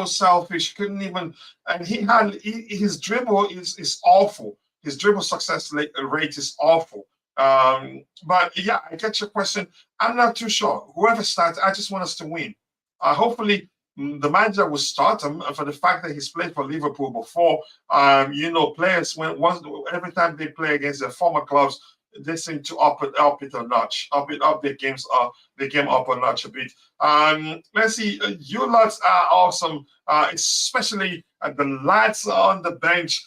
selfish, couldn't even, and his dribble is awful. His dribble success rate is awful. But yeah, I get your question. I'm not too sure. Whoever starts, I just want us to win. Hopefully, the manager will start him for the fact that he's played for Liverpool before. Players every time they play against their former clubs, they seem to up it a notch, up their games, the game up a notch a bit. Let's see, you lads are awesome, especially the lads on the bench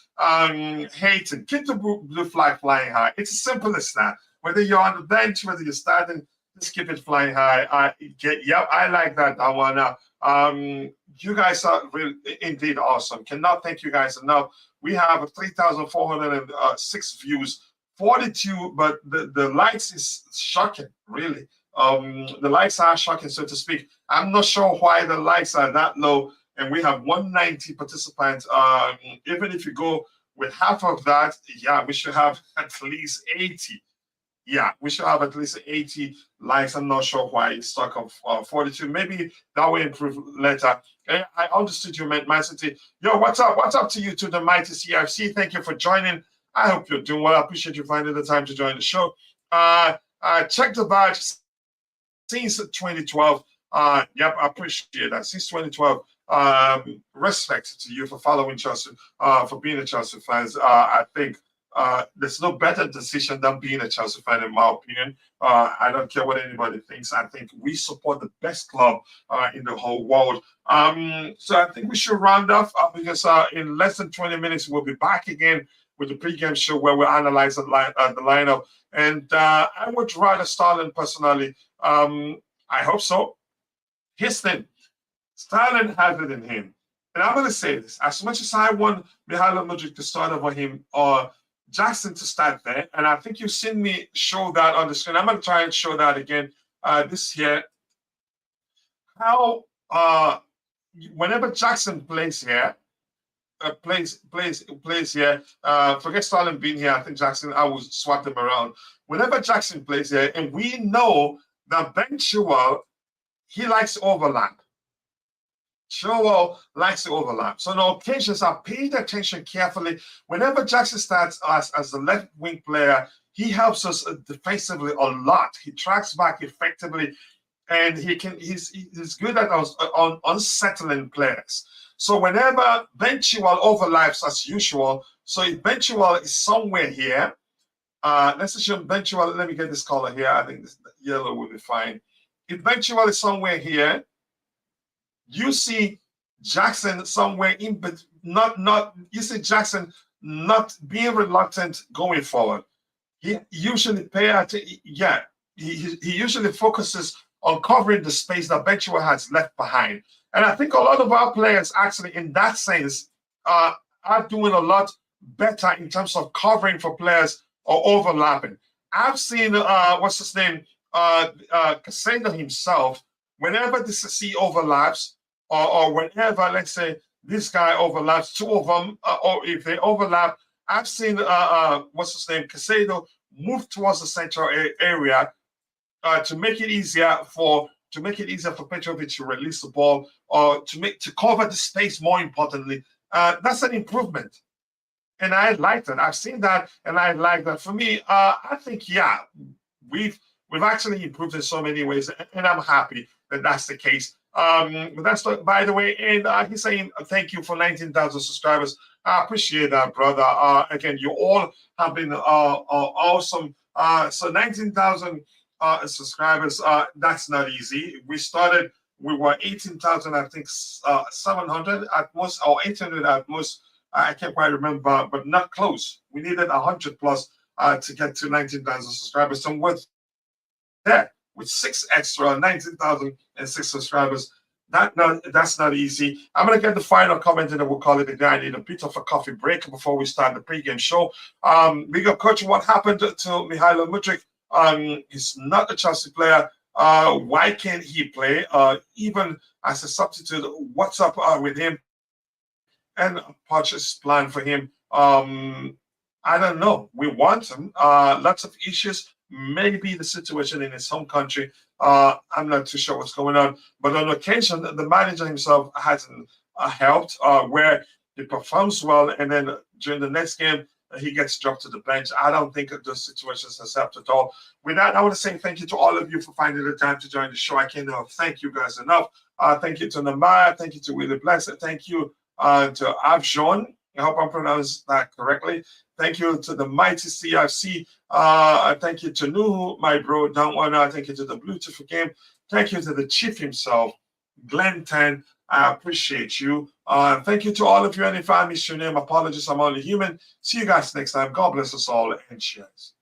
hating. Keep the blue flag flying high. It's as simple as that. Whether you're on the bench, whether you're starting, just keep it flying high. I like that. I wanna. You guys are really indeed awesome. Cannot thank you guys enough. We have 3,406 views. 42, but the likes is shocking, really. The likes are shocking, so to speak. I'm not sure why the likes are that low, and we have 190 participants. Even if you go with half of that, yeah, we should have at least 80. Yeah, we should have at least 80 likes. I'm not sure why it's stuck on 42. Maybe that will improve later. I understood you meant Man City. Yo, what's up? What's up to you, to the mighty CFC? Thank you for joining. I hope you're doing well. I appreciate you finding the time to join the show. Check the badge since 2012. Yep, I appreciate that. Since 2012. Respect to you for following Chelsea, for being a Chelsea fan. I think there's no better decision than being a Chelsea fan, in my opinion. I don't care what anybody thinks. I think we support the best club in the whole world. So I think we should round off because in less than 20 minutes, we'll be back again with the pregame show where we analyze the lineup. And I would rather Starlin personally. I hope so. Here's the thing. Sterling has it in him. And I'm going to say this, as much as I want Mihailo Mudryk to start over him or Jackson to start there, and I think you've seen me show that on the screen. I'm going to try and show that again. This here, how whenever Jackson plays here, plays here. Forget Sterling being here. I think Jackson, I will swap them around. Whenever Jackson plays here, and we know that Ben Chilwell, he likes overlap. Chilwell likes to overlap. So on occasions, I paid attention carefully. Whenever Jackson starts as the left wing player, he helps us defensively a lot. He tracks back effectively, and he's good at on unsettling players. So whenever Ben Chilwell overlaps as usual, so if Ben Chilwell is somewhere here, let's assume Ben Chilwell, let me get this color here. I think this yellow will be fine. If Ben Chilwell is somewhere here, you see Jackson somewhere in, but you see Jackson not being reluctant going forward. He usually he usually focuses on covering the space that Ben Chilwell has left behind. And I think a lot of our players actually in that sense are doing a lot better in terms of covering for players or overlapping. I've seen what's his name? Casado himself, whenever Disasi overlaps, or whenever, let's say, this guy overlaps, two of them, or if they overlap, I've seen what's his name? Casado move towards the central area to make it easier for Petrovic to release the ball or to cover the space. More importantly, that's an improvement, and I like that. I've seen that, and I like that. For me, I think we've actually improved in so many ways, and I'm happy that that's the case. But that's by the way, and he's saying thank you for 19,000 subscribers. I appreciate that, brother. Again, you all have been awesome. So 19,000 subscribers. That's not easy. We were 18,000, I think 700 at most, or 800 at most. I can't quite remember, but not close. We needed 100 plus to get to 19,000 subscribers. So with that, with 6 extra, 19,006 subscribers, that's not easy. I'm going to get the final comment and then we'll call it a day. I need a bit of a coffee break before we start the pregame show. Big up, coach. What happened to Mihailo Mudryk? He's not a Chelsea player. Why can't he play? Even as a substitute, what's up with him? And Poch's plan for him. I don't know. We want him. Lots of issues. Maybe the situation in his home country. I'm not too sure what's going on. But on occasion, the manager himself hasn't helped where he performs well. And then during the next game, he gets dropped to the bench. I don't think those situations has helped at all. With that, I want to say thank you to all of you for finding the time to join the show. I cannot thank you guys enough. Thank you to Namaya. Thank you to Willie Blessed. Thank you to Avjon. I hope I'm pronouncing that correctly. Thank you to the mighty CFC. Thank you to Nuhu, my bro, Don't Wanna. Thank you to the Bluetooth game. Thank you to the chief himself, Glenn 10. I appreciate you. Thank you to all of you. And if I miss your name, apologies. I'm only human. See you guys next time. God bless us all and cheers.